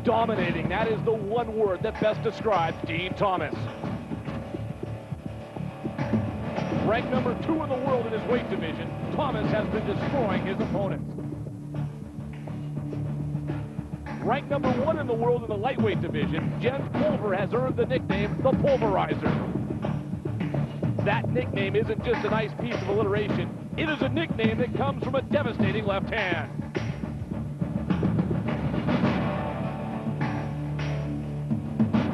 Dominating, that is the one word that best describes Dean Thomas. Ranked number 2 in the world in his weight division, Thomas has been destroying his opponents. Ranked number 1 in the world in the lightweight division, Jens Pulver has earned the nickname the Pulverizer. That nickname isn't just a nice piece of alliteration, it is a nickname that comes from a devastating left hand.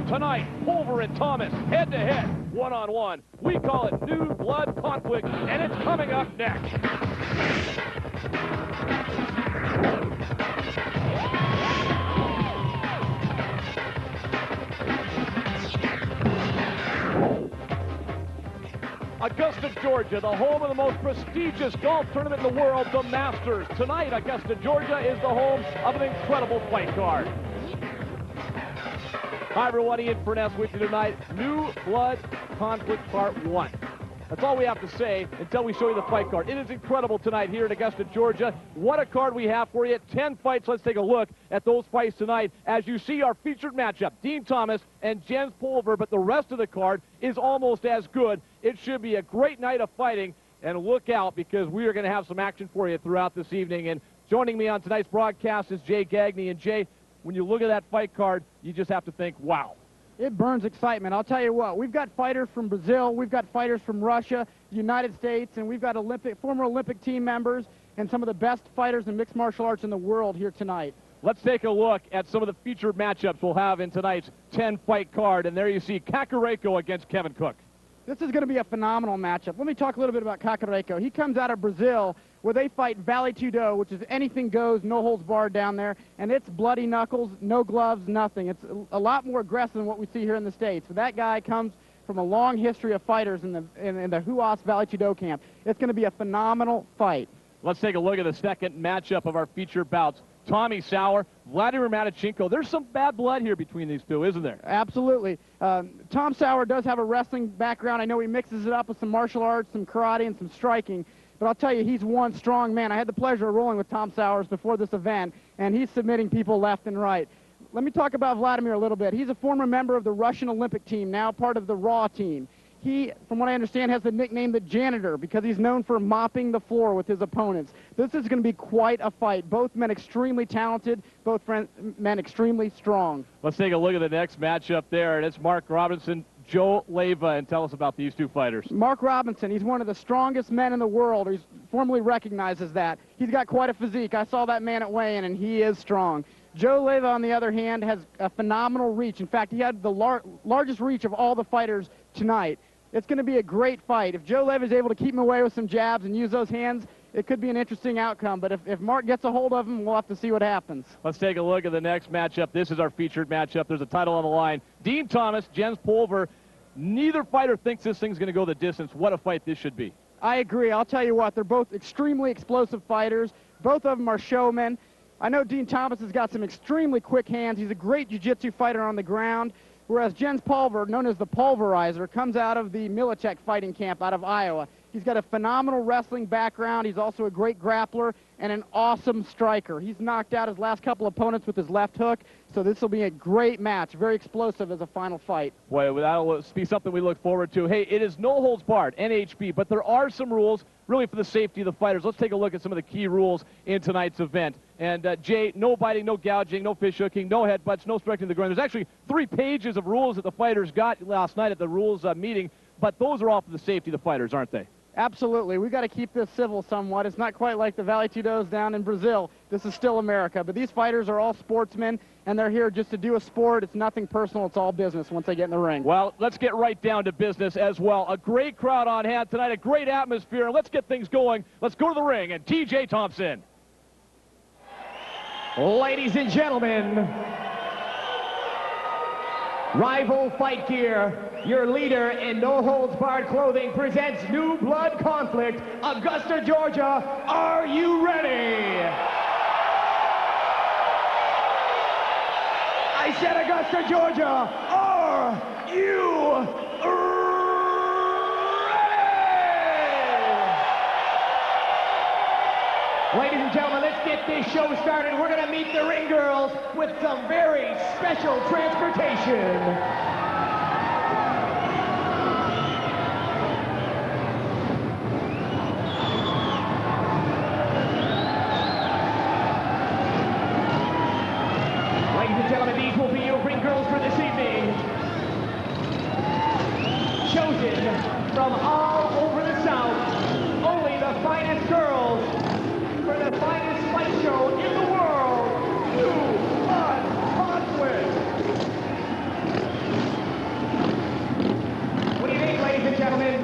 Tonight, Pulver and Thomas head-to-head, one-on-one. We call it New Blood Conflict, and it's coming up next. Augusta, Georgia, the home of the most prestigious golf tournament in the world, the Masters. Tonight, Augusta, Georgia is the home of an incredible fight card. Hi, everyone. Ian Furness with you tonight. New Blood Conflict Part 1. That's all we have to say until we show you the fight card. It is incredible tonight here in Augusta, Georgia. What a card we have for you. 10 fights. Let's take a look at those fights tonight. As you see, our featured matchup, Dean Thomas and Jens Pulver, but the rest of the card is almost as good. It should be a great night of fighting, and look out because we are going to have some action for you throughout this evening. And joining me on tonight's broadcast is Jay Gagne. And Jay, when you look at that fight card, you just have to think, wow. It burns excitement. I'll tell you what, we've got fighters from Brazil, we've got fighters from Russia, the United States, and we've got former Olympic team members and some of the best fighters in mixed martial arts in the world here tonight. Let's take a look at some of the featured matchups we'll have in tonight's 10-fight card. And there you see Cacareco against Kevin Cook. This is going to be a phenomenal matchup. Let me talk a little bit about Cacareco. He comes out of Brazil, where they fight Vale Tudo, which is anything goes, no holds barred down there, and it's bloody knuckles, no gloves, nothing. It's a lot more aggressive than what we see here in the States. But that guy comes from a long history of fighters in the Huas Vale Tudo camp. It's going to be a phenomenal fight. Let's take a look at the second matchup of our featured bouts. Tommy Sauer, Vladimir Matachenko. There's some bad blood here between these two, isn't there? Absolutely. Tom Sauer does have a wrestling background. I know he mixes it up with some martial arts, some karate, and some striking. But I'll tell you, he's one strong man. I had the pleasure of rolling with Tom Sauers before this event, and he's submitting people left and right. Let me talk about Vladimir a little bit. He's a former member of the Russian Olympic team, now part of the Raw team. He, from what I understand, has the nickname the Janitor because he's known for mopping the floor with his opponents. This is going to be quite a fight. Both men extremely talented, both men extremely strong. Let's take a look at the next matchup there, and it's Mark Robinson, Joe Leyva, and tell us about these two fighters. Mark Robinson, he's one of the strongest men in the world. He's formally recognized as that. He's got quite a physique. I saw that man at weigh-in, and he is strong. Joe Leyva, on the other hand, has a phenomenal reach. In fact, he had the largest reach of all the fighters tonight. It's going to be a great fight. If Joe Leyva is able to keep him away with some jabs and use those hands, it could be an interesting outcome. But if Mark gets a hold of him, we'll have to see what happens. Let's take a look at the next matchup. This is our featured matchup. There's a title on the line. Dean Thomas, Jens Pulver. Neither fighter thinks this thing's going to go the distance. What a fight this should be. I agree. I'll tell you what, they're both extremely explosive fighters. Both of them are showmen. I know Dean Thomas has got some extremely quick hands. He's a great jiu-jitsu fighter on the ground. Whereas Jens Pulver, known as the Pulverizer, comes out of the Militech fighting camp out of Iowa. He's got a phenomenal wrestling background. He's also a great grappler and an awesome striker. He's knocked out his last couple opponents with his left hook, so this will be a great match, very explosive as a final fight. Boy, that'll be something we look forward to. Hey, it is no holds barred, NHB, but there are some rules really for the safety of the fighters. Let's take a look at some of the key rules in tonight's event. And Jay, no biting, no gouging, no fish hooking, no headbutts, no striking the ground. There's actually 3 pages of rules that the fighters got last night at the rules meeting, but those are all for the safety of the fighters, aren't they? Absolutely. We've got to keep this civil somewhat. It's not quite like the Vale Tudos down in Brazil. This is still America. But these fighters are all sportsmen, and they're here just to do a sport. It's nothing personal. It's all business once they get in the ring. Well, let's get right down to business as well. A great crowd on hand tonight, a great atmosphere. Let's get things going. Let's go to the ring. And T.J. Thompson. Ladies and gentlemen, Rival Fight Gear, your leader in no-holds-barred clothing, presents New Blood Conflict, Augusta, Georgia. Are you ready? I said Augusta, Georgia. Are you ready? Ladies and gentlemen, let's get this show started. We're going to meet the ring girls with some very special transportation. Ladies and gentlemen, these will be your ring girls for this evening. Chosen from all over the South, only the finest girls for the finest fight show in the world, New Blood Conflict. What do you think, ladies and gentlemen?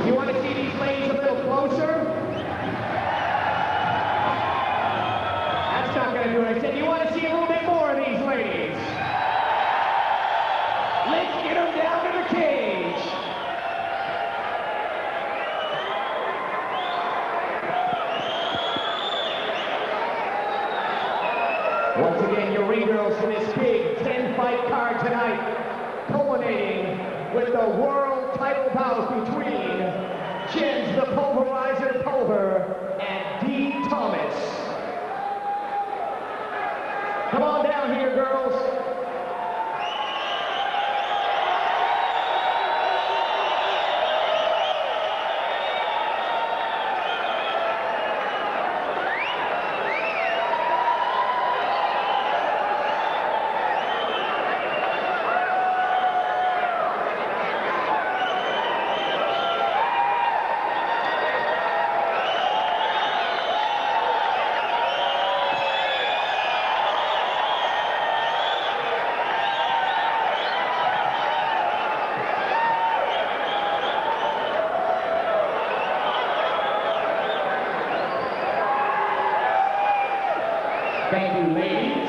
You want to see these ladies a little closer? That's not going to do it. I said you want to see a little bit more of these ladies. Let's get them down to the cage. Once again, your ring girls for this big 10-fight card tonight, culminating with the world title bout between Jens the Pulverizer Pulver and Dean Thomas. Come on down here, girls. Thank you, ladies.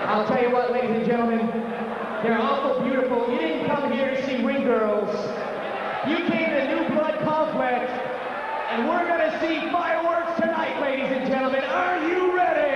I'll tell you what, ladies and gentlemen, they're awful beautiful. You didn't come here to see ring girls. You came to New Blood Conflict, and we're going to see fireworks tonight, ladies and gentlemen. Are you ready?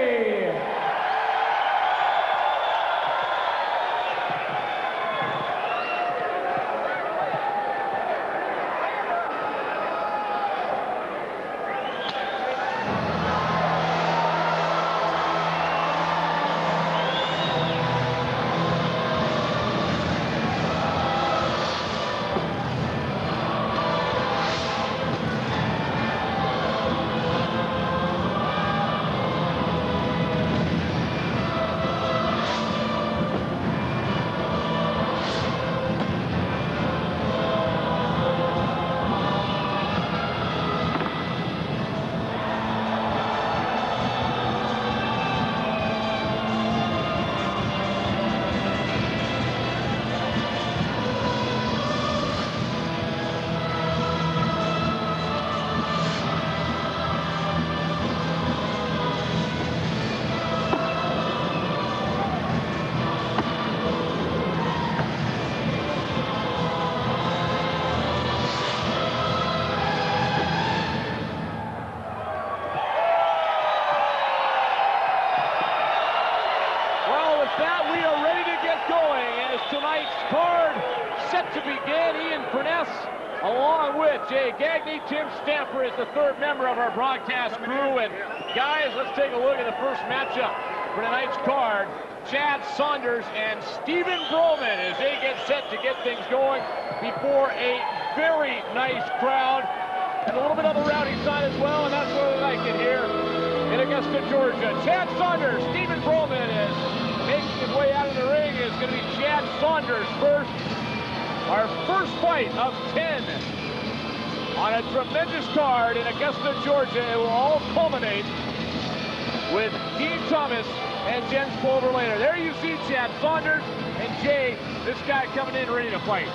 Tonight's card set to begin. Ian Furness, along with Jay Gagne. Tim Stamper is the third member of our broadcast crew. And guys, let's take a look at the first matchup for tonight's card. Chad Saunders and Stephen Broman as they get set to get things going before a very nice crowd. And a little bit on the rowdy side as well, and that's what I like it here in Augusta, Georgia. Chad Saunders, Stephen Broman is making his way out of the ring. Is going to be Chad Saunders first. Our first fight of 10 on a tremendous card in Augusta, Georgia. It will all culminate with Dean Thomas and Jens Pulver later. There you see Chad Saunders and Jay, this guy coming in ready to fight.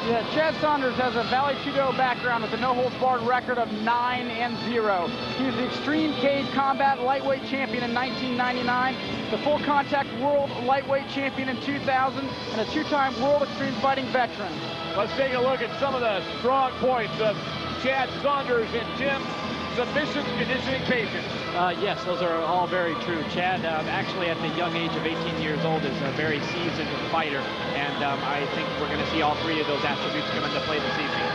Yeah, Chad Saunders has a Valley Judo background with a no-holds-barred record of 9-0. He was the Extreme Cage Combat Lightweight Champion in 1999, the Full Contact World Lightweight Champion in 2000, and a two-time World Extreme Fighting veteran. Let's take a look at some of the strong points of Chad Saunders and Tim. submission conditioning patients. Yes, those are all very true. Chad, actually at the young age of 18 years old, is a very seasoned fighter, and I think we're going to see all three of those attributes come into play this evening.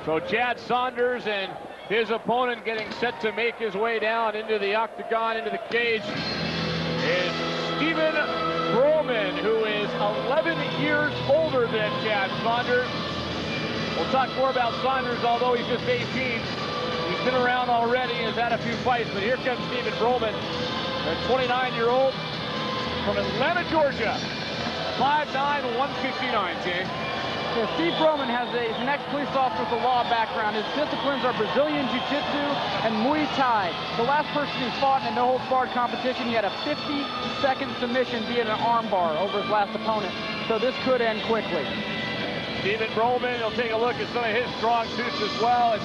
So Chad Saunders and his opponent getting set to make his way down into the octagon, into the cage, is Stephen Broman, who is 11 years older than Chad Saunders. We'll talk more about Saunders, although he's just 18. He's been around already, has had a few fights, but here comes Stephen Broman, a 29-year-old from Atlanta, Georgia. 5'9", 159, Jay. Yeah, Steve Broman has he's an ex-police officer with a law background. His disciplines are Brazilian Jiu-Jitsu and Muay Thai. The last person he fought in a no-holds-barred competition, he had a 50-second submission via an armbar over his last opponent. So this could end quickly. Stephen Broman will take a look at some of his strong suits as well and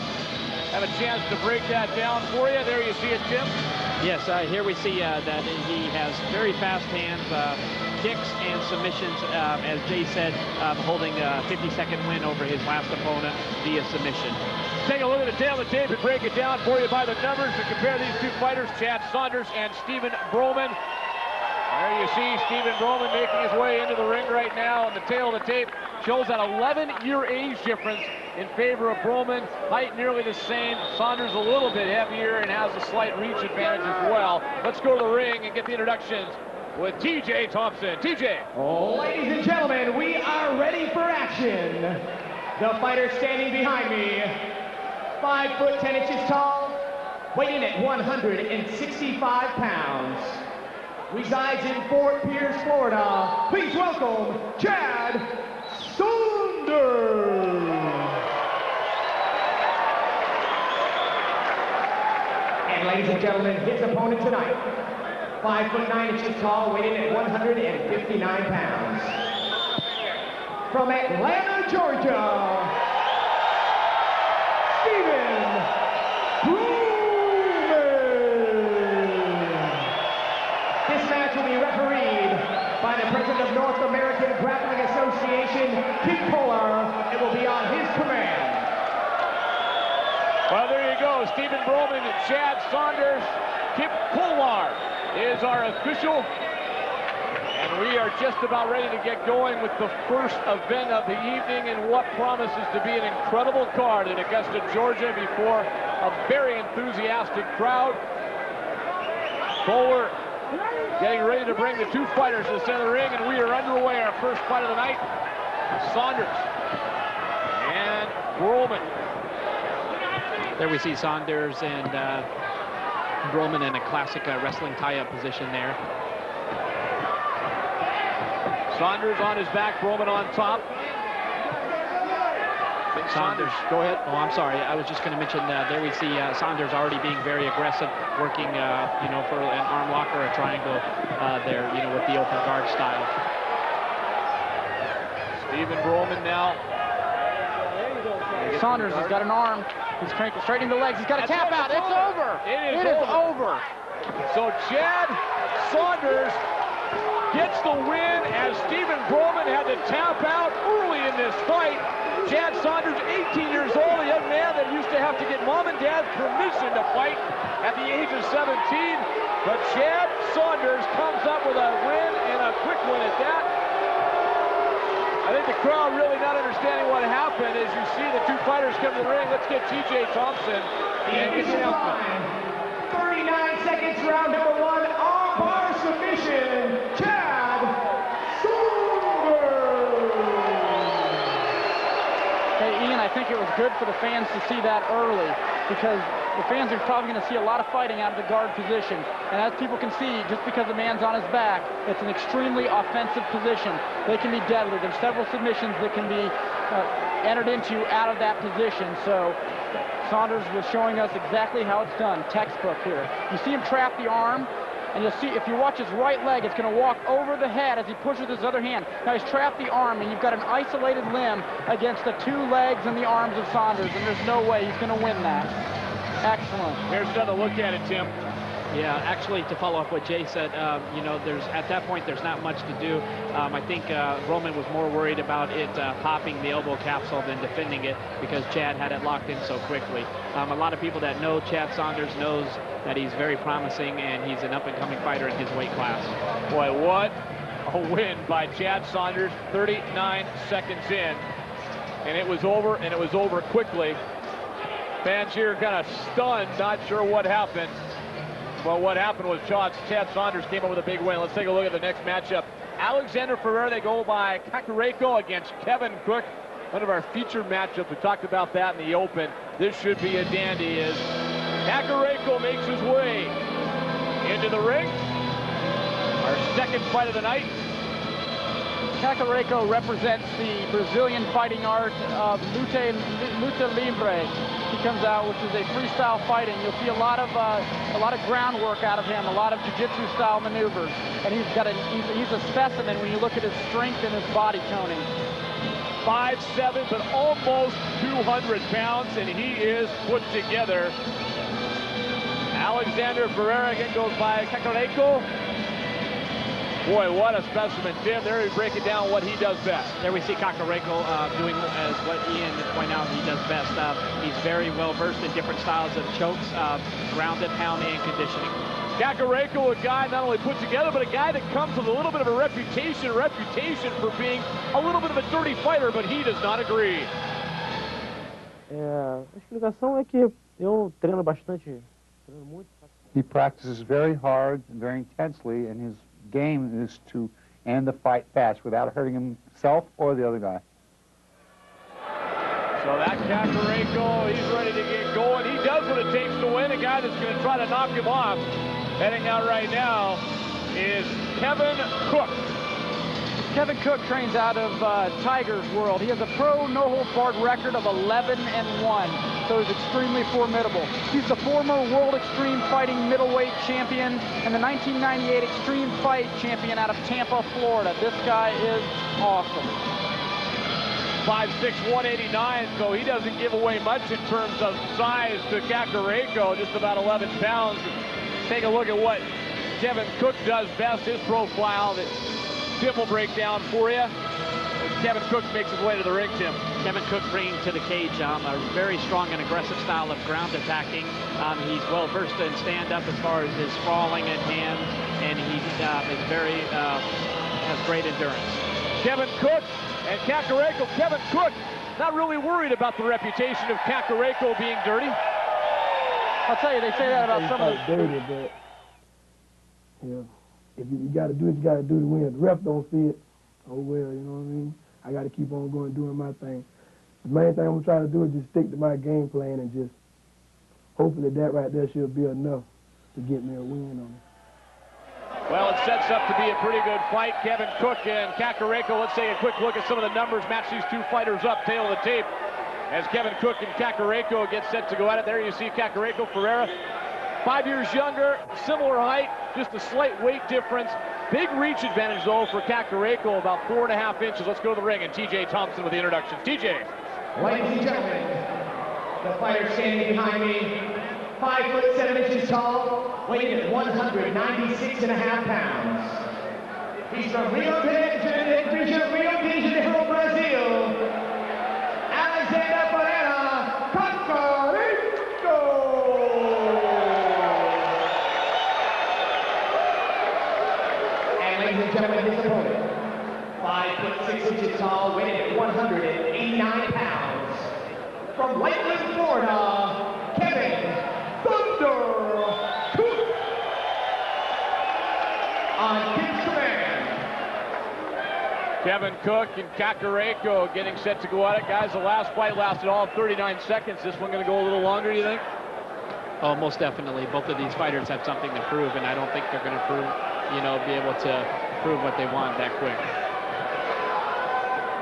have a chance to break that down for you. There you see it, Tim. Yes, here we see that he has very fast hands, kicks and submissions, as Jay said, holding a 50-second win over his last opponent via submission. Take a look at the tail of the tape and break it down for you by the numbers to compare these two fighters, Chad Saunders and Stephen Broman. There you see Stephen Broman making his way into the ring right now, and the tail of the tape shows that 11-year age difference in favor of Broman. Height nearly the same. Saunders a little bit heavier and has a slight reach advantage as well. Let's go to the ring and get the introductions with TJ Thompson. TJ. Ladies and gentlemen, we are ready for action. The fighter standing behind me, 5 foot 10 inches tall, weighing at 165 pounds. Resides in Fort Pierce, Florida. Please welcome Chad Saunders. And ladies and gentlemen, his opponent tonight, 5 foot 9 inches tall, weighing at 159 pounds. From Atlanta, Georgia, Stephen Broman. This match will be refereed by the president of North American Grappling Association, Kip Polar. It will be on his command. Well, there you go. Stephen Broman and Chad Saunders. Kip Polar is our official. And we are just about ready to get going with the first event of the evening in what promises to be an incredible card in Augusta, Georgia, before a very enthusiastic crowd. Polar getting ready to bring the two fighters to the center of the ring, and we are underway. Our first fight of the night, Saunders and Broman. There we see Saunders and Broman in a classic wrestling tie-up position there. Saunders on his back, Broman on top. Saunders, go ahead. Oh, I'm sorry. I was just going to mention there we see Saunders already being very aggressive, working, you know, for an arm lock or a triangle there, you know, with the open guard style. Stephen Broman now. Saunders has got an arm. He's straightening the legs. He's got a tap out. It's over. It is over. So Chad Saunders gets the win as Stephen Broman had to tap out early in this fight. Chad Saunders, 18 years old, a young man that used to have to get mom and dad's permission to fight at the age of 17. But Chad Saunders comes up with a win, and a quick win at that. I think the crowd really not understanding what happened as you see the two fighters come to the ring. Let's get TJ Thompson. And it's time. 39 seconds, round number 1, armbar submission, Chad Saunders. Hey, Ian, I think it was good for the fans to see that early, because the fans are probably going to see a lot of fighting out of the guard position. And as people can see, just because the man's on his back, it's an extremely offensive position. They can be deadly. There's several submissions that can be entered into out of that position. So Saunders was showing us exactly how it's done. Textbook here. You see him trap the arm, and you'll see, if you watch his right leg, it's going to walk over the head as he pushes his other hand. Now he's trapped the arm, and you've got an isolated limb against the two legs and the arms of Saunders, and there's no way he's going to win that. Excellent. Here's another look at it, Tim. Yeah, actually, to follow up what Jay said, you know, at that point, there's not much to do. I think Roman was more worried about it popping the elbow capsule than defending it because Chad had it locked in so quickly. A lot of people that know Chad Saunders knows that he's very promising and he's an up-and-coming fighter in his weight class. Boy, what a win by Chad Saunders, 39 seconds in. And it was over quickly. Fans here kind of stunned, not sure what happened. Well, what happened was Chad Saunders came up with a big win. Let's take a look at the next matchup. Alexander Ferreira, they go by Kakareko against Kevin Cook. One of our featured matchups. We talked about that in the open. This should be a dandy as Kakareko makes his way into the ring. Our second fight of the night. Kakareko represents the Brazilian fighting art of luta libre. He comes out, which is a freestyle fighting. You'll see a lot of groundwork out of him, a lot of jiu-jitsu style maneuvers, and he's a specimen when you look at his strength and his body toning. 5'7", but almost 200 pounds, and he is put together. Alexander Ferreira again goes by Kakareko. Boy, what a specimen. Tim, there he's breaking down what he does best. There we see Kakareko doing as what Ian pointed out he does best. He's very well versed in different styles of chokes, grounded, pound, and conditioning. Kakareko, a guy not only put together, but a guy that comes with a little bit of a reputation for being a little bit of a dirty fighter, but he does not agree. A explicação é que eu treino bastante, treino muito. He practices very hard and very intensely, and his game is to end the fight fast without hurting himself or the other guy. So that Kakareko, he's ready to get going. He does what it takes to win. A guy that's going to try to knock him off. Heading out right now is Kevin Cook. Kevin Cook trains out of Tiger's World. He has a pro no-holds-barred record of 11-1, so he's extremely formidable. He's the former World Extreme Fighting middleweight champion and the 1998 Extreme Fight champion out of Tampa, Florida. This guy is awesome. 5'6", 189, so he doesn't give away much in terms of size to Kakareko, just about 11 pounds. Take a look at what Kevin Cook does best, his profile that Tim will break down for you. Kevin Cook makes his way to the ring, Tim. Kevin Cook bringing to the cage a very strong and aggressive style of ground attacking. He's well versed in stand-up as far as his sprawling and hands, and he has great endurance. Kevin Cook and Kakareko. Kevin Cook not really worried about the reputation of Kakareko being dirty. I'll tell you, they say that about some of the... dirty, but yeah, if you got to do it, you got to do it to win. If the ref don't see it, oh well, you know what I mean? I got to keep on going, doing my thing. The main thing I'm trying to do is just stick to my game plan and just hopefully that right there should be enough to get me a win on it. Well, it sets up to be a pretty good fight. Kevin Cook and Kakareko. Let's take a quick look at some of the numbers. Match these two fighters up, tail of the tape. As Kevin Cook and Kakareko get set to go at it. There you see Kakareko Ferreira. 5 years younger, similar height, just a slight weight difference. Big reach advantage, though, for Kakareko, about 4.5 inches. Let's go to the ring, and TJ Thompson with the introduction. TJ. Ladies and gentlemen, the fighter standing behind me, 5'7" tall, weighing at 196.5 pounds. He's from Rio de Janeiro, Brazil. Alexander Ferreira, Kakareko. And ladies and gentlemen, his opponent, 5'6" tall, weighing at 189 pounds. From Lakeland, Florida, Kevin Thunder Cook. On King's command. Kevin Cook and Kakareko getting set to go at it. Guys, the last fight lasted all of 39 seconds. This one going to go a little longer, do you think? Oh, most definitely. Both of these fighters have something to prove, and I don't think they're going to prove, be able to prove what they want that quick.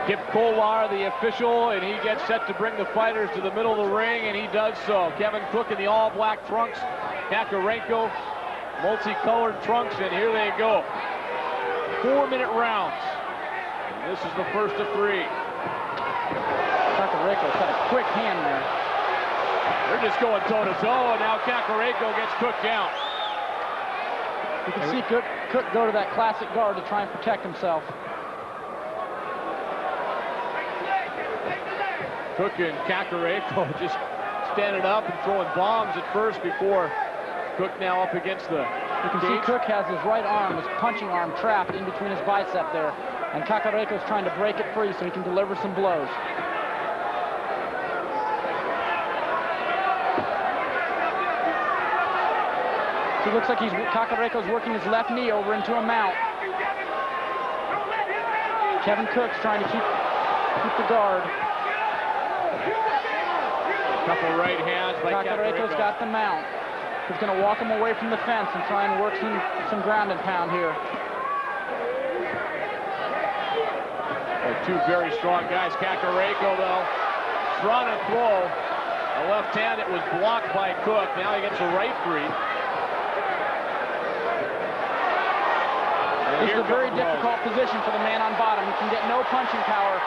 Kip Kolar, the official, and he gets set to bring the fighters to the middle of the ring, and he does so. Kevin Cook in the all-black trunks, Kakareko, multicolored trunks, and here they go. 4-minute rounds. And this is the first of 3. Kakareko got a quick hand there. They're just going toe-to-toe, and now Kakareko gets Cook down. You can see Cook go to that classic guard to try and protect himself. Cook and Kakareko just standing up and throwing bombs at first before Cook now up against the You can see Cook has his right arm, his punching arm, trapped in between his bicep there. And Kakareko's trying to break it free so he can deliver some blows. So it looks like Kakareko's working his left knee over into a mount. Kevin Cook's trying to keep the guard. Couple right hands by Kakareko's got the mount. He's going to walk him away from the fence and try and work some ground and pound here. Two very strong guys. Kakareko, though, trying to throw a left hand. It was blocked by Cook. Now he gets a right free. This is a very difficult position for the man on bottom. He can get no punching power,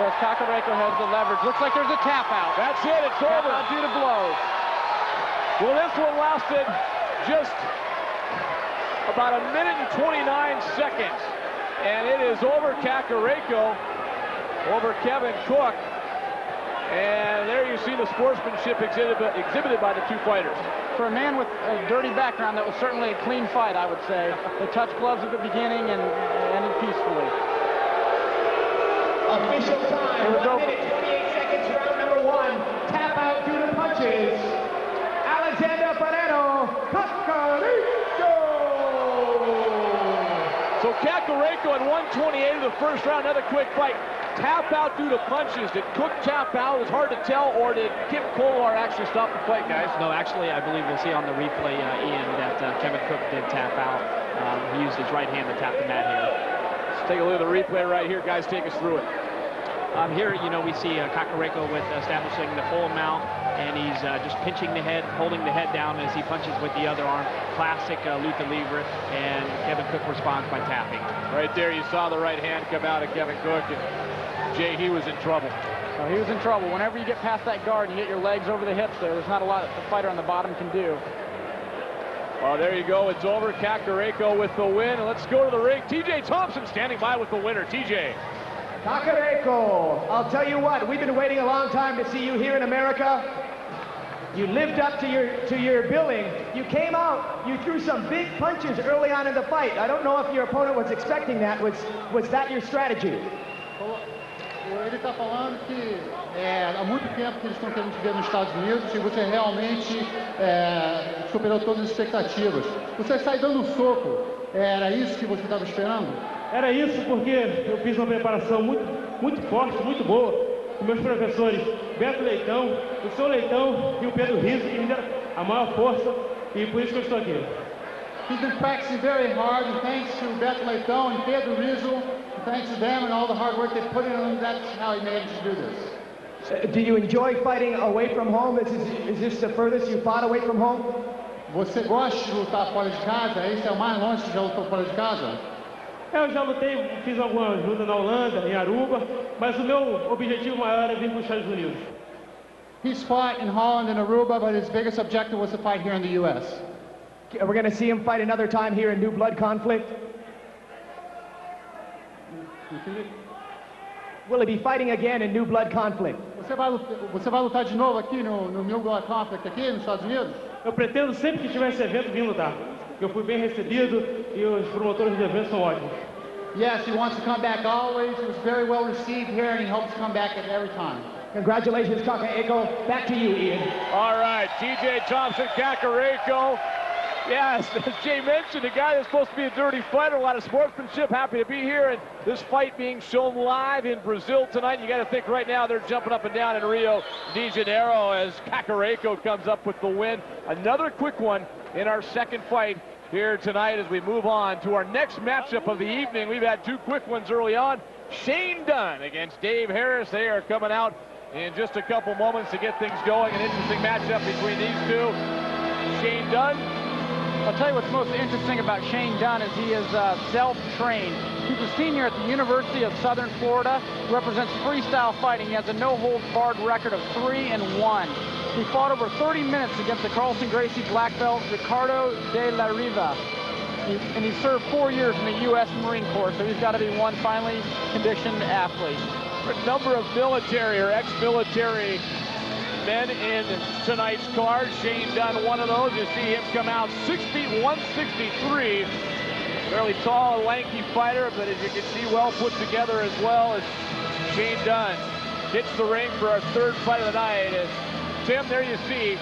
whereas Kakareko has the leverage. Looks like there's a tap out. That's it. It's over. Tap out due to blows. Well, this one lasted just about 1 minute and 29 seconds. And it is over Kakareko, over Kevin Cook. And there you see the sportsmanship exhibited by the two fighters. For a man with a dirty background, that was certainly a clean fight, I would say. They touched gloves at the beginning and ended peacefully. Official time, 1 minute, 28 seconds, round number 1. Tap out due to punches. Alexander Moreno, Kakareko! So Kakareko at 128 of the first round, another quick fight. Tap out due to punches. Did Cook tap out? It's hard to tell, or did Kim Kolar actually stop the fight, guys? No, actually, I believe we'll see on the replay, Ian, that Kevin Cook did tap out. He used his right hand to tap the mat here. Let's take a look at the replay right here. Guys, take us through it. Here, you know, we see Kakareko with establishing the full mount, and he's just pinching the head, holding the head down as he punches with the other arm. Classic luta livre, and Kevin Cook responds by tapping. Right there, you saw the right hand come out of Kevin Cook, and Jay, he was in trouble. So he was in trouble. Whenever you get past that guard and you get your legs over the hips there's not a lot the fighter on the bottom can do. Well, there you go. It's over. Kakareko with the win. And let's go to the ring. TJ Thompson standing by with the winner. TJ. Kakareko, I'll tell you what, we've been waiting a long time to see you here in America. You lived up to your billing. You came out, you threw some big punches early on in the fight. I don't know if your opponent was expecting that. Was that your strategy? Ele está falando que há muito tempo que eles estão querendo te ver nos Estados Unidos e você realmente superou todas as expectativas. Você sai dando um soco, era isso que você estava esperando? Era isso porque eu fiz uma preparação muito forte, muito boa, com meus professores Beto Leitão, o seu Leitão e o Pedro Rizzo, que me deram a maior força, e por isso que eu estou aqui. He's been practicing very hard, and thanks to Beto Leitão and Pedro Rizzo, thanks to them and all the hard work they put in on, that's how he managed to do this. Do you enjoy fighting away from home? Is this the furthest you fought away from home? Você gosta de lutar fora de casa? Esse é o mais longe que já lutou fora de casa? Eu já lutei, fiz algumas lutas na Holanda, em Aruba, mas o meu objetivo maior é vir para os Estados Unidos. He's fought in Holland and Aruba, but his biggest objective was to fight here in the U.S. We're going to see him fight another time here in New Blood Conflict. Will he be fighting again in New Blood Conflict? Você vai lutar de novo aqui no New Blood Conflict aqui nos Estados Unidos? Eu pretendo sempre que tiver esse evento vir lutar. Eu fui bem recebido e os promotores do evento são ótimos. Yes, he wants to come back always. He was very well received here, and he hopes to come back at every time. Congratulations, Kakareko. Back to you, Ian. All right, TJ Thompson, Kakareko. Yes, as Jay mentioned, a guy that's supposed to be a dirty fighter, a lot of sportsmanship, happy to be here, and this fight being shown live in Brazil tonight. You got to think right now they're jumping up and down in Rio de Janeiro as Kakareko comes up with the win. Another quick one in our second fight here tonight as we move on to our next matchup of the evening. We've had two quick ones early on. Shane Dunn against Dave Harris. They are coming out in just a couple moments to get things going. An interesting matchup between these two. Shane Dunn. I'll tell you what's most interesting about Shane Dunn is he is self-trained. He's a senior at the University of Southern Florida, represents freestyle fighting. He has a no-holds-barred record of 3-1. He fought over 30 minutes against the Carlson Gracie black belt, Ricardo de la Riva. and he served 4 years in the U.S. Marine Corps, so he's got to be one finely conditioned athlete. A number of military or ex-military men in tonight's card. Shane Dunn, one of those. You see him come out 6 feet 163. Fairly tall and lanky fighter, but as you can see, well put together as well as Shane Dunn hits the ring for our third fight of the night. And Tim, there you see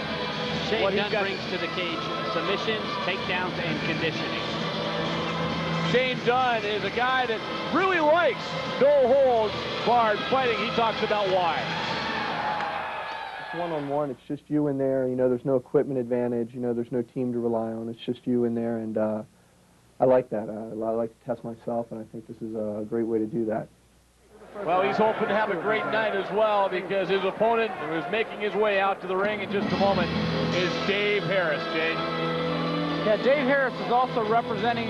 Shane what Dunn brings to the cage: submissions, takedowns, and conditioning. Shane Dunn is a guy that really likes no holds barred fighting. He talks about why. It's one-on-one. It's just you in there. You know, there's no equipment advantage. You know, there's no team to rely on. It's just you in there, and I like that. I like to test myself, and I think this is a great way to do that. Well, he's hoping to have a great night as well, because his opponent, who is making his way out to the ring in just a moment, is Dave Harris. Jay? Yeah, Dave Harris is also representing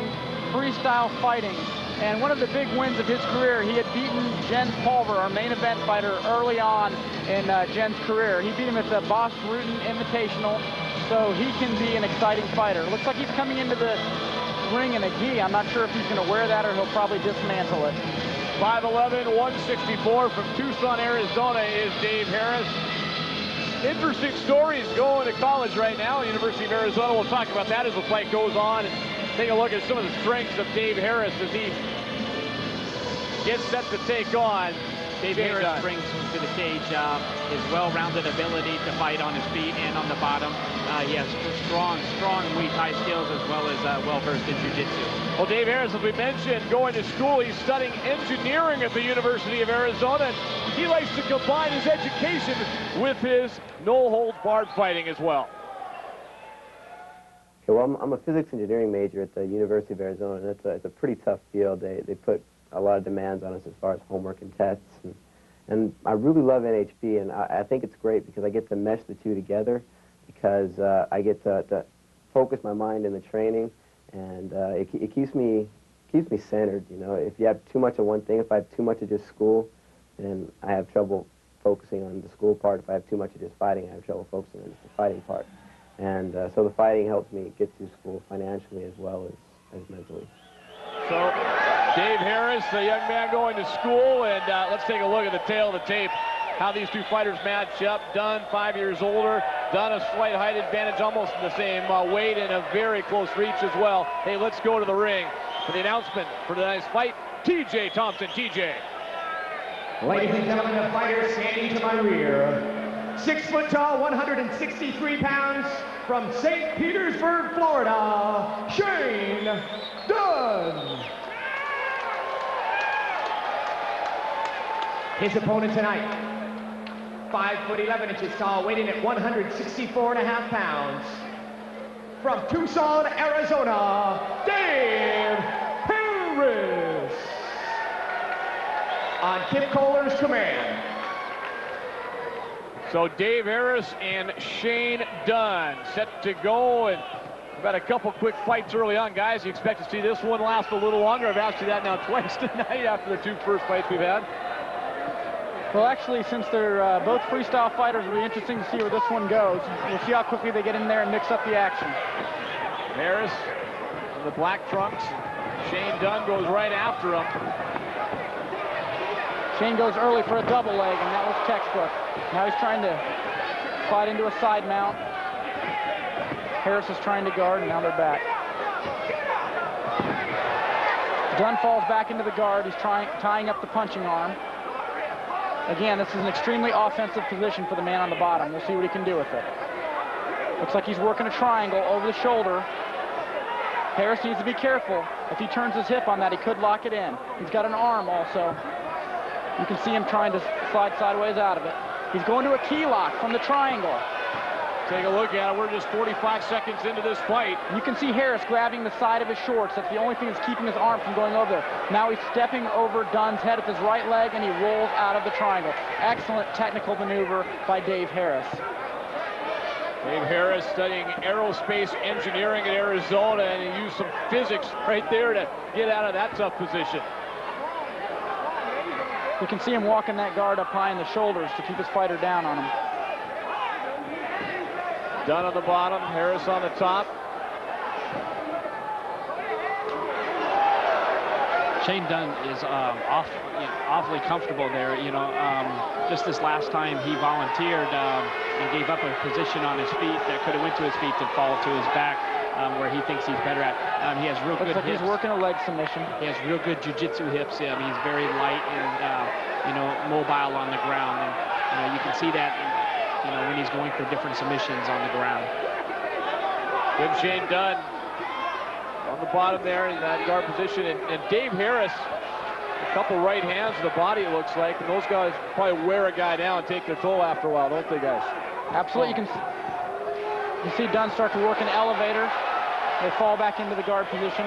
freestyle fighting, and one of the big wins of his career, he had beaten Jens Pulver, our main event fighter, early on in Jens' career. He beat him at the Boss Rutan Invitational, so he can be an exciting fighter. Looks like he's coming into the ring in a gi. I'm not sure if he's going to wear that or he'll probably dismantle it. 5'11", 164 from Tucson, Arizona is Dave Harris. Interesting stories going to college right now, University of Arizona. We'll talk about that as the fight goes on. And take a look at some of the strengths of Dave Harris as he gets set to take on Dave Harris brings to the cage his well-rounded ability to fight on his feet and on the bottom. He has strong Muay Thai skills as well as well-versed in jiu-jitsu. Well, Dave Harris, as we mentioned, going to school, he's studying engineering at the University of Arizona. And he likes to combine his education with his no-holds-barred fighting as well. Okay, well, I'm a physics engineering major at the University of Arizona, and it's a pretty tough field. They put a lot of demands on us as far as homework and tests. And I really love NHB, and I think it's great because I get to mesh the two together, because I get to focus my mind in the training, and it keeps me centered. You know, if you have too much of one thing, if I have too much of just school, then I have trouble focusing on the school part. If I have too much of just fighting, I have trouble focusing on the fighting part. And so the fighting helps me get through school financially as well as mentally. So Dave Harris, the young man going to school, and let's take a look at the tail of the tape, how these two fighters match up. Dunn, 5 years older. Dunn, a slight height advantage, almost in the same weight, and a very close reach as well. Hey, let's go to the ring for the announcement for tonight's fight. T.J. Thompson. T.J. Ladies and gentlemen, the fighter standing to my rear, 6 foot tall, 163 pounds, from St. Petersburg, Florida, Shane Dunn. His opponent tonight, 5 foot 11 inches tall, weighing at 164.5 pounds, from Tucson, Arizona, Dave Harris. On Kip Kohler's command. So Dave Harris and Shane Dunn set to go, and we've had a couple quick fights early on, guys. You expect to see this one last a little longer. I've asked you that now twice tonight after the two first fights we've had. Well, actually, since they're both freestyle fighters, it'll be interesting to see where this one goes. We'll see how quickly they get in there and mix up the action. Harris in the black trunks. Shane Dunn goes right after him. Shane goes early for a double leg, and that was textbook. Now he's trying to fight into a side mount. Harris is trying to guard, and now they're back. Dunn falls back into the guard. He's tying up the punching arm. Again, this is an extremely offensive position for the man on the bottom. We'll see what he can do with it. Looks like he's working a triangle over the shoulder. Harris needs to be careful. If he turns his hip on that, he could lock it in. He's got an arm also. You can see him trying to slide sideways out of it. He's going to a key lock from the triangle. Take a look at it. We're just 45 seconds into this fight. You can see Harris grabbing the side of his shorts. That's the only thing that's keeping his arm from going over there. Now he's stepping over Dunn's head with his right leg, and he rolls out of the triangle. Excellent technical maneuver by Dave Harris. Dave Harris studying aerospace engineering at Arizona, and he used some physics right there to get out of that tough position. You can see him walking that guard up high in the shoulders to keep his fighter down on him. Dunn on the bottom, Harris on the top. Shane Dunn is awfully comfortable there. Just this last time he volunteered and gave up a position on his feet that could have went to his feet to fall to his back, where he thinks he's better at. He has real good hips. He's working a leg submission. He has real good jiu-jitsu hips. He's very light and mobile on the ground. And you can see that when he's going for different submissions on the ground. Good Shane Dunn on the bottom there in that guard position, and Dave Harris, a couple right hands to the body, it looks like, and those guys probably wear a guy down and take their toll after a while, don't they, guys? Absolutely. You see Dunn start to work an elevator. They fall back into the guard position.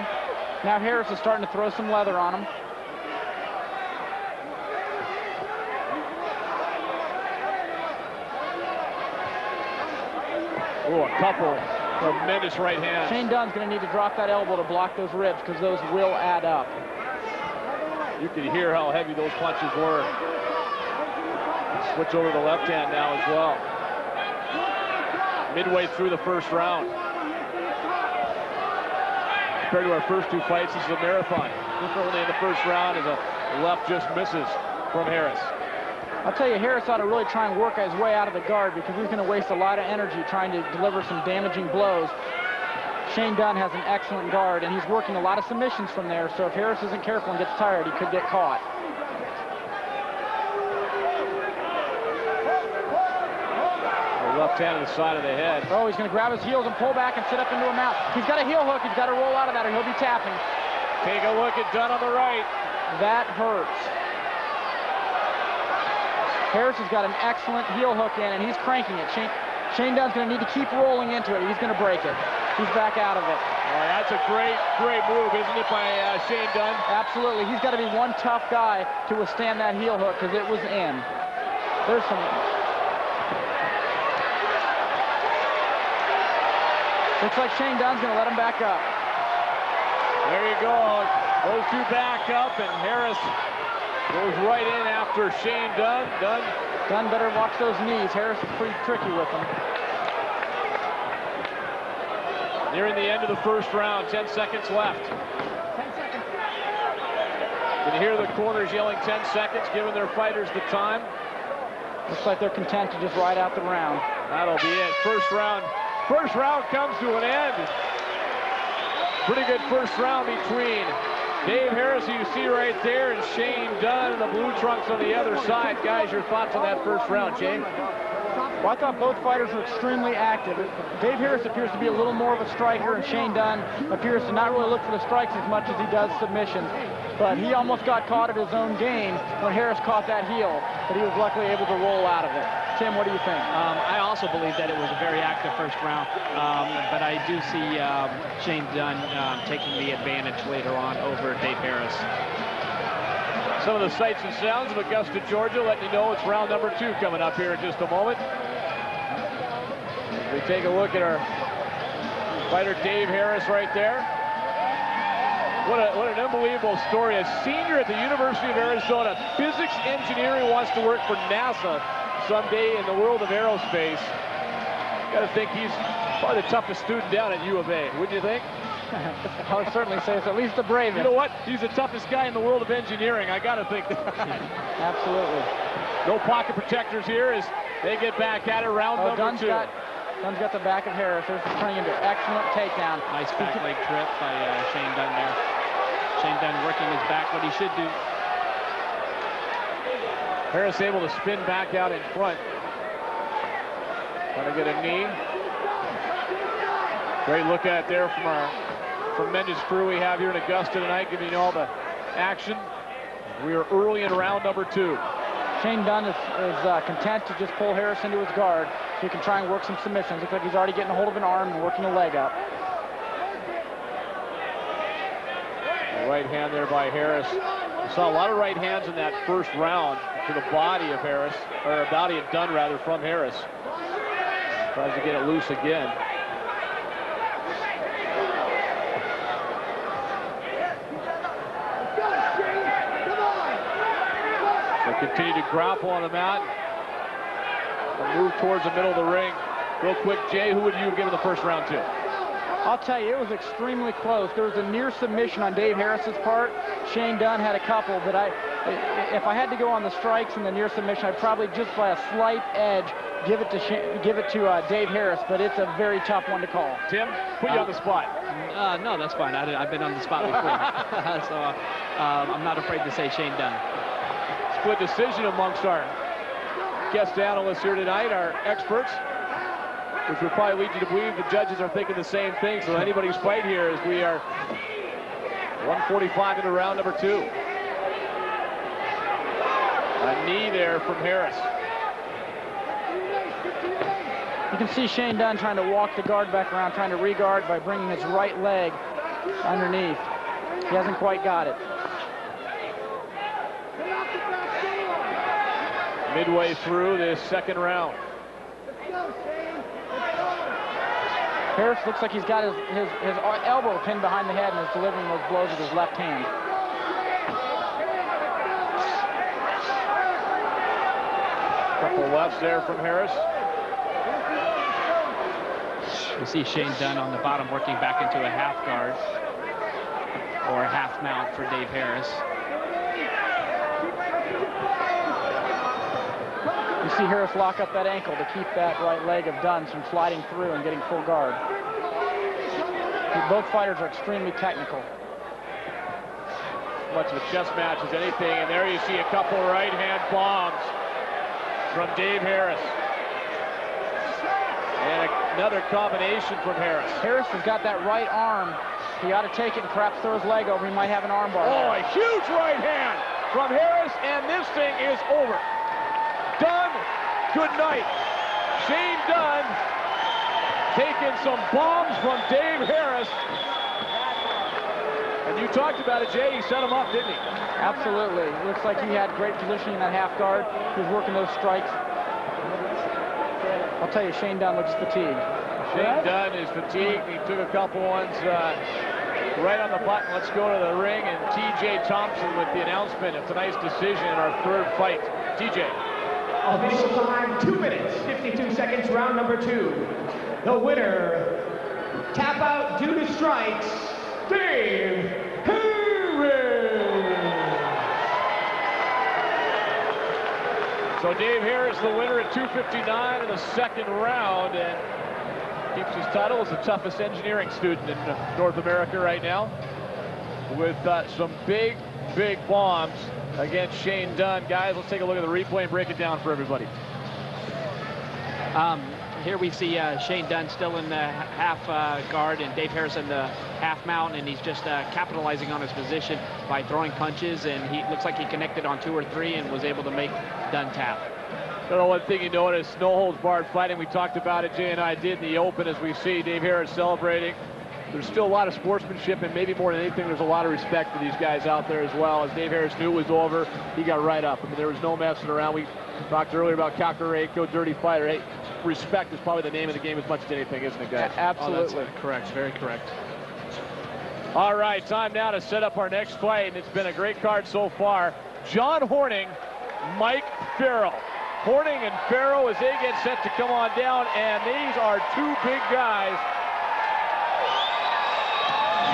Now Harris is starting to throw some leather on him. Oh, a couple tremendous right hands. Shane Dunn's going to need to drop that elbow to block those ribs, because those will add up. You can hear how heavy those punches were. Switch over to the left hand now as well. Midway through the first round. Compared to our first two fights, this is a marathon. Differently in the first round as a left just misses from Harris. I'll tell you, Harris ought to really try and work his way out of the guard, because he's going to waste a lot of energy trying to deliver some damaging blows. Shane Dunn has an excellent guard, and he's working a lot of submissions from there, so if Harris isn't careful and gets tired, he could get caught. The left hand to the side of the head. Oh, he's going to grab his heels and pull back and sit up into a mount. He's got a heel hook. He's got to roll out of that, or he'll be tapping. Take a look at Dunn on the right. That hurts. Harris has got an excellent heel hook in, and he's cranking it. Shane Dunn's going to need to keep rolling into it. He's going to break it. He's back out of it. Oh, that's a great move, isn't it, by Shane Dunn? Absolutely. He's got to be one tough guy to withstand that heel hook, because it was in. There's some... Looks like Shane Dunn's going to let him back up. There you go. Those two back up, and Harris goes right in after Shane Dunn. Dunn better watch those knees. Harris is pretty tricky with them. Nearing the end of the first round, 10 seconds left. 10 seconds. You can hear the corners yelling 10 seconds, giving their fighters the time. Looks like they're content to just ride out the round. That'll be it. First round comes to an end. Pretty good first round between Dave Harris, who you see right there, and Shane Dunn in the blue trunks on the other side. Guys, your thoughts on that first round, Shane? Well, I thought both fighters were extremely active. Dave Harris appears to be a little more of a striker, and Shane Dunn appears to not really look for the strikes as much as he does submissions. But he almost got caught at his own game when Harris caught that heel, but he was luckily able to roll out of it. Tim, what do you think? I also believe that it was a very active first round, but I do see Shane Dunn taking the advantage later on over Dave Harris. Some of the sights and sounds of Augusta, Georgia, letting you know it's round number 2 coming up here in just a moment. We take a look at our fighter Dave Harris right there. What an unbelievable story. A senior at the University of Arizona, physics engineering, wants to work for NASA someday in the world of aerospace. Got to think he's probably the toughest student down at U of A, wouldn't you think? I would certainly say it's at least the bravest. You know what? He's the toughest guy in the world of engineering. I got to think that. Absolutely. No pocket protectors here as they get back at it, round number 2. Dunn's got the back of Harris. This is turning into an excellent takedown. Nice back leg trip by Shane Dunn there. Shane Dunn working his back, what he should do. Harris able to spin back out in front. Trying to get a knee. Great look at it there from our tremendous crew we have here in Augusta tonight, giving you all the action. We are early in round number 2. Shane Dunn is content to just pull Harris into his guard so he can try and work some submissions. Looks like he's already getting a hold of an arm and working a leg up. The right hand there by Harris. We saw a lot of right hands in that first round to the body of Harris, or body of Dunn rather, from Harris. Tries to get it loose again. They continue to grapple on the mat. And move towards the middle of the ring. Real quick, Jay, who would you have given the first round to? I'll tell you, it was extremely close. There was a near submission on Dave Harris's part. Shane Dunn had a couple, but if I had to go on the strikes and the near submission, I'd probably just by a slight edge give it to Dave Harris, but it's a very tough one to call. Tim, put you on the spot. No, that's fine. I've been on the spot before, so I'm not afraid to say Shane Dunn. Split decision amongst our guest analysts here tonight, our experts, which would probably lead you to believe the judges are thinking the same thing. So anybody's fight here as we are 1:45 into round number 2. A knee there from Harris. You can see Shane Dunn trying to walk the guard back around, trying to re-guard by bringing his right leg underneath. He hasn't quite got it. Midway through this second round. Harris looks like he's got his elbow pinned behind the head and is delivering those blows with his left hand. Couple lefts there from Harris. You see Shane Dunn on the bottom working back into a half guard or a half mount for Dave Harris. You see Harris lock up that ankle to keep that right leg of Dunn's from sliding through and getting full guard. Both fighters are extremely technical. Much of a chess match as anything, and there you see a couple right-hand bombs from Dave Harris. And another combination from Harris. Harris has got that right arm. He ought to take it and perhaps throw his leg over. He might have an arm bar. Oh, a huge right hand from Harris, and this thing is over. Dunn, good night. Shane Dunn taking some bombs from Dave Harris. And you talked about it, Jay. He set him up, didn't he? Absolutely. It looks like he had great positioning in that half guard. He was working those strikes. I'll tell you, Shane Dunn looks fatigued. Shane Dunn is fatigued. He took a couple ones right on the button. Let's go to the ring, and T.J. Thompson with the announcement of tonight's decision in our third fight. T.J. Official time, 2 minutes, 52 seconds, round number 2. The winner, tap out due to strikes, Dave Harris. So Dave Harris, the winner at 2:59 in the second round, and keeps his title as the toughest engineering student in North America right now, with some big bombs against Shane Dunn. Guys, let's take a look at the replay and break it down for everybody. Here we see Shane Dunn still in the half guard and Dave Harris in the half mount, and he's just capitalizing on his position by throwing punches, and he looks like he connected on 2 or 3 and was able to make Dunn tap. One thing you notice, no holds barred fighting. We talked about it, Jay and I did in the open, as we see Dave Harris celebrating. There's still a lot of sportsmanship, and maybe more than anything, there's a lot of respect for these guys out there as well. As Dave Harris knew it was over, he got right up. I mean, there was no messing around. We talked earlier about Kakareko, dirty fighter. Hey, respect is probably the name of the game as much as anything, isn't it, guys? Absolutely. Oh, that's correct, very correct. All right, time now to set up our next fight, and it's been a great card so far. John Horning, Mike Farrell. Horning and Farrell as they get set to come on down, and these are 2 big guys.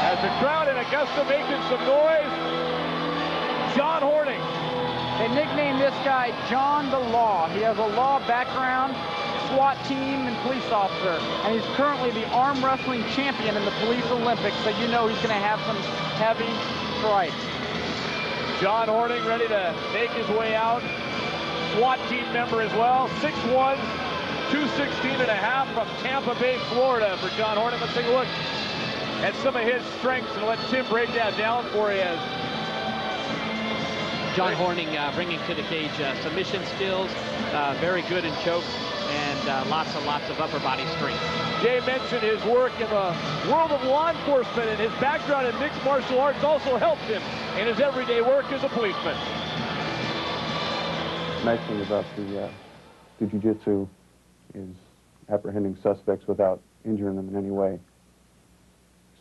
As the crowd in Augusta making some noise, John Horning. They nicknamed this guy John the Law. He has a law background, SWAT team, and police officer. And he's currently the arm wrestling champion in the Police Olympics, so you know he's going to have some heavy strikes. John Horning ready to make his way out. SWAT team member as well. 6'1", 216.5 from Tampa Bay, Florida for John Horning. Let's take a look at some of his strengths and let Tim break that down for you. John Horning bringing to the cage submission skills, very good in chokes, and lots of upper body strength. Jay mentioned his work in the world of law enforcement, and his background in mixed martial arts also helped him in his everyday work as a policeman. Nice thing about the jiu-jitsu is apprehending suspects without injuring them in any way.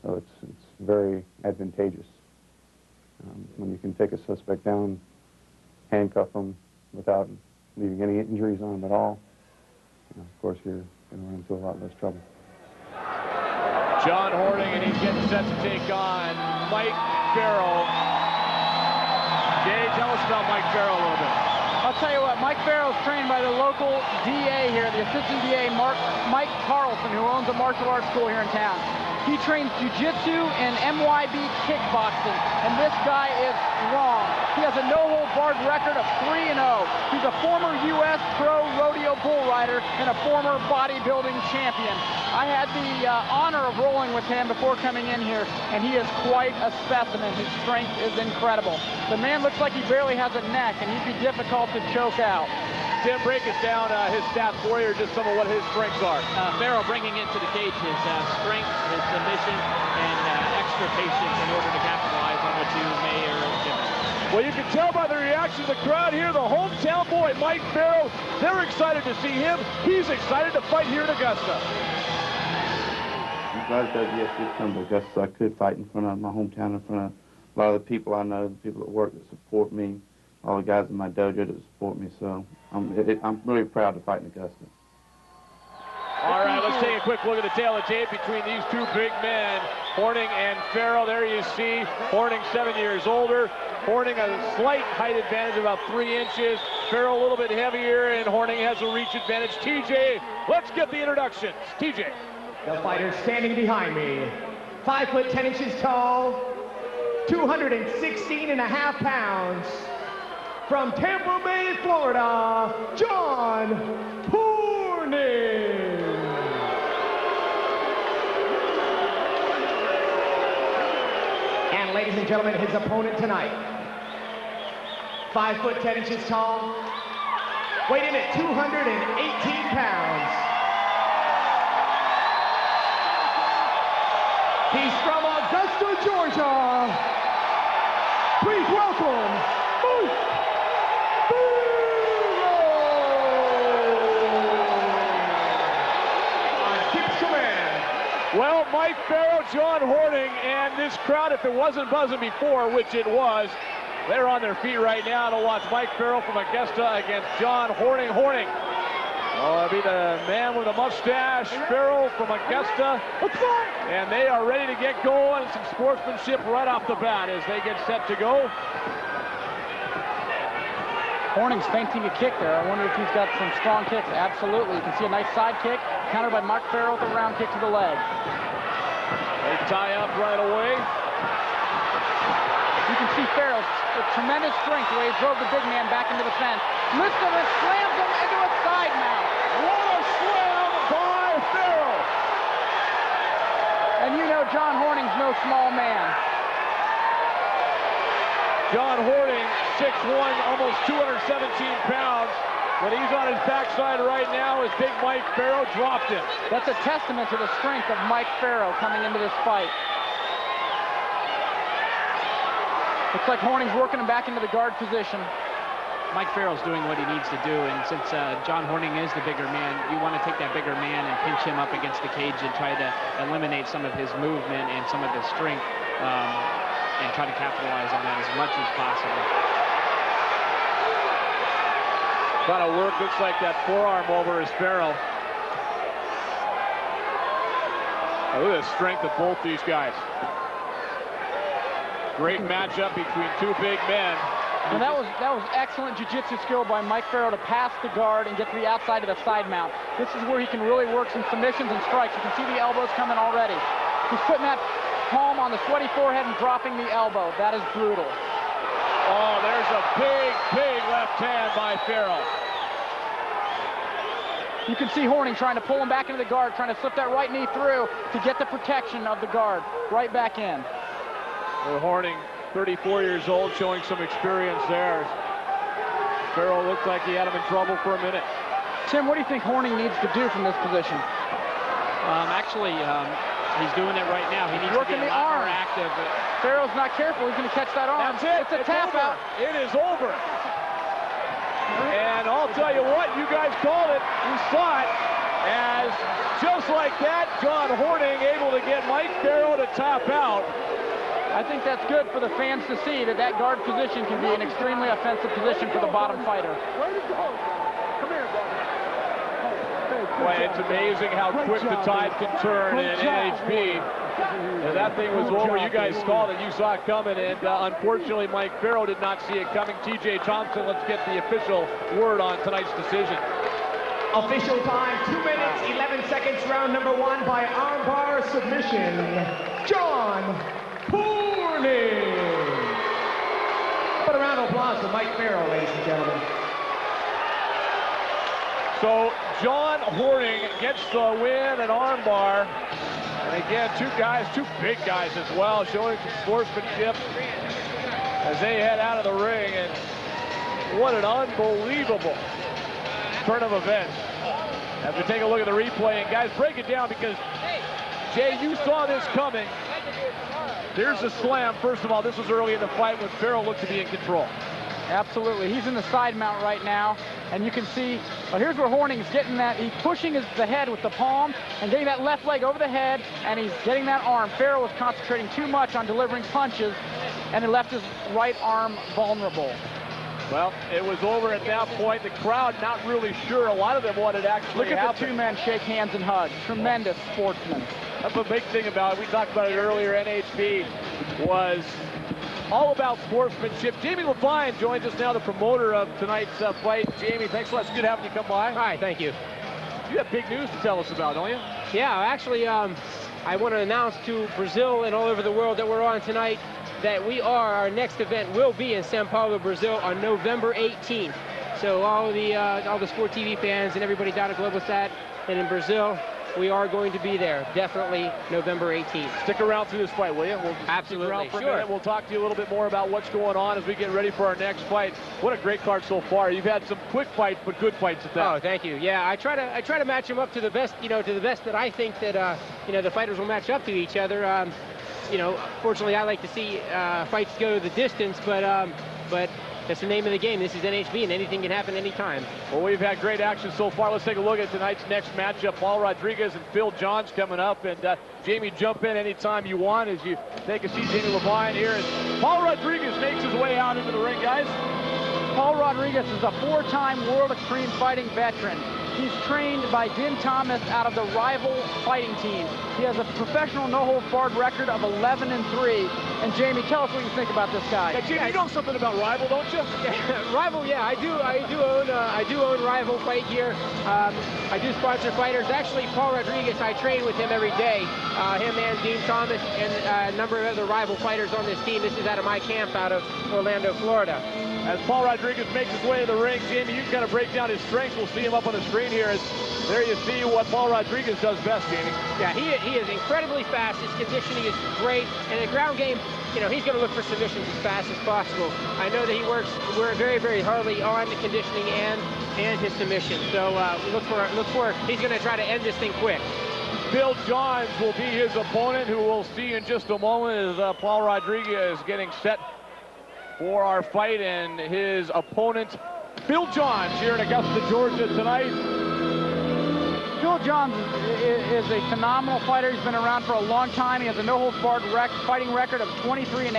So it's very advantageous. When you can take a suspect down, handcuff them without leaving any injuries on them at all, of course you're going to run into a lot less trouble. John Horning, and he's getting set to take on Mike Farrell. Jay, tell us about Mike Farrell a little bit. I'll tell you what, Mike Farrell's trained by the local DA here, the assistant DA, Mike Carlson, who owns a martial arts school here in town. He trains jiu-jitsu and MYB kickboxing, and this guy is strong. He has a no-hold-barred record of 3-0. He's a former U.S. pro rodeo bull rider and a former bodybuilding champion. I had the honor of rolling with him before coming in here, and he is quite a specimen. His strength is incredible. The man looks like he barely has a neck, and he'd be difficult to choke out. Tim, break us down his stats for you, or just some of what his strengths are. Farrell bringing into the cage his strength, his submission, and extra patience in order to capitalize on what you may or didn't. Well, you can tell by the reaction of the crowd here, the hometown boy, Mike Farrell, they're excited to see him. He's excited to fight here in Augusta. I'm glad that, yes, it's come to Augusta so I could fight in front of my hometown, in front of a lot of the people I know, the people at work that support me, all the guys in my dojo that support me, so I'm really proud to fight in Augusta. All right, let's take a quick look at the tail of tape between these two big men, Horning and Farrell. There you see Horning 7 years older. Horning a slight height advantage, about 3 inches. Farrell a little bit heavier, and Horning has a reach advantage. TJ, let's get the introductions. TJ. The fighter standing behind me, 5 foot 10 inches tall, 216.5 pounds. From Tampa Bay, Florida, John Horning. And ladies and gentlemen, his opponent tonight, 5 foot 10 inches tall, weighed in at 218 pounds. He's from Augusta, Georgia. Please welcome Mike Well, Mike Farrell, John Horning, and this crowd, if it wasn't buzzing before, which it was, they're on their feet right now to watch Mike Farrell from Augusta against John Horning. Horning. Oh, it'll be the man with the mustache, Farrell from Augusta. And they are ready to get going. Some sportsmanship right off the bat as they get set to go. Horning's feinting a kick there. I wonder if he's got some strong kicks. Absolutely. You can see a nice side kick, countered by Mike Farrell with a round kick to the leg. They tie up right away. You can see Farrell with tremendous strength the way he drove the big man back into the fence. Lifts him and slams him into a side mount. What a slam by Farrell! And you know John Horning's no small man. John Horning, 6'1", almost 217 pounds. But he's on his backside right now as big Mike Farrell dropped him. That's a testament to the strength of Mike Farrell coming into this fight. Looks like Horning's working him back into the guard position. Mike Farrell's doing what he needs to do, and since John Horning is the bigger man, you want to take that bigger man and pinch him up against the cage and try to eliminate some of his movement and some of his strength and try to capitalize on that as much as possible. Trying to work, looks like that forearm over his Farrell. Oh, look at the strength of both these guys. Great matchup between two big men. And that was excellent jiu-jitsu skill by Mike Farrell to pass the guard and get to the outside of the side mount. This is where he can really work some submissions and strikes. You can see the elbows coming already. He's putting that palm on the sweaty forehead and dropping the elbow. That is brutal. Oh, there's a big, big left hand by Farrell. You can see Horning trying to pull him back into the guard, trying to slip that right knee through to get the protection of the guard right back in. Well, Horning, 34 years old, showing some experience there. Farrell looked like he had him in trouble for a minute. Tim, what do you think Horning needs to do from this position? Actually, he's doing it right now. He needs to get a lot more active. Farrell's not careful. He's going to catch that arm. That's it. It's a tap out. It is over. And I'll tell you what, you guys called it. You saw it as just like that, John Horning able to get Mike Farrell to tap out. I think that's good for the fans to see that that guard position can be an extremely offensive position for the bottom fighter. Way to go. Come here, brother. Boy, it's amazing how quick the tide can turn in NHP. And that thing was over. You guys called it. You saw it coming. And unfortunately, Mike Farrow did not see it coming. TJ Thompson, let's get the official word on tonight's decision. Official time, 2 minutes, 11 seconds, round number 1 by armbar submission, John Horning. Put a round of applause for Mike Farrow, ladies and gentlemen. So John Horning gets the win at armbar. And again, two big guys as well, showing some sportsmanship as they head out of the ring. And what an unbelievable turn of events. As we take a look at the replay, and guys, break it down because, Jay, you saw this coming. There's a slam. First of all, this was early in the fight when Farrow looked to be in control. Absolutely. He's in the side mount right now, and you can see, well, here's where Horning's getting that. He's pushing the head with the palm and getting that left leg over the head, and he's getting that arm. Farrow was concentrating too much on delivering punches, and he left his right arm vulnerable. Well, it was over at that point. The crowd not really sure. A lot of them wanted to actually Look at the two men shake hands and hug. Tremendous sportsmen. That's a big thing about it. We talked about it earlier. NHP was all about sportsmanship. Jamie Levine joins us now, the promoter of tonight's fight. Jamie, thanks a lot. It's good having you come by. Hi, thank you. You have big news to tell us about, don't you? Yeah, actually, I want to announce to Brazil and all over the world that we're on tonight that our next event will be in São Paulo, Brazil on November 18th. So all the Sport TV fans and everybody down at Globosat and in Brazil, we are going to be there. Definitely November 18th. Stick around through this fight, will you? We'll absolutely. Stick around for a minute. We'll talk to you a little bit more about what's going on as we get ready for our next fight. What a great card so far. You've had some quick fights, but good fights at that. Oh, thank you. Yeah, I try to match them up to the best, to the best that I think that the fighters will match up to each other. Fortunately, I like to see fights go the distance, but that's the name of the game. This is NHB, and anything can happen anytime. Well, we've had great action so far. Let's take a look at tonight's next matchup. Paul Rodriguez and Phil Johns coming up. And Jamie, jump in anytime you want as you take a seat. Jamie Levine here. And Paul Rodriguez makes his way out into the ring, guys. Paul Rodriguez is a 4-time World Extreme Fighting veteran. He's trained by Jim Thomas out of the Rival Fighting Team. He has a professional no-holds-barred record of 11-3. And Jamie, tell us what you think about this guy. Yeah, Jamie, you know something about Rival, don't you? Rival, yeah, I do own Rival Fight Gear. I do sponsor fighters. Actually, Paul Rodriguez, I train with him every day. Him and Dean Thomas and a number of other Rival fighters on this team. This is out of my camp out of Orlando, Florida. As Paul Rodriguez makes his way to the ring, Jamie, you can kind of break down his strengths. We'll see him up on the screen here. There you see what Paul Rodriguez does best, Jamie. Yeah, he is incredibly fast. His conditioning is great. And the ground game, he's going to look for submissions as fast as possible. I know that he works very, very hardly on the conditioning and his submission. So look for he's going to try to end this thing quick. Phil Johns will be his opponent, who we'll see in just a moment as Paul Rodriguez is getting set for our fight, and his opponent, Phil Johns, here in Augusta, Georgia tonight. Phil Johns is a phenomenal fighter. He's been around for a long time. He has a no-holds-barred fighting record of 23-8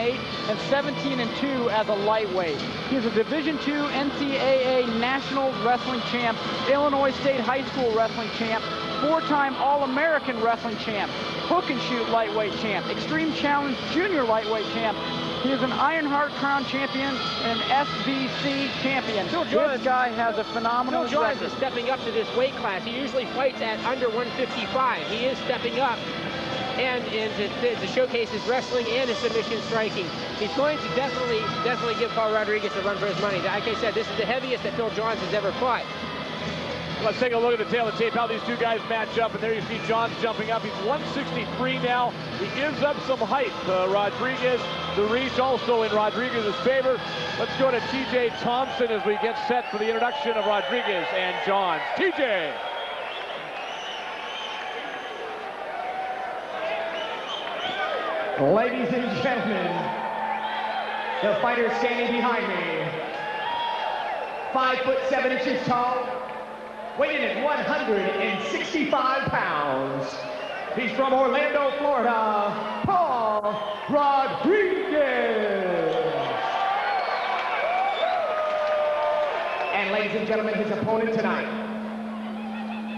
and 17-2 as a lightweight. He's a Division II NCAA National Wrestling Champ, Illinois State High School Wrestling Champ, 4-time All-American Wrestling Champ, Hook and Shoot Lightweight Champ, Extreme Challenge Junior Lightweight Champ. He is an Ironheart Crown Champion and an SBC Champion. This guy has a phenomenal Phil Johns is stepping up to this weight class. He usually fights at under 155. He is stepping up and to showcase his wrestling and his submission striking. He's going to definitely give Paul Rodriguez a run for his money. Like I said, this is the heaviest that Phil Johns has ever fought. Let's take a look at the tail of the tape, how these two guys match up. And there you see Johns jumping up. He's 163 now. He gives up some height. Rodriguez, the reach also in Rodriguez's favor. Let's go to TJ Thompson as we get set for the introduction of Rodriguez and Johns. TJ. Ladies and gentlemen, the fighter standing behind me, 5'7" tall, weighing in at 165 pounds. He's from Orlando, Florida, Paul Rodriguez. And ladies and gentlemen, his opponent tonight,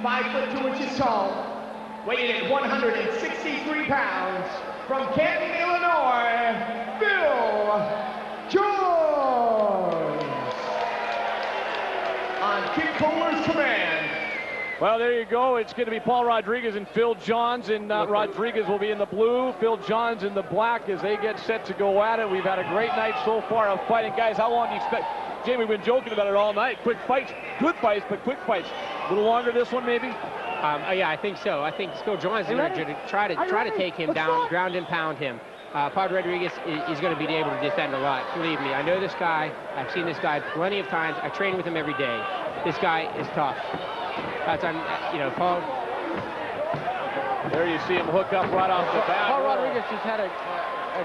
5 foot 2 inches tall, weighing at 163 pounds, from Canton, Illinois, Phil Jones. On Kip Kohler's command. Well, there you go. It's going to be Paul Rodriguez and Phil Johns, and Rodriguez will be in the blue, Phil Johns in the black as they get set to go at it. We've had a great night so far of fighting. Guys, how long do you expect? Jamie, we've been joking about it all night. Quick fights, good fights, but quick fights. A little longer this one, maybe? Yeah, I think so. I think Phil Johns is going to try to take him down, ground and pound him. Paul Rodriguez is going to be able to defend a lot. Believe me, I know this guy. I've seen this guy plenty of times. I train with him every day. This guy is tough. That's on, you know, Paul. There you see him hook up right off the bat. Paul Rodriguez just had a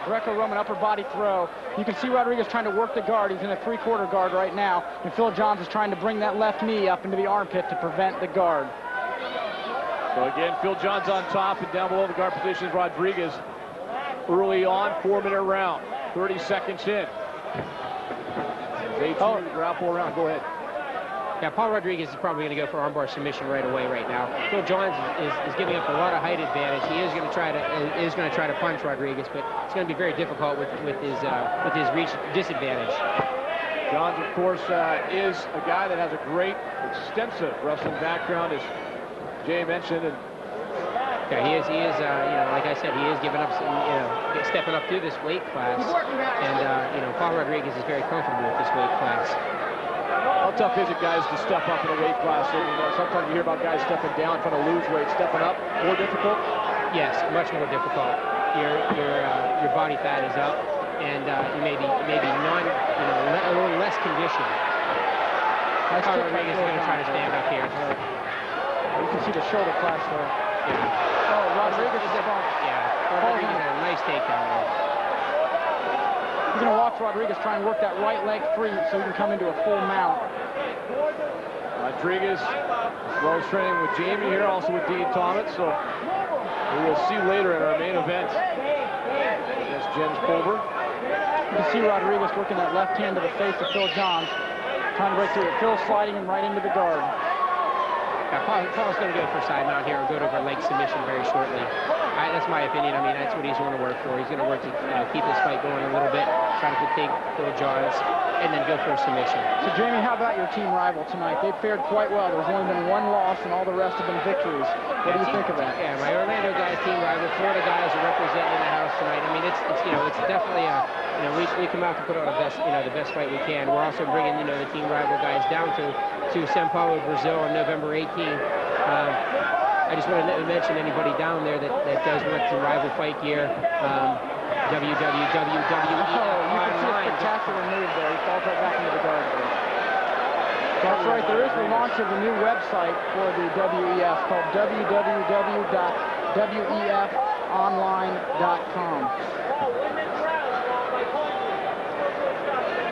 Greco-Roman upper body throw. You can see Rodriguez trying to work the guard. He's in a 3/4 guard right now. And Phil Johns is trying to bring that left knee up into the armpit to prevent the guard. So again, Phil Johns on top, and down below the guard positions, Rodriguez early on, 4-minute round. 30 seconds in. They grapple around. Go ahead. Yeah, Paul Rodriguez is probably going to go for armbar submission right away right now. Phil Johns is giving up a lot of height advantage. He is going to try to punch Rodriguez, but it's going to be very difficult with his reach disadvantage. Johns, of course, is a guy that has a great, extensive wrestling background, as Jay mentioned. And yeah, he is. You know, like I said, he is giving up, stepping up through this weight class. And you know, Paul Rodriguez is very comfortable with this weight class. How tough is it, guys, to step up in a weight class? I mean, sometimes you hear about guys stepping down, trying to lose weight. Stepping up, more difficult? Yes, much more difficult. Your body fat is up, and you may be a little less conditioned. Paul Rodriguez is going to try to stand up here. You can see the shoulder clash there. Yeah. Oh, Rodriguez is up. Yeah. Rodriguez had a nice takedown there. He's going to watch Rodriguez try and work that right leg free so he can come into a full mount. Rodriguez as well as training with Jamie here, also with Dean Thomas. So we will see later in our main event against Jens Pulver. You can see Rodriguez working that left hand to the face of Phil Johns, trying to break through it. Phil sliding him right into the guard. Yeah, Paul's going to go for a side mount here and go to a leg submission very shortly. That's my opinion. I mean, that's what he's going to work for. He's going to work to keep this fight going a little bit, try to fatigue Phil Johns, and then go for a submission. So, Jamie, how about your team rival tonight? They've fared quite well. There's only been one loss, and all the rest have been victories. What do you think of that? Yeah, my Orlando guys, team rival, Florida guys are representing in the house tonight. I mean, it's definitely a, we come out to put on the best fight we can. We're also bringing, the team rival guys down to São Paulo, Brazil on November 18th. I just want to mention anybody down there that does want some rival fight gear. www.WWE online. Spectacular move there. He falls right back into the guard there. That's right. There is the launch of a new website for the WEF called www.wefonline.com.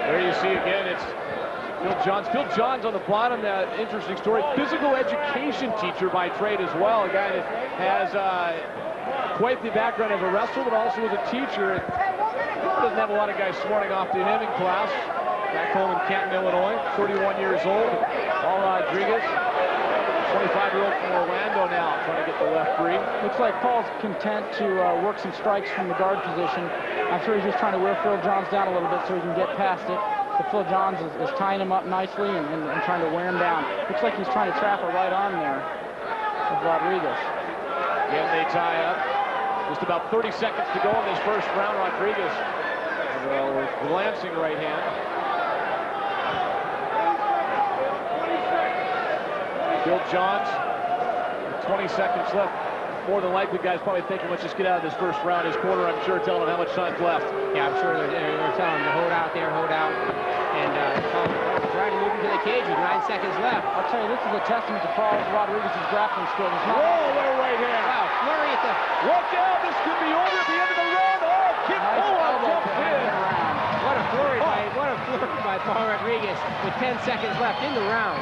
There you see again, it's Phil Johns. Phil Johns on the bottom, that interesting story. Physical education teacher by trade as well. A guy that has quite the background as a wrestler, but also as a teacher. Doesn't have a lot of guys smarting off to him in class. Back home in Canton, Illinois, 31 years old. Paul Rodriguez, 25-year-old from Orlando now, trying to get the left free. Looks like Paul's content to work some strikes from the guard position. I'm sure he's just trying to wear Phil Johns down a little bit so he can get past it. But Phil Johns is tying him up nicely and trying to wear him down. Looks like he's trying to trap a right arm there of Rodriguez. Again, they tie up. Just about 30 seconds to go in this first round. Rodriguez with glancing right hand. Phil Johns, 20 seconds left. More than likely, guys probably thinking, let's just get out of this first round. His corner, I'm sure, telling him how much time's left. Yeah, I'm sure they're telling him to hold out there, hold out. And trying to move into the cage with 9 seconds left. I'll tell you, this is a testament to Paul Rodriguez's grappling skills. Whoa, what a right hand. Wow, flurry at the... Look out, this could be over at the end of the round. Oh, Kip Kohler jumps in. What a flurry by Paul Rodriguez with 10 seconds left in the round.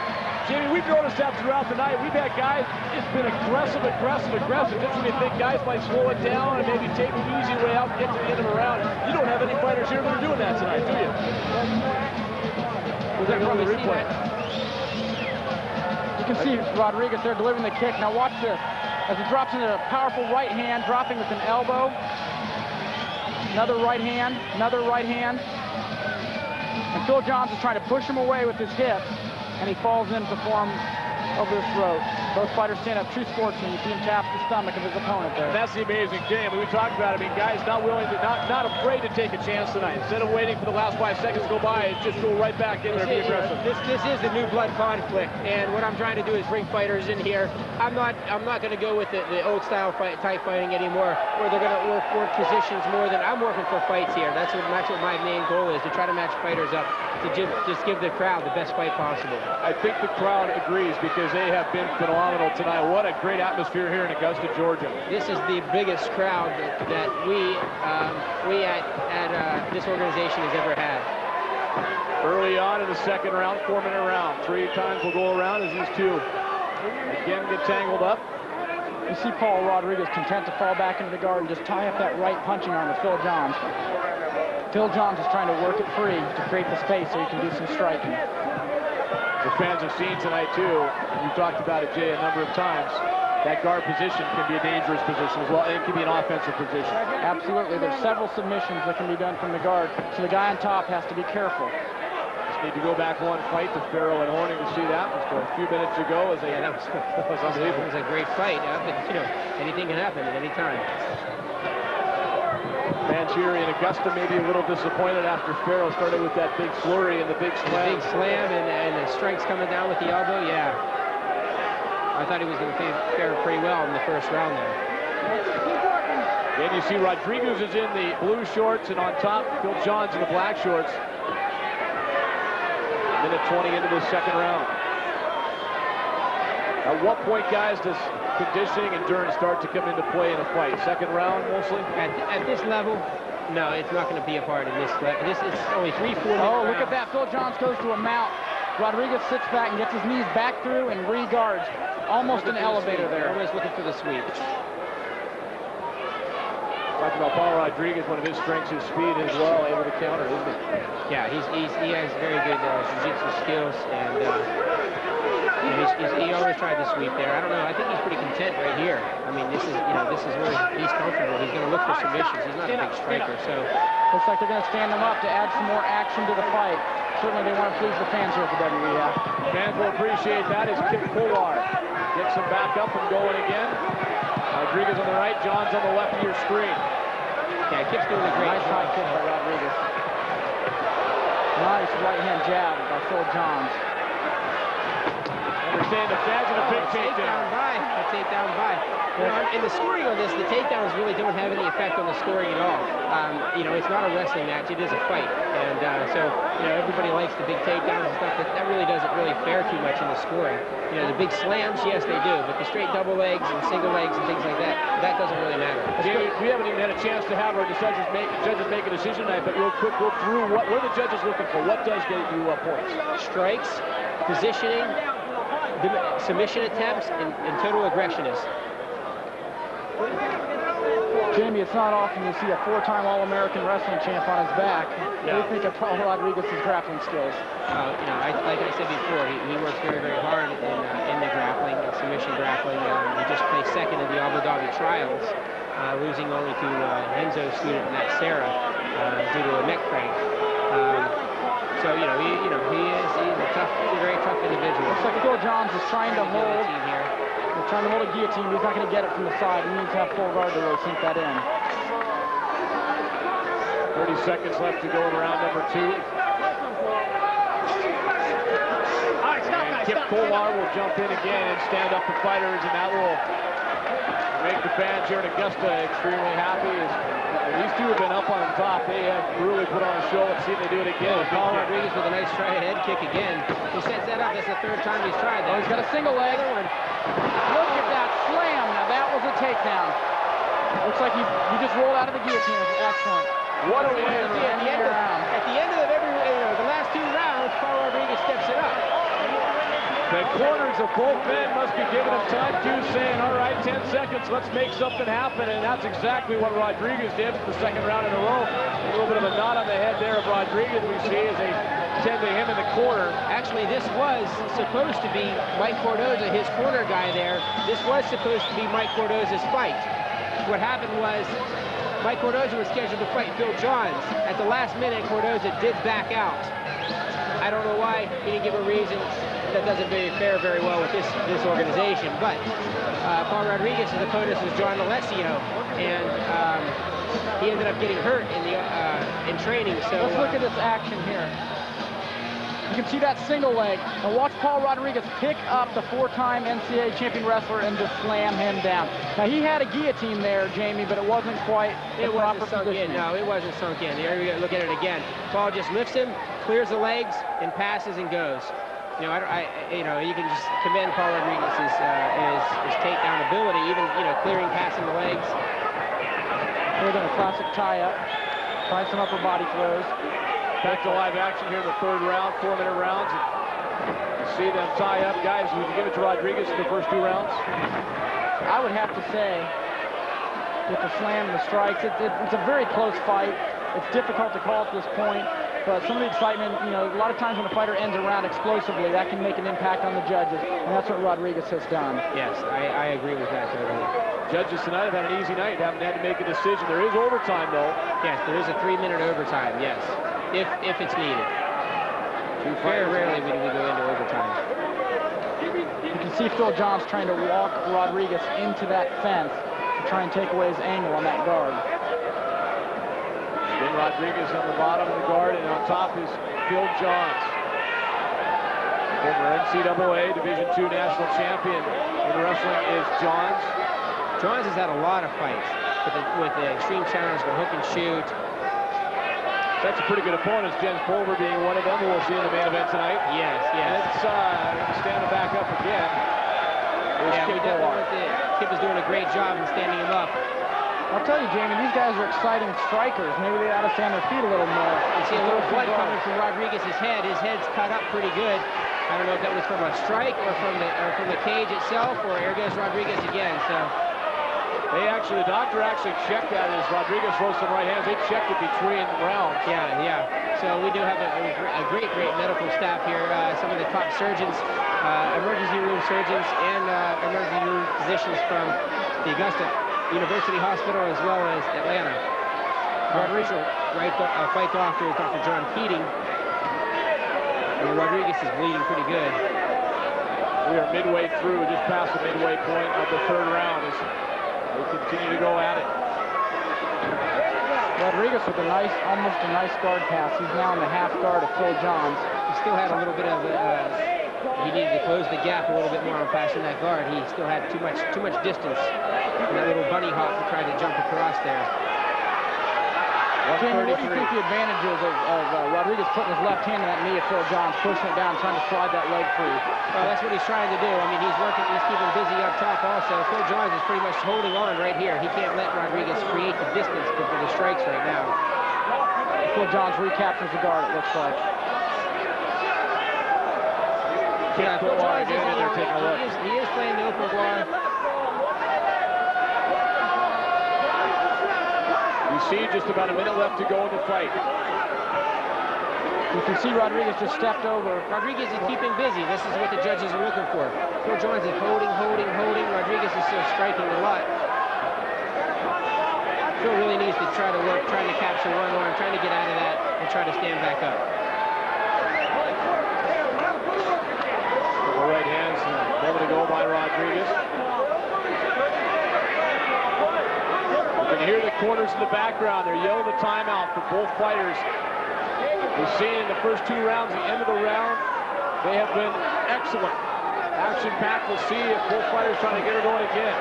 Jamie, we've noticed that throughout the night. We've had guys, it's been aggressive. Just when you think guys might slow it down and maybe take an easy way out and get to the end of the round. You don't have any fighters here that are doing that tonight, do you? We'll take another replay. You can see Rodriguez there delivering the kick. Now watch this. As he drops into a powerful right hand, dropping with an elbow. Another right hand, another right hand. And Phil Johns is trying to push him away with his hips, and he falls into the form of this throat. Both fighters stand up, true sportsmen. You see him tap the stomach of his opponent there. And that's the amazing thing. I mean, we talked about it. I mean, guys not willing to, not afraid to take a chance tonight. Instead of waiting for the last 5 seconds to go by, just go right back in there and be aggressive. This is the new blood conflict, and what I'm trying to do is bring fighters in here. I'm not going to go with the old style type fighting anymore, where they're going to work positions more than I'm working for fights here. That's what my main goal is, to try to match fighters up, to just give the crowd the best fight possible. I think the crowd agrees because they have been phenomenal tonight. What a great atmosphere here in Augusta, Georgia. This is the biggest crowd that we at this organization has ever had. Early on in the second round, 4-minute round. 3 times we'll go around as these two again get tangled up. You see Paul Rodriguez content to fall back into the guard and just tie up that right punching arm with Phil Johns. Phil Johns is trying to work it free to create the space so he can do some striking. The fans have seen tonight, too, and you talked about it, Jay, a number of times, that guard position can be a dangerous position as well, and it can be an offensive position. Absolutely. There's several submissions that can be done from the guard, so the guy on top has to be careful. Just need to go back one fight to Farrell and Horning to see that. Just a few minutes ago, as that was unbelievable. It was a great fight. But, you know, anything can happen at any time. Fans here in Augusta may be a little disappointed after Farrell started with that big flurry and the big slam. The big slam and the strikes coming down with the elbow, yeah. I thought he was going to fare pretty well in the first round there. Then you see Rodriguez is in the blue shorts, and on top, Phil Johns in the black shorts. Minute 20 into the second round. At what point, guys, does conditioning, endurance start to come into play in a fight? Second round, mostly? At this level, no, it's not going to be a part in this. This is only 3-4 minutes. Oh, look at that. Phil Johns goes to a mount. Rodriguez sits back and gets his knees back through and re-guards. Almost an elevator there. Always looking for the sweep. Talking about Paul Rodriguez, one of his strengths is speed as well, able to counter, isn't he? Yeah, he has very good jiu-jitsu skills, and he always tried to sweep there. I don't know. I think he's pretty content right here. I mean, this is where he's comfortable. He's going to look for submissions. He's not a big striker, so looks like they're going to stand him up to add some more action to the fight. Certainly, they want to please the fans here at the WEF. Fans will appreciate that. Is Kip Kolar gets him back up and going again. Rodriguez on the right, Johns on the left of your screen. Yeah, Kip's doing a great nice high kick by Rodriguez. Nice right-hand jab by Phil Johns. Understand the fans in a big takedown. A takedown by. You know, in the scoring on this, the takedowns really don't have any effect on the scoring at all. You know, it's not a wrestling match; it is a fight, and so you know everybody likes the big takedowns and stuff. That really doesn't really fare too much in the scoring. You know, the big slams, yes, they do, but the straight double legs and single legs and things like that doesn't really matter. We haven't even had a chance to have our judges make a decision tonight, but real quick, go through what are the judges looking for? What does get you points? Strikes, positioning, submission attempts, and total aggressiveness. Jamie, it's not often you see a 4-time All-American wrestling champ on his back. No. What do you think of Paul Rodriguez's grappling skills? You know, like I said before, he works very, very hard in the grappling, submission grappling. He just placed second in the Abu Dhabi trials, losing only to Enzo's student Matt Serra due to a neck crank. So he's a very tough individual. Looks like Phil Johns is trying to hold. They're trying to hold a guillotine, but he's not going to get it from the side. He needs to have full guard to really sink that in. 30 seconds left to go in round number 2. And Kip Kolar will jump in again and stand up for fighters, and that will make the fans here in Augusta extremely happy. These two have been up on top. They have really put on a show. Let's see if they do it again. Paul Rodriguez with a nice try-ahead kick again. He sets that up. That's the 3rd time he's tried that. Oh, he's got a single leg. Look at that slam. Now that was a takedown. Looks like he just rolled out of the guillotine. Excellent. What a win. At the end of the last 2 rounds, Paul Rodriguez steps it up. The corners of both men must be giving him time to, saying, all right, 10 seconds, let's make something happen. And that's exactly what Rodriguez did for the 2nd round in a row. A little bit of a nod on the head there of Rodriguez we see as they tend to him in the corner. Actually, this was supposed to be Mike Cordoza, his corner guy there. This was supposed to be Mike Cordoza's fight. What happened was Mike Cordoza was scheduled to fight Phil Johns. At the last minute, Cordoza did back out. I don't know why. He didn't give a reason. That doesn't fare very well with this organization. But Paul Rodriguez's opponent was John Alessio, and he ended up getting hurt in training. So let's look at this action here. You can see that single leg. And watch Paul Rodriguez pick up the 4-time NCAA champion wrestler and just slam him down. Now, he had a guillotine there, Jamie, but it wasn't quite the proper positioning. No, it wasn't sunk in. There we go. Look at it again. Paul just lifts him, clears the legs, and passes and goes. You know, you can just commend Paul Rodriguez's his takedown ability, even, clearing, passing the legs. Here then a classic tie-up. Try some upper body throws. Back to live action here in the third round, 4-minute rounds. You see them tie up. Guys, would you give it to Rodriguez in the first 2 rounds? I would have to say, with the slam and the strikes, it's a very close fight. It's difficult to call at this point, but some of the excitement, a lot of times when a fighter ends a round explosively, that can make an impact on the judges, and that's what Rodriguez has done. Yes, I agree with that totally. Judges tonight have had an easy night, haven't had to make a decision. There is overtime, though. Yes, there is a 3-minute overtime, yes, if it's needed. Very rarely we go into overtime. You can see Phil Johns trying to walk Rodriguez into that fence to try and take away his angle on that guard. Then Rodriguez on the bottom of the guard, and on top is Phil Johns. Former NCAA Division II national champion in wrestling is Johns. Johns has had a lot of fights with the Extreme Challenge, the hook and shoot. That's a pretty good opponent, Jens Pulver being one of them who we'll see in the main event tonight. Yes. Let's stand back up again. Kip is doing a great job in standing him up. I'll tell you, Jamie, these guys are exciting strikers. Maybe they ought to stand their feet a little more. You see a little blood coming from Rodriguez's head. His head's cut up pretty good. I don't know if that was from a strike or from the cage itself, or here goes Rodriguez again. So the doctor actually checked that as Rodriguez throws some right hands. They checked it between rounds. Yeah. So we do have a great medical staff here. Some of the top surgeons, emergency room surgeons, and emergency room physicians from the Augusta University Hospital as well as Atlanta. Rodriguez, fight doctor is Dr. John Keating. And Rodriguez is bleeding pretty good. We are midway through, just past the midway point of the third round as they continue to go at it. Rodriguez with almost a nice guard pass. He's now in the half guard of Phil Johns. He still had a little bit of he needed to close the gap a little bit more on passing that guard. He still had too much distance. And that little bunny hop to try to jump across there. Jamie, what do you think the advantage is of Rodriguez putting his left hand in that knee of Phil Johns, pushing it down, trying to slide that leg free? Well, that's what he's trying to do. I mean, he's keeping busy up top also. Phil Johns is pretty much holding on right here. He can't let Rodriguez create the distance for the strikes right now. Phil Johns recaptures the guard, it looks like. Yeah, Phil Johns he is playing the open guard. You see just about a minute left to go in the fight. You can see Rodriguez just stepped over. Rodriguez is keeping busy. This is what the judges are looking for. Phil Johns is holding. Rodriguez is still striking a lot. Phil really needs to try to work, trying to capture one arm, trying to get out of that, and try to stand back up. The right hands, a moment ago by Rodriguez. You can hear the corners in the background. They're yelling the timeout for both fighters. We've seen in the first 2 rounds, the end of the round, they have been excellent. Action-packed. We'll see if both fighters trying to get her going again.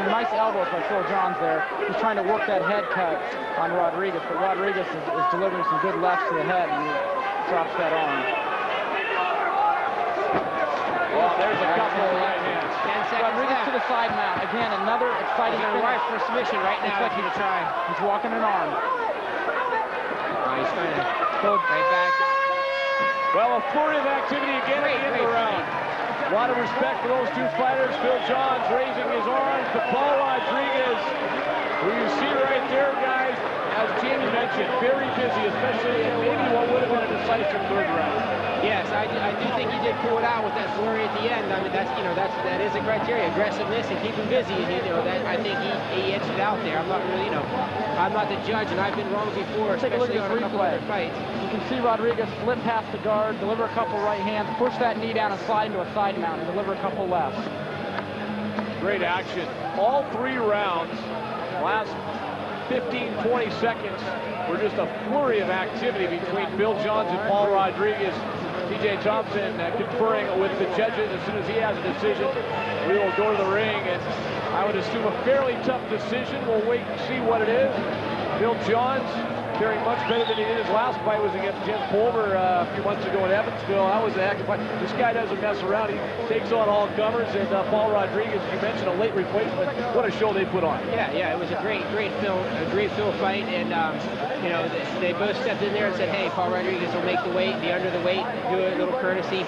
Some nice elbows by Phil Johns there. He's trying to work that head cut on Rodriguez, but Rodriguez is delivering some good lefts to the head, and he drops that arm. Well, there's a couple of right hands. 10 seconds Rodriguez left. to the side mount. Again, another exciting He's going to rush for submission right now. He's going to try. He's walking an arm. He's trying to go right back. Well, a flurry of activity again at the end of the round. A lot of respect for those two fighters. Phil Johns raising his arms to Paul Rodriguez, who you see right there, guys, as Jamie mentioned, very busy, especially in maybe what would have been a decisive third round. Yes, I do think he did pull it out with that flurry at the end. I mean, that is a criteria, aggressiveness and keep him busy. And, I think he edged it out there. I'm not really, I'm not the judge, and I've been wrong before, Take a look especially at on the a couple replay. other fights. You can see Rodriguez flip past the guard, deliver a couple right hands, push that knee down and slide into a side mount and deliver a couple lefts. Great action. All 3 rounds, last 15, 20 seconds, were just a flurry of activity between Phil Johns and Paul Rodriguez. T.J. Thompson conferring with the judges. As soon as he has a decision, we will go to the ring, and I would assume a fairly tough decision. We'll wait and see what it is. Phil Johns carrying much better than he did. His last fight was against Jens Pulver a few months ago in Evansville. That was an active fight. This guy doesn't mess around. He takes on all comers, and Paul Rodriguez, you mentioned a late replacement. What a show they put on. Yeah, it was a great Phil fight, and they both stepped in there and said, hey, Paul Rodriguez will make the weight, be under the weight, do a little courtesy.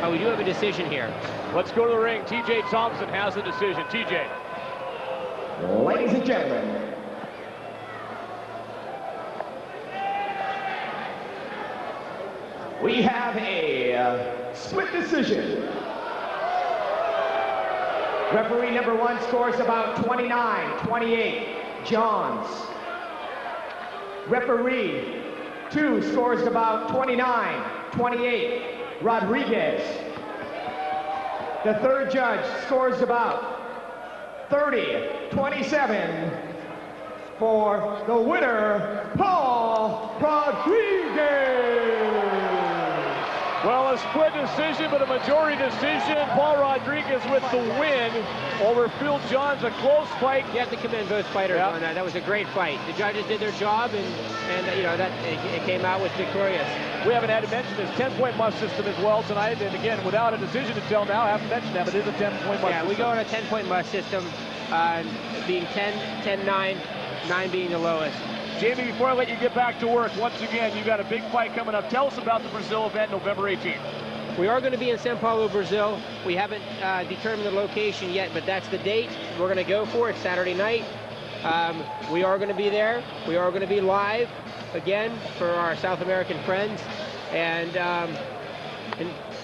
We do have a decision here. Let's go to the ring. T.J. Thompson has the decision. T.J. Ladies and gentlemen, we have a split decision. Referee number 1 scores about 29-28, Johns. Referee 2 scores about 29-28, Rodriguez. The third judge scores about 30-27 for the winner, Paul Rodriguez. Well, a split decision, but a majority decision. Paul Rodriguez with the win over Phil Johns. A close fight. You have to commend both fighters on that. That was a great fight. The judges did their job, and it came out with victorious. We haven't had to mention this 10-point must system as well tonight. And again, without a decision until now, I haven't mentioned that, but it is a 10-point must system. We go on a 10-point must system, being 10, 10-9, 9 being the lowest. Jamie, before I let you get back to work, once again, you've got a big fight coming up. Tell us about the Brazil event, November 18th. We are going to be in São Paulo, Brazil. We haven't determined the location yet, but that's the date we're going to go for. It's Saturday night. We are going to be there. We are going to be live again for our South American friends. And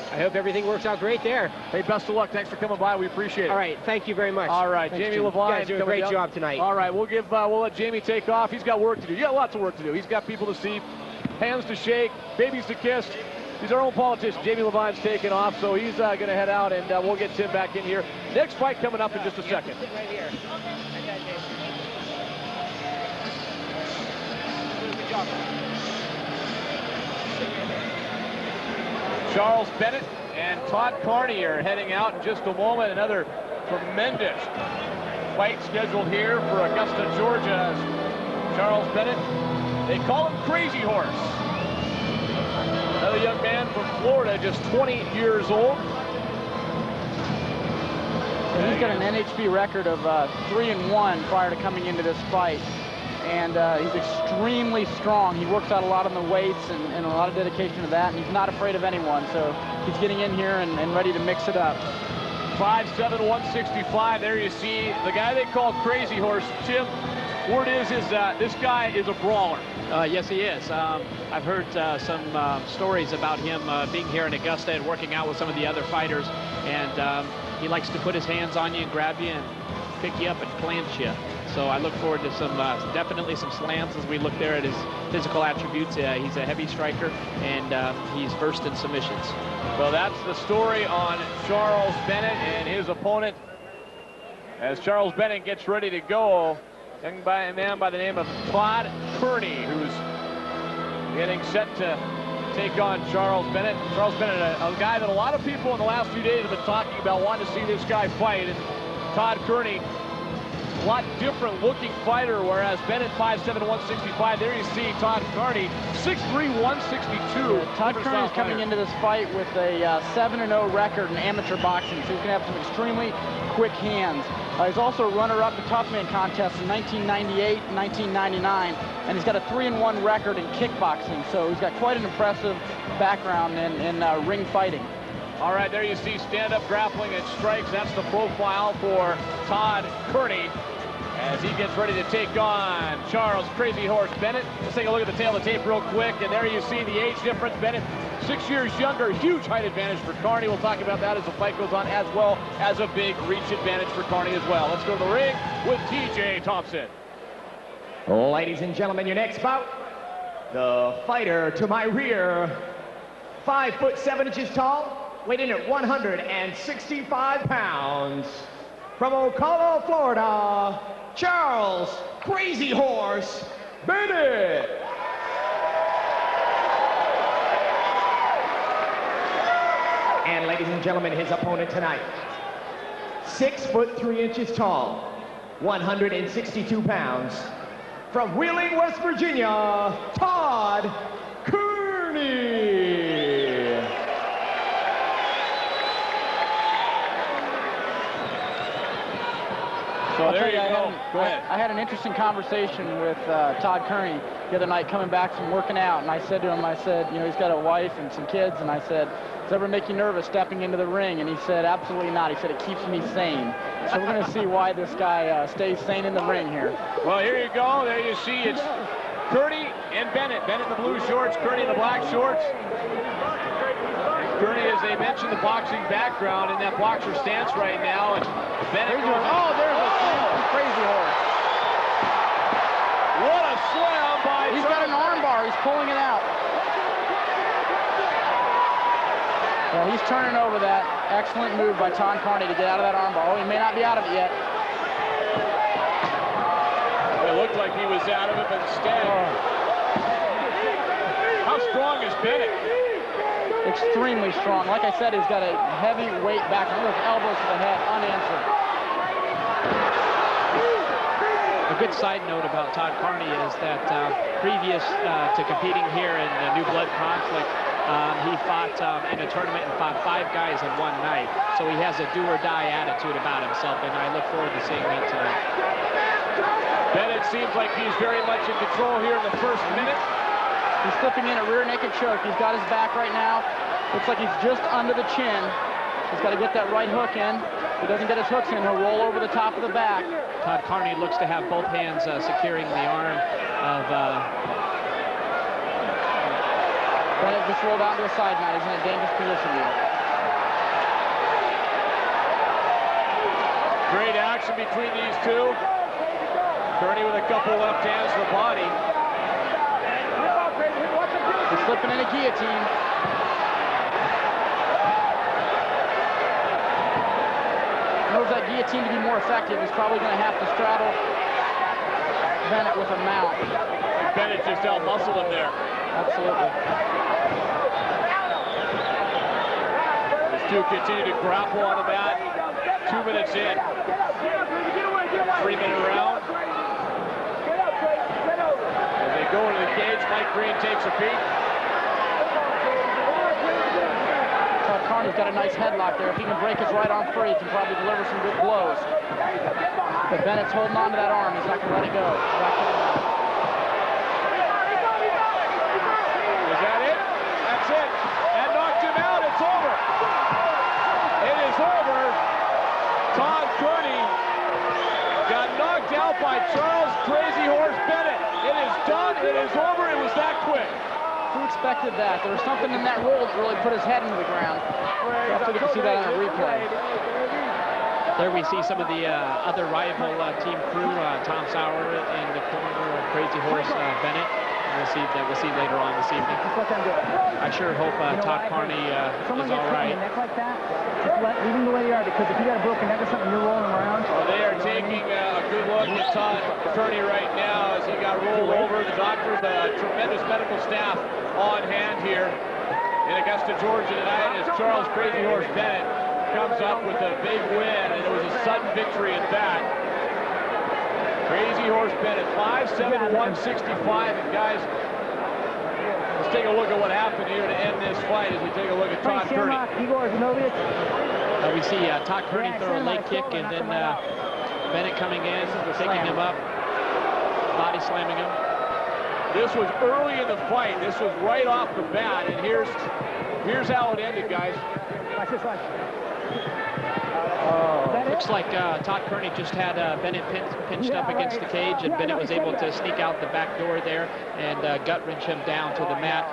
I hope everything works out great there. Hey, best of luck. Thanks for coming by. We appreciate it. All right. Thank you very much. All right. Thanks, Jamie Jim. Levine. You guys do a great job tonight. All right. We'll let Jamie take off. He's got work to do. You got lots of work to do. He's got people to see, hands to shake, babies to kiss. He's our own politician. Jamie Levine's taking off, so he's going to head out, and we'll get Tim back in here. Next fight coming up in just a second. Sit right here. Good job. Charles Bennett and Todd Carney are heading out in just a moment. Another tremendous fight scheduled here for Augusta, Georgia. Charles Bennett, they call him Crazy Horse. Another young man from Florida, just 20 years old. He's got an NHB record of 3-1 prior to coming into this fight. And he's extremely strong. He works out a lot on the weights and a lot of dedication to that, and he's not afraid of anyone. So he's getting in here and ready to mix it up. 5'7", 165. There you see the guy they call Crazy Horse. Tim, word is this guy is a brawler. Yes, he is. I've heard some stories about him being here in Augusta and working out with some of the other fighters. And he likes to put his hands on you and grab you and pick you up and plant you. So I look forward to some, definitely some slams as we look there at his physical attributes. He's a heavy striker, and he's versed in submissions. Well, that's the story on Charles Bennett and his opponent. As Charles Bennett gets ready to go, a man by the name of Todd Kearney, who's getting set to take on Charles Bennett. Charles Bennett, a guy that a lot of people in the last few days have been talking about, wanting to see this guy fight. And Todd Kearney, a lot different looking fighter, whereas Bennett 5'7", 165. There you see Todd Kearney, 6'3", 162. Todd Kearney is coming into this fight with a 7-0 record in amateur boxing, so he's going to have some extremely quick hands. He's also a runner-up in Tough Man contests in 1998 and 1999, and he's got a 3-1 record in kickboxing, so he's got quite an impressive background in ring fighting. All right, there you see stand-up grappling and strikes. That's the profile for Todd Kearney as he gets ready to take on Charles Crazy Horse Bennett. Let's take a look at the tail of the tape real quick, and there you see the age difference. Bennett, 6 years younger, huge height advantage for Kearney. We'll talk about that as the fight goes on, as well as a big reach advantage for Kearney as well. Let's go to the ring with TJ Thompson. Ladies and gentlemen, your next bout, the fighter to my rear, 5'7" tall, weighed in at 165 pounds. From Ocala, Florida, Charles Crazy Horse Bennett. And ladies and gentlemen, his opponent tonight, 6'3" tall, 162 pounds. From Wheeling, West Virginia, Todd Kearney. So there you go. Go ahead. I had an interesting conversation with Todd Kearney the other night coming back from working out, and I said to him, I said, you know, he's got a wife and some kids, and I said, does it ever make you nervous stepping into the ring? And he said, absolutely not. He said, it keeps me sane. So we're going to see why this guy stays sane in the ring here. Well, here you go. There you see it's Kearney and Bennett. Bennett in the blue shorts, Kearney in the black shorts. Kearney, as they mentioned, the boxing background in that boxer stance right now. And Bennett goes, oh, there's a slam. Crazy Horse. What a slam by He's got an arm bar. He's pulling it out. Well, he's turning over that excellent move by Todd Kearney to get out of that arm bar. Oh, he may not be out of it yet. It looked like he was out of it, but instead. How strong is Bennett? Extremely strong. Like I said, he's got a heavy weight back. Look, elbows to the head, unanswered. A good side note about Todd Kearney is that previous to competing here in the New Blood conflict, he fought in a tournament and fought 5 guys in one night. So he has a do-or-die attitude about himself, and I look forward to seeing that tonight. Bennett seems like he's very much in control here in the first minute. He's slipping in a rear naked choke. He's got his back right now. Looks like he's just under the chin. He's got to get that right hook in. If he doesn't get his hooks in, he'll roll over the top of the back. Todd Kearney looks to have both hands securing the arm of Bennett just rolled out to the side now. He's in a dangerous position now. Great action between these two. Kearney with a couple left hands for body. He's slipping in a guillotine. In order for that guillotine to be more effective, he's probably going to have to straddle Bennett with a mount. Bennett just out-muscled him there. Absolutely. These two continue to grapple on the mat. 2 minutes in. 3-minute round. As they go into the cage, Mike Green takes a peek. Todd Kearney's got a nice headlock there. If he can break his right arm free, he can probably deliver some good blows. But Bennett's holding on to that arm. He's not going to let it go. Is that it? That's it. That knocked him out. It's over. It is over. Todd Kearney got knocked out by Charles Crazy Horse Bennett. It is done. It is over. It was that quick. Who expected that? There was something in that roll that really put his head into the ground. We'll have to get to see that on a replay. There we see some of the other rival team crew, Tom Sauer in the corner of Crazy Horse Bennett. We'll see that later on this evening. I sure hope Todd Kearney is all right. Leave them the way they are, because if you got a broken neck or something, you're rolling around. Well, they are taking a good look at Todd Kearney right now as he got rolled over. The doctors, the tremendous medical staff on hand here in Augusta, Georgia tonight as Charles Crazy Horse Bennett comes up with a big win, and it was a sudden victory at that. Crazy Horse Bennett, 5'7", 165, and guys, let's take a look at what happened here to end this fight as we take a look at Todd Kearney. We see Todd Kearney throw a leg kick, and then Bennett coming in, picking him up, body slamming him. This was early in the fight. This was right off the bat, and here's Here's how it ended, guys. Looks like Todd Kearney just had Bennett pinched up against the cage, and Bennett was able to sneak out the back door there and gut wrench him down to the mat,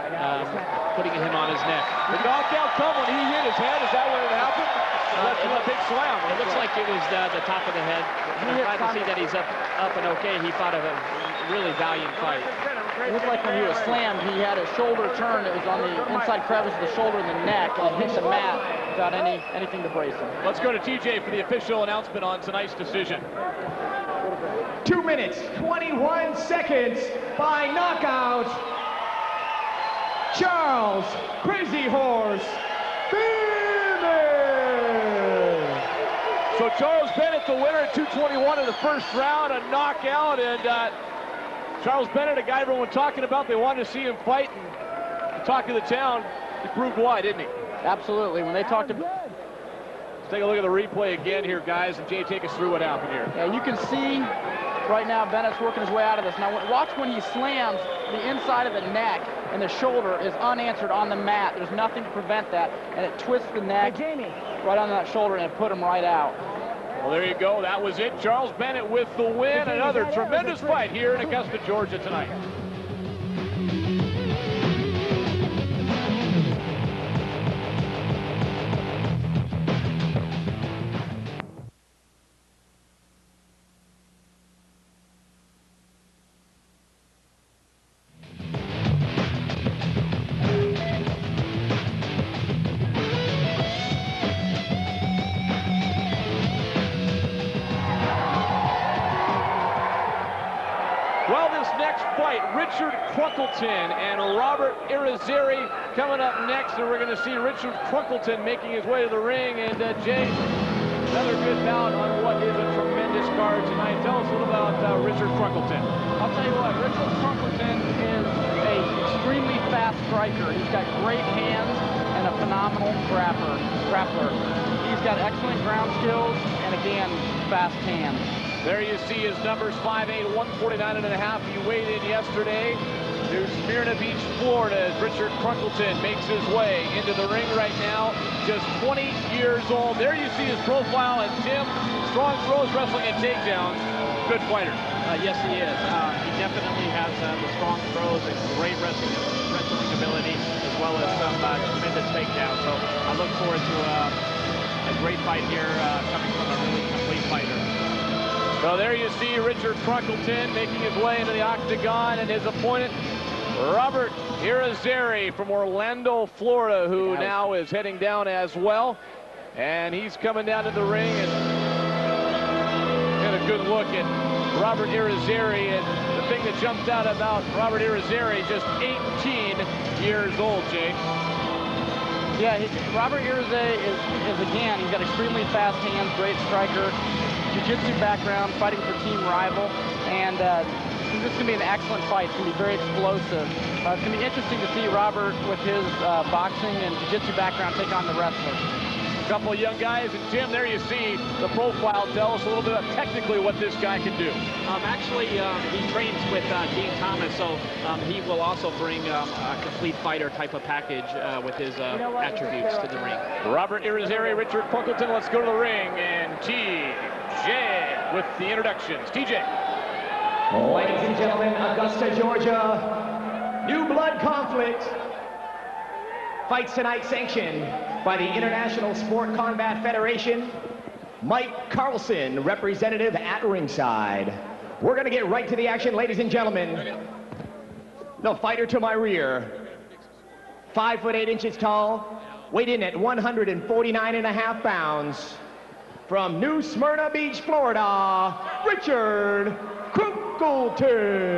putting him on his neck. The knockout come when he hit his head. Is that what it happened? That's a big slam. It looks like it was the top of the head. And I'm glad to see that he's up and okay. He fought a really valiant fight. It looked like when he was slammed, he had his shoulder turned. It was on the inside crevice of the shoulder and the neck, and he hit the mat without anything to brace him. Let's go to TJ for the official announcement on tonight's decision. 2 minutes, 21 seconds by knockout. Charles Crazy Horse Bennett. So Charles Bennett, the winner at 2:21 in the first round, a knockout, and Charles Bennett, a guy everyone talking about, they wanted to see him fight, and the talk of the town, he proved why, didn't he? Absolutely. When they talked about... Let's take a look at the replay again here, guys, and Jay, take us through what happened here. Yeah, you can see right now Bennett's working his way out of this. Now, watch when he slams, the inside of the neck and the shoulder is unanswered on the mat. There's nothing to prevent that, and it twists the neck right on that shoulder, and it put him right out. Well, there you go. That was it. Charles Bennett with the win. Another tremendous fight here in Augusta, Georgia tonight. Richard Crunkleton and Robert Irizarry coming up next, and we're going to see Richard Crunkleton making his way to the ring. And Jay, another good bout on what is a tremendous card tonight. Tell us a little about Richard Crunkleton. I'll tell you what, Richard Crunkleton is an extremely fast striker. He's got great hands and a phenomenal grappler. He's got excellent ground skills and, again, fast hands. There you see his numbers, 5'8", 149.5. He weighed in yesterday to Smyrna Beach, Florida, as Richard Crunkleton makes his way into the ring right now, just 20 years old. There you see his profile, and Tim, strong throws, wrestling, and takedowns. Good fighter. Yes, he is. He definitely has the strong throws and great wrestling ability, as well as some tremendous takedowns. So I look forward to a great fight here coming from a really complete fighter. So there you see Richard Crunkleton making his way into the octagon, and his opponent, Robert Irizarry from Orlando, Florida, who now is heading down as well. And he's coming down to the ring and get a good look at Robert Irizarry. And the thing that jumped out about Robert Irizarry, just 18 years old, Jake. Yeah, Robert Irizarry is again, he's got extremely fast hands, great striker. Jiu-jitsu background, fighting for Team Rival, and this is going to be an excellent fight. It's going to be very explosive. It's going to be interesting to see Robert, with his boxing and jiu-jitsu background, take on the wrestler. A couple of young guys, and Jim, there you see the profile. Tell us a little bit about technically what this guy can do. Actually, he trains with Dean Thomas, so he will also bring a complete fighter type of package with his attributes to the ring. Robert Irizarry, Richard Crunkleton, let's go to the ring, and TJ with the introductions. TJ. Ladies and gentlemen, Augusta, Georgia, New Blood Conflict. Fights tonight sanctioned by the International Sport Combat Federation. Mike Carlson, representative at ringside. We're going to get right to the action, ladies and gentlemen. The fighter to my rear, 5'8" tall, weighed in at 149.5 pounds. From New Smyrna Beach, Florida, Richard Crunkleton.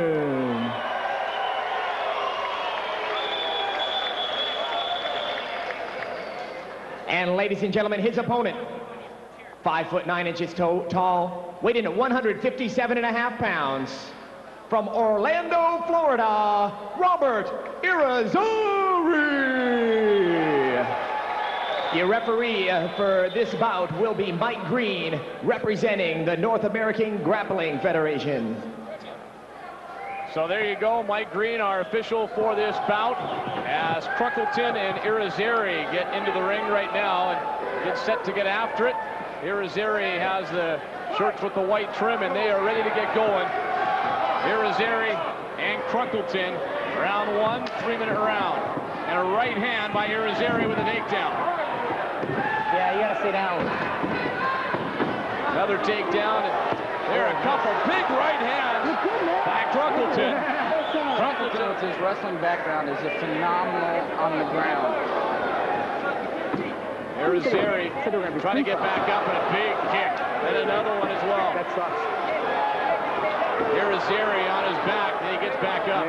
And ladies and gentlemen, his opponent, 5'9" tall, weighed in at 157.5 pounds. From Orlando, Florida, Robert Irizarry. The referee for this bout will be Mike Green, representing the North American Grappling Federation. So there you go, Mike Green, our official for this bout, as Crunkleton and Irizarry get into the ring right now and get set to get after it. Irizarry has the shirts with the white trim, and they are ready to get going. Irizarry and Crunkleton, round 1, 3-minute round. And a right hand by Irizarry with a takedown. Yeah, you gotta sit down. Another takedown. There are a couple big right hands by Crunkleton. Crunkleton, with his wrestling background, is a phenomenal on the ground. Irizarry trying to get back up, and a big kick. And another one as well. That sucks. Irizarry on his back, and he gets back up.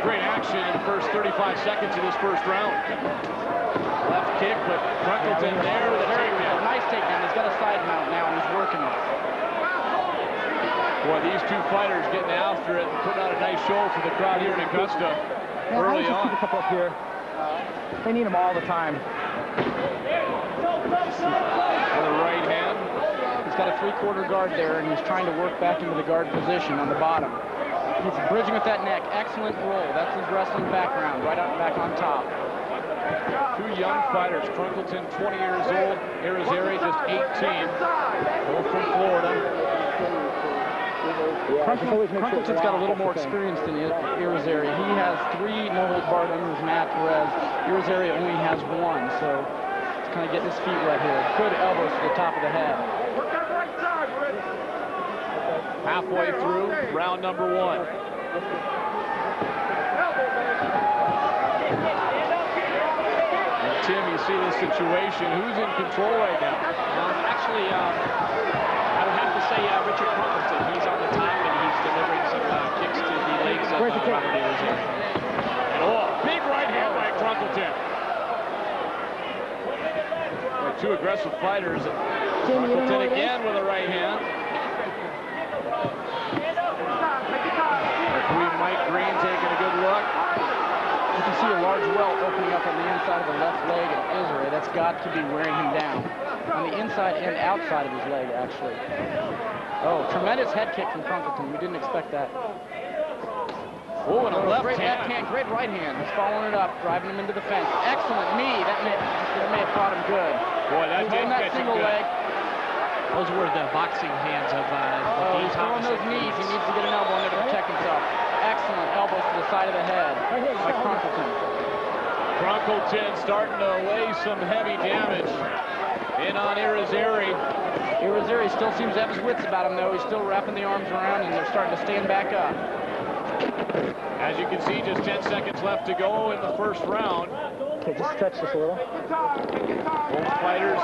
Great action in the first 35 seconds of this first round. Left kick, but Crunkleton there with a takedown. Nice takedown. He's got a side mount now, and he's working it. Boy, these two fighters getting after it and putting on a nice show for the crowd here in Augusta early on. Keep a couple up here. They need them all the time. With a right hand. He's got a 3/4 guard there, and he's trying to work back into the guard position on the bottom. He's bridging with that neck. Excellent roll. That's his wrestling background, right up back on top. Two young fighters. Crunkleton, 20 years old. Irizarry, just 18. Both from Florida. Crunkleton's got a little more experience than Irizarry. He has 3 no-hold guard under his mat, whereas Irizarry only has 1. So he's kind of getting his feet wet here. Good elbows to the top of the head. Halfway through round number 1. And Tim, you see this situation. Who's in control right now? Actually, I would have to say Richard Crunkleton. He's on the top, and he's delivering some kicks to the legs of Robert Irizarry. Oh, big right hand by Crunkleton. Two aggressive fighters. Crunkleton again with a right hand. Mike Green taking a good look. You can see a large welt opening up on the inside of the left leg of Irizarry. That's got to be wearing him down. On the inside and outside of his leg, actually. Oh, tremendous head kick from Crunkleton. We didn't expect that. Oh, and a left hand. Great right hand. He's following it up, driving him into the fence. Excellent knee. That may have caught him good. Boy, that did that single leg. Those were the boxing hands of he's throwing those knees. He needs to get an elbow in there to protect himself. Excellent elbows to the side of the head by Crunkleton. Crunkleton starting to lay some heavy damage in on Irizarry. Irizarry still seems to have his wits about him, though. He's still wrapping the arms around, and they're starting to stand back up. As you can see, just 10 seconds left to go in the first round. Okay, just stretch this a little. Both fighters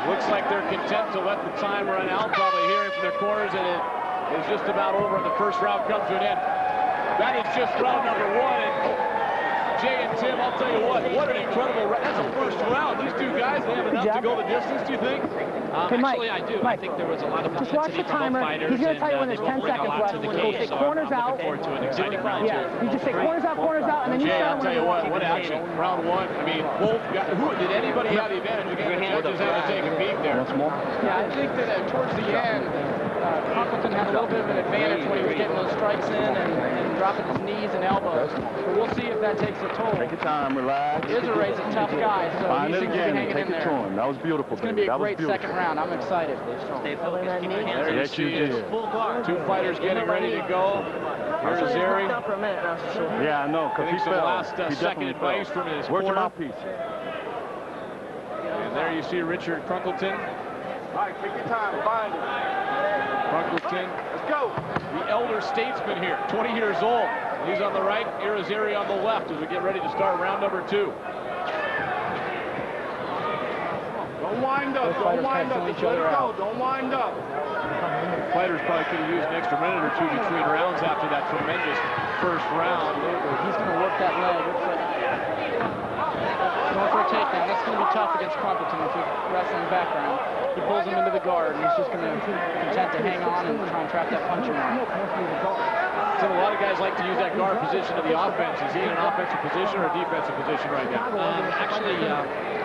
looks like they're content to let the time run out. Probably hearing from their corners that it is just about over and the first round comes to an end. That is just round number 1. And Jay and Tim, I'll tell you what an incredible round. That's a first round. These two guys, they have enough to go the distance, do you think? Actually, I do. I think there was a lot of intensity from both fighters. He's going to tell you when there's 10 seconds left. We'll say corners out. I'm looking forward to an exciting round. Yeah, you just say corners out, and then you Jay, start. I'll tell you what action. Round 1. I mean, both guys. Did anybody have the advantage? Again, the judges had to take a peek there. Yeah, I think that towards the end, Crunkleton had a little bit of an advantage when he was getting those strikes in and dropping his knees and elbows. But we'll see if that takes a toll. Take your time, relax. Irizarry's a tough guy, so Find he it seems to be again. hanging Take in your there. time. That was beautiful. It's going to be a great second round. I'm excited. Stay focused. Keep your hands Yes, you did. Two fighters getting ready to go. Irizarry. Yeah, I know. Getting some last second advice from his corner. Working out piece. And there you see Richard Crunkleton. Mike, take your time. Find it. Crunkleton. Let's go. The elder statesman here, 20 years old. He's on the right, Irizarry on the left as we get ready to start round number 2. Don't wind up. Don't wind up. Just let it go. Don't wind up. Fighters probably could have used an extra minute or 2 between rounds after that tremendous first round. He's going to work that leg. Going for a takedown. That's going to be tough against Crunkleton with his wrestling background. He pulls him into the guard, and he's just going to content to hang on and try and trap that punching line. So a lot of guys like to use that guard position to the offense. Is he in an offensive position or a defensive position right now? Actually,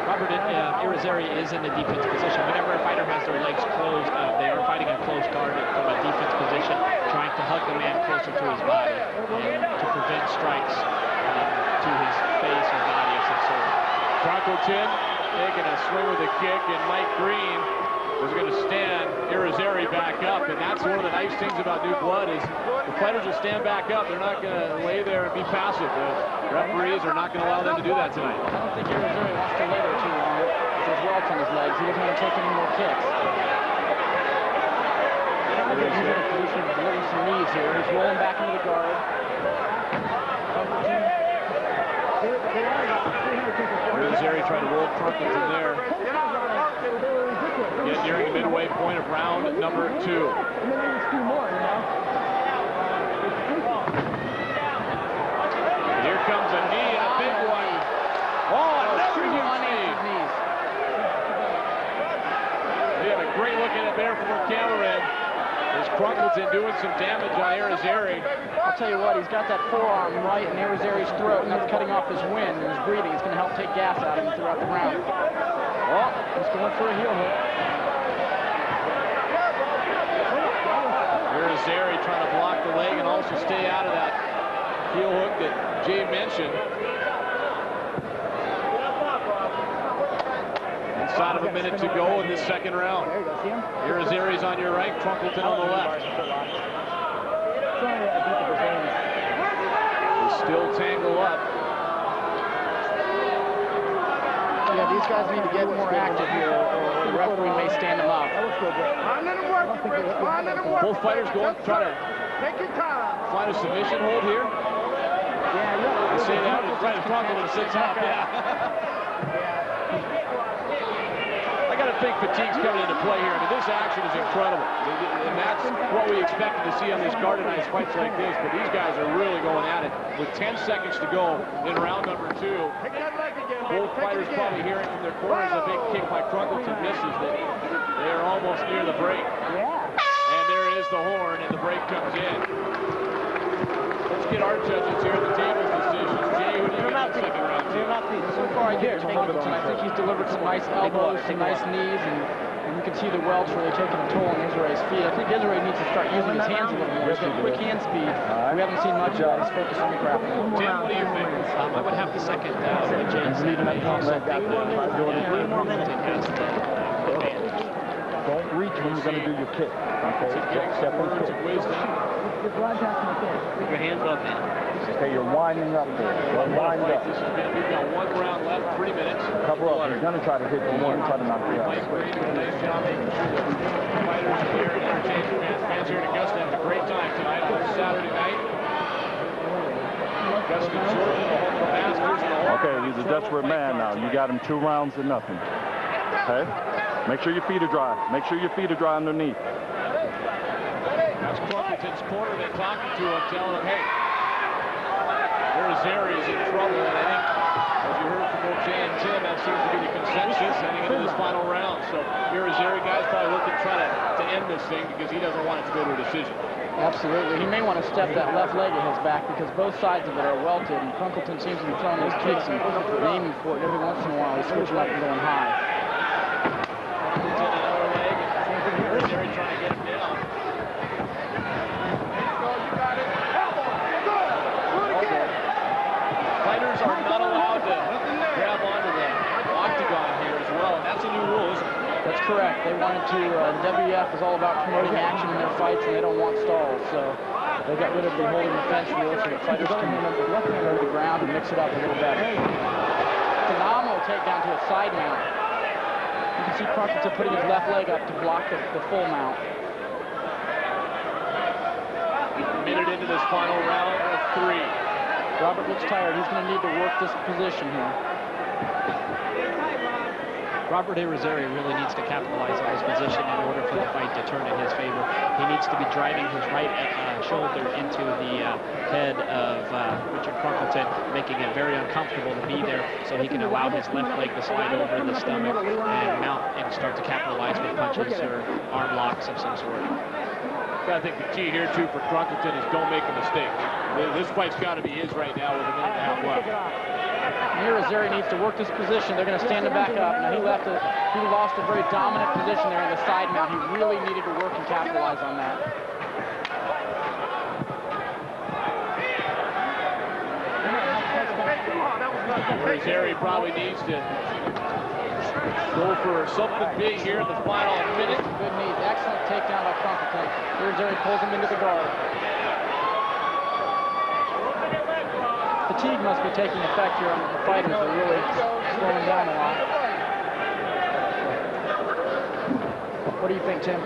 Robert Irizarry is in the defense position. Whenever a fighter has their legs closed, they are fighting a close guard from a defense position, trying to hug the man close closer to his body to prevent strikes to his face or body of some sort. Cronkleton taking a swing with a kick, and Mike Green is going to stand Irizarry back up, and that's one of the nice things about New Blood is the fighters will stand back up. They're not going to lay there and be passive. The referees are not going to allow them to do that tonight. I don't think Irizarry wants to lay there too long with his welts on his legs. He doesn't want to take any more kicks. He's in a position of delivering some knees here. He's rolling back into the guard. Irizarry trying to roll Cronkleton there. Get nearing the midway point of round number 2. Here comes a knee, a big one. Oh, another huge knee. We have a great look at it there from the camera end. There's Cronkleton doing some damage on Irizarry. I'll tell you what, he's got that forearm right in Irizarry's throat, and that's cutting off his wind and his breathing. It's going to help take gas out of him throughout the round. Oh, he's going for a heel hook. Irizarry trying to block the leg and also stay out of that heel hook that Jay mentioned. Inside of a minute to go in this second round. Irizarry's on your right, Cronkleton on the left. They still tangle up. Yeah, these guys need to get more active here, or the referee may stand them up. Both fighters going to try to find a submission hold here. Yeah, they say that. It's right in Cronkleton sits up. Yeah. I got to think fatigue's coming into play here. I mean, this action is incredible. And that's what we expected to see on these cardinized fights like this. But these guys are really going at it with 10 seconds to go in round number 2. Both fighters probably hearing from their corners a big kick by Cronkleton misses that they are almost near the break. And there is the horn, and the break comes in. Let's get our judges here at the table's decisions. Jay, who do you got in the second round? So far, I give it to Cronkleton. I think he's delivered some nice elbows, some nice knees, and you can see the welts really taking a toll on Irizarry's feet. I think Irizarry needs to start using his hands a little more. He's got quick hand speed. We haven't seen much of that. He's focused on the grappling. Tim, what do you think? I would have to second what Jay said. I also think Cronkleton has the advantage. Don't reach when you're going to do your kick. Okay, step on kick. Put your hands up, man. Okay, you're winding up there. You're winding up. We've got 1 round left, 3 minutes. Cover up. He's going to try to hit you. He's going to try to knock you out. Mike Green doing a nice job making sure that fighters here and entertainment fans here in Augusta have a great time tonight on Saturday night. Augusta, Georgia, the home of the Masters. Okay, he's a desperate man now. You got him 2 rounds to nothing. Okay? Make sure your feet are dry. Make sure your feet are dry underneath. That's Cronkleton's corner. They're talking to him, telling him, hey, Irizarry is in trouble. And I think, as you heard from both Jay and Tim, that seems to be the consensus heading into this final round. So Irizarry guys probably looking to try to end this thing because he doesn't want it to go to a decision. Absolutely. He may want to step that left leg of his back because both sides of it are welted, and Cronkleton seems to be throwing his kicks and aiming for it. Every once in a while, he's switching up and going high. Another leg. Irizarry trying to get him down. Fighters are not allowed to grab onto the octagon here as well, and that's a new rule, isn't it? That's correct. They wanted to, the WF is all about promoting action in their fights, and they don't want stalls, so they got rid of the holding the fence rule so that fighters can go to the ground and mix it up a little better. Phenomenal takedown to a side mount. You can see Cronkleton putting his left leg up to block the full mount. A minute into this final round of 3. Robert looks tired. He's going to need to work this position here. Robert Irizarry really needs to capitalize on his position in order for the fight to turn in his favor. He needs to be driving his right shoulder into the head of Richard Cronkleton, making it very uncomfortable to be there, so he can allow his left leg to slide over the stomach and mount and start to capitalize with punches or arm locks of some sort. I think the key here, too, for Cronkleton is don't make a mistake. This fight's got to be his right now with a minute and a half left. Irizarry needs to work this position. They're going to stand him back up. Now, he lost a very dominant position there in the side mount. He really needed to work and capitalize on that. Irizarry probably needs to go for something big here in the final minute. Good knee. Excellent takedown by Crumpleton. Irizarry pulls him into the guard. Fatigue must be taking effect here on the fighters. They're really slowing down a lot. What do you think, Tim?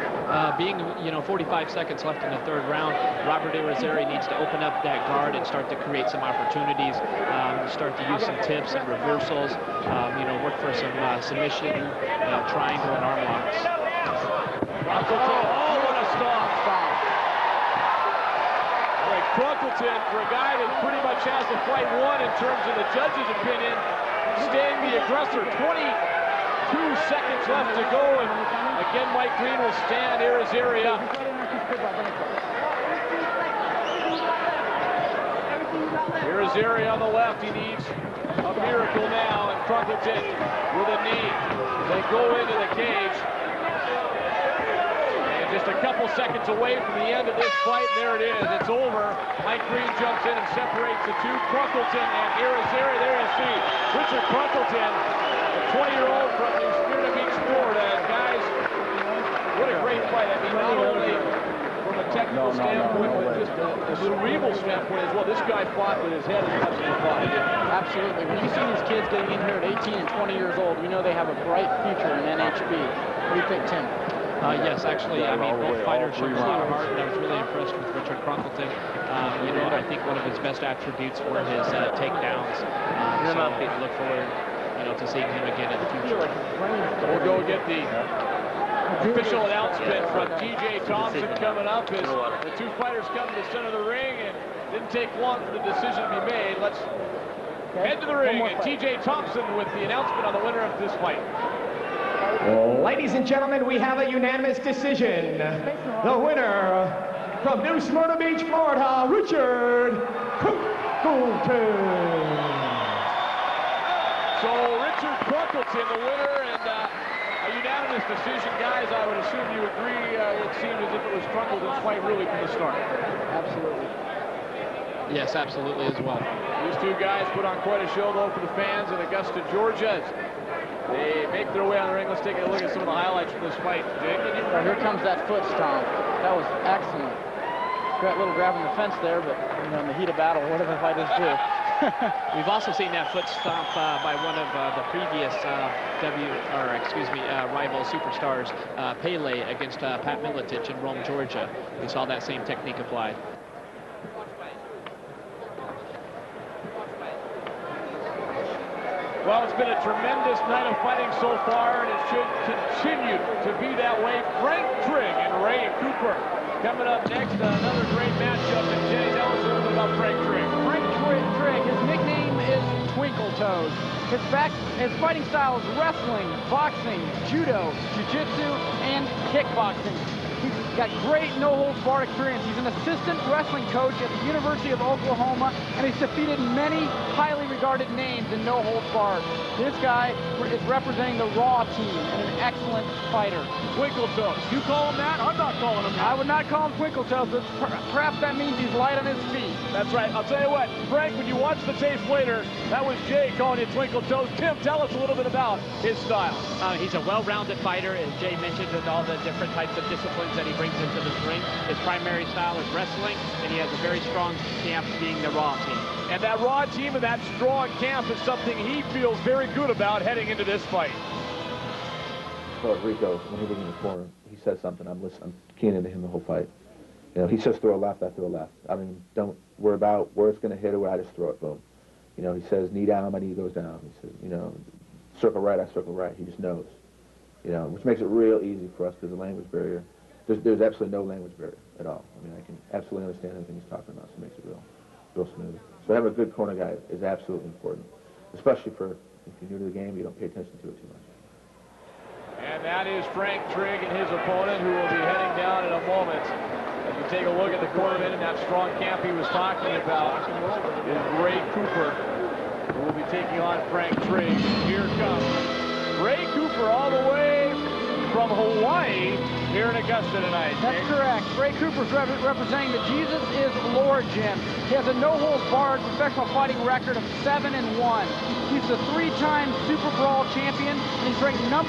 Being, 45 seconds left in the third round, Robert Irizarry needs to open up that guard and start to create some opportunities, start to use some tips and reversals, work for some submission, triangle and arm locks. Oh, what a stop. Like Crumpleton, for a guy that pretty much has the fight won in terms of the judge's opinion, staying the aggressor. 22 seconds left to go, and again, Mike Green will stand Irizarry up. Irizarry on the left, he needs a miracle now, and Crumpleton with a knee. They go into the cage. And just a couple seconds away from the end of this fight, and there it is, it's over. Mike Green jumps in and separates the two, Crumpleton and Irizarry. There you see Richard Crumpleton, a 20-year-old from New Smyrna Beach, Florida. And guys, what a great fight. I mean, not only from a technical standpoint, but just a cerebral standpoint as well. This guy fought with his head as much as he fought. Absolutely. When you see these kids getting in here at 18 and 20 years old, we know they have a bright future in NHB. What do you think, Tim? Yes, actually, I mean, both fighters showed a lot of heart, and I was really impressed with Richard Crumpleton. I think one of his best attributes were his takedowns. So I look forward, to seeing him again in the future. We'll go get the official announcement from T.J. Thompson coming up as the two fighters come to the center of the ring, and it didn't take long for the decision to be made. Let's head to the ring, and T.J. Thompson with the announcement on the winner of this fight. Ladies and gentlemen, we have a unanimous decision. The winner from New Smyrna Beach, Florida, Richard Crumpleton. So Richard Crumpleton, the winner, and a unanimous decision. Guys, I would assume you agree. It seemed as if it was Crumpleton's fight really from the start. Absolutely. Yes, absolutely as well. These two guys put on quite a show, though, for the fans in Augusta, Georgia. They make their way on the ring. Let's take a look at some of the highlights from this fight. Jake, here comes that foot stomp. That was excellent. Got a little grab on the fence there, but in the heat of battle, what do the fighters do? We've also seen that foot stomp by one of the previous rival superstars, Pele, against Pat Miletich in Rome, Georgia. We saw that same technique applied. Well, it's been a tremendous night of fighting so far, and it should continue to be that way. Frank Trigg and Ray Cooper coming up next. Another great matchup. And Jay, tell us a little bit about Frank Trigg. Frank Trigg, his nickname is Twinkle Toes. His fighting style is wrestling, boxing, judo, jiu-jitsu, and kickboxing. He's got great no-holds-barred experience. He's an assistant wrestling coach at the University of Oklahoma, and he's defeated many highly regarded names in no-holds-barred. This guy is representing the Raw team and an excellent fighter. Twinkle Toes. You call him that? I'm not calling him that. I would not call him Twinkle Toes, but perhaps that means he's light on his feet. That's right. I'll tell you what, Frank, when you watch the tapes later, that was Jay calling you Twinkle Toes. Tim, tell us a little bit about his style. He's a well-rounded fighter, as Jay mentioned, with all the different types of disciplines that he brings into this ring. His primary style is wrestling, and he has a very strong camp being the Raw team. And that Raw team and that strong camp is something he feels very good about heading into this fight. Well, Rico, when he was in the corner, he says something. I'm listening. I'm keying into him the whole fight. He says throw a left, I throw a left. I mean, don't worry about where it's going to hit or where I just throw it, boom. He says knee down, my knee goes down. He says, circle right, I circle right. He just knows. Which makes it real easy for us because the language barrier. There's absolutely no language barrier at all. I mean, I can absolutely understand everything he's talking about, so it makes it real smooth. So having a good corner guy is absolutely important, especially if you're new to the game, you don't pay attention to it too much. And that is Frank Trigg and his opponent, who will be heading down in a moment. As you take a look at the cornerman and that strong camp he was talking about, is Ray Cooper, who will be taking on Frank Trigg. Here comes Ray Cooper all the way from Hawaii here in Augusta tonight. That's correct. Ray Cooper's representing the Jesus is Lord gym. He has a no-holds-barred professional fighting record of 7-1. He's a 3-time Super Brawl champion, and he's ranked #1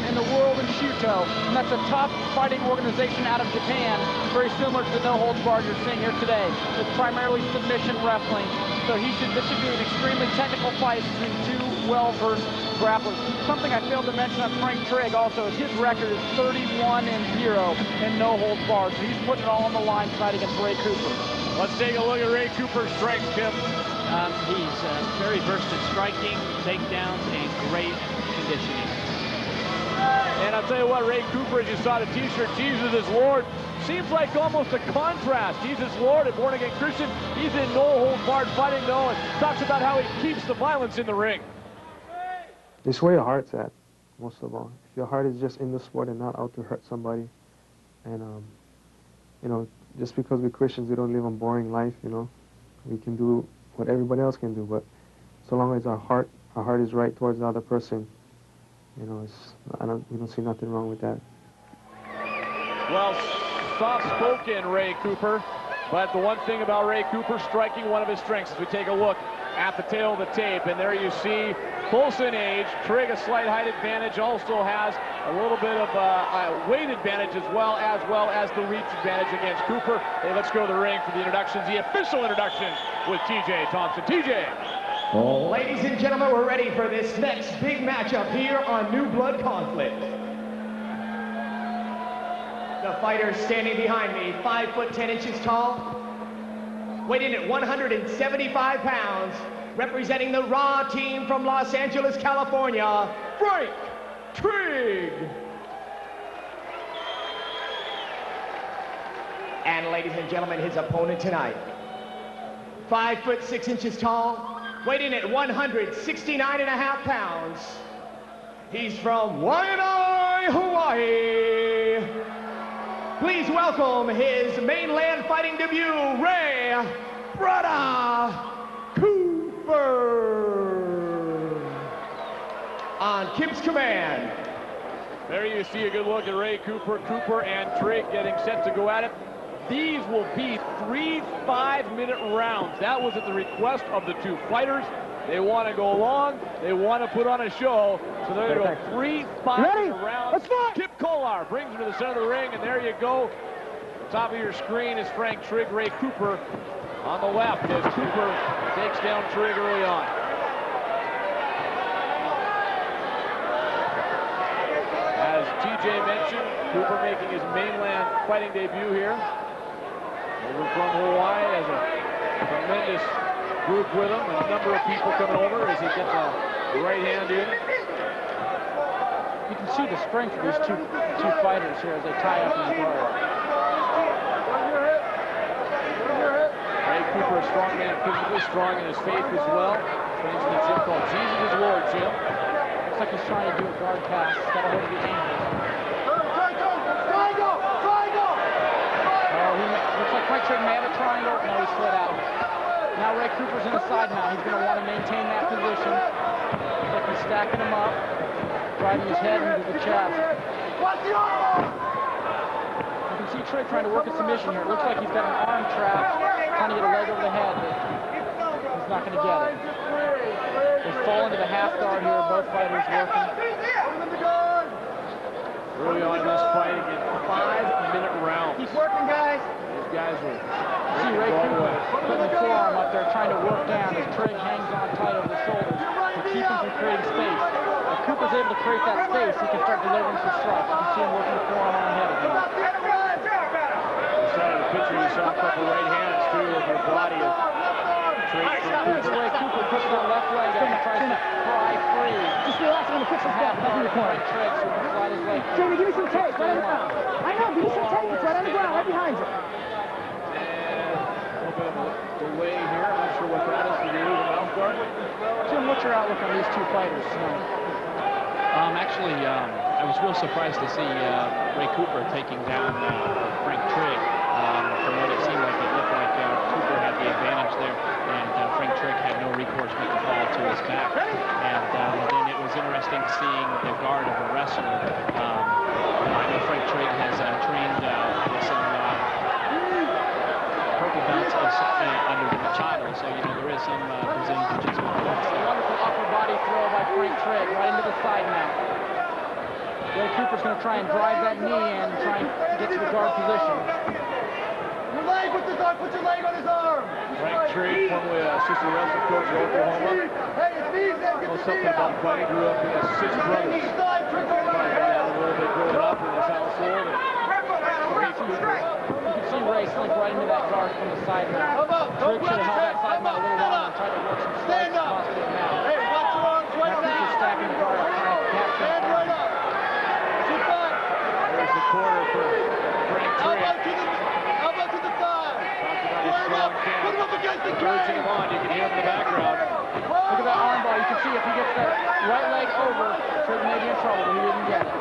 in the world in Shuto. And that's a top fighting organization out of Japan, very similar to the no-holds-barred you're seeing here today. It's primarily submission wrestling. So this should be an extremely technical fight between two well-versed grapplers. Something I failed to mention on Frank Trigg also is his record is 31-0 in no-holds-barred. So he's putting it all on the line tonight against Ray Cooper. Let's take a look at Ray Cooper's strength, Tim. He's very versed in striking, takedowns, and great conditioning. And I'll tell you what, Ray Cooper, as you saw the t-shirt, Jesus is Lord, seems like almost a contrast. Jesus Lord, a born-again Christian. He's in no-holds-barred fighting, though, and talks about how he keeps the violence in the ring. It's where your heart's at, most of all. If your heart is just in the sport and not out to hurt somebody, and, you know, just because we're Christians, we don't live a boring life, you know. We can do what everybody else can do, but so long as our heart is right towards the other person, you know, we don't see nothing wrong with that. Well, soft-spoken Ray Cooper, but the one thing about Ray Cooper, striking one of his strengths, as we take a look at the tail of the tape, and there you see, close in age, Trigg a slight height advantage, also has a little bit of a weight advantage as well as the reach advantage against Cooper. Hey, let's go to the ring for the introductions, the official introductions with TJ Thompson. TJ. Ladies and gentlemen, we're ready for this next big matchup here on New Blood Conflict. The fighter standing behind me, 5 foot 10 inches tall, weighing at 175 pounds, representing the Raw team from Los Angeles, California, Frank Trigg. And ladies and gentlemen, his opponent tonight, 5 foot 6 inches tall, weighing at 169.5 pounds. He's from Waianae, Hawaii. Please welcome his mainland fighting debut, Ray Brother Cooper. On Kim's command. There you see a good look at Ray Cooper. Cooper and Trigg getting set to go at it. These will be 3 5-minute rounds. That was at the request of the two fighters. They want to go long. They want to put on a show. So there you go. 3 5-minute rounds. Let's fight. Kip Kolar brings him to the center of the ring, and there you go. Top of your screen is Frank Trigg, Ray Cooper on the left as Cooper takes down Trigg early on. As TJ mentioned, Cooper making his mainland fighting debut here. Over from Hawaii, has a tremendous group with him, and a number of people coming over as he gets a right hand in. You can see the strength of these two fighters here as they tie up in the guard. Ray Cooper, a strong man, physically strong in his faith as well. Trains in a gym called Jesus is Lord Gym. Looks like he's trying to do a guard pass. Got a hold of the ankles. Looks like Frank Trigg may have a triangle. No, he slid out. Now Ray Cooper's in the side mount. He's going to want to maintain that position. Looks like he's stacking him up, driving his head into the chest. You can see Trigg trying to work a submission here. It looks like he's got an arm trap, trying to get a leg over the head, but he's not going to get it. They fall into the half guard here, both fighters working. Early on in this fight, again, 5-minute rounds. Keep working, guys. These guys will see Ray Cooper putting the forearm up there, trying to work down as Trigg hangs on tight over the shoulders to keep him from creating space. If Cooper's able to create that space, he can start delivering some strikes. You can see him working the forearm on the head again. Inside of the picture, you saw a couple right hands, too, with your body of Trigg. Ray Cooper puts that left leg up and tries to pry free. Just relax on the fix this back in the corner. Jamie, give me some tape right on the ground. I know, give me some tape. It's right on the ground, right behind you. Delay here. I'm not sure what that is for the mouth guard. Jim, what's your outlook on these two fighters tonight? Actually, I was real surprised to see Ray Cooper taking down Frank Trigg. From what it seemed like, it looked like Cooper had the advantage there, and Frank Trigg had no recourse but to fall to his back. And then it was interesting seeing the guard of a wrestler I know Frank Trigg has trained with some purple belts under the Machado, so you know there is some Brazilian Jiu-Jitsu influence there. Wonderful upper body throw by Frank Trigg right into the side mount. Ray Cooper's going to try and drive that knee in and try and get to the guard position. Your leg with his arm. Put your leg on his arm. Frank Trigg, formerly assistant wrestling coach at Oklahoma. Knows something about fighting. Grew up with his 6 brothers. Fighting out a little bit growing up in his household. Ray Cooper. You can see Ray slink right into that guard from the side mount. Trigg should have held that side mount a little longer and tried to work some strikes across the mount. Hey, watch your arms right now. He's stacking the guard up, trying to capture the arm. There's the corner for Frank Trigg. Elbow to the thigh. Talked about his strong camp. Put him up against the Urging him on. You can hear him in the background. Look at that arm bar. You can see if he gets that right leg over, Trigg may be in trouble, but he didn't get it.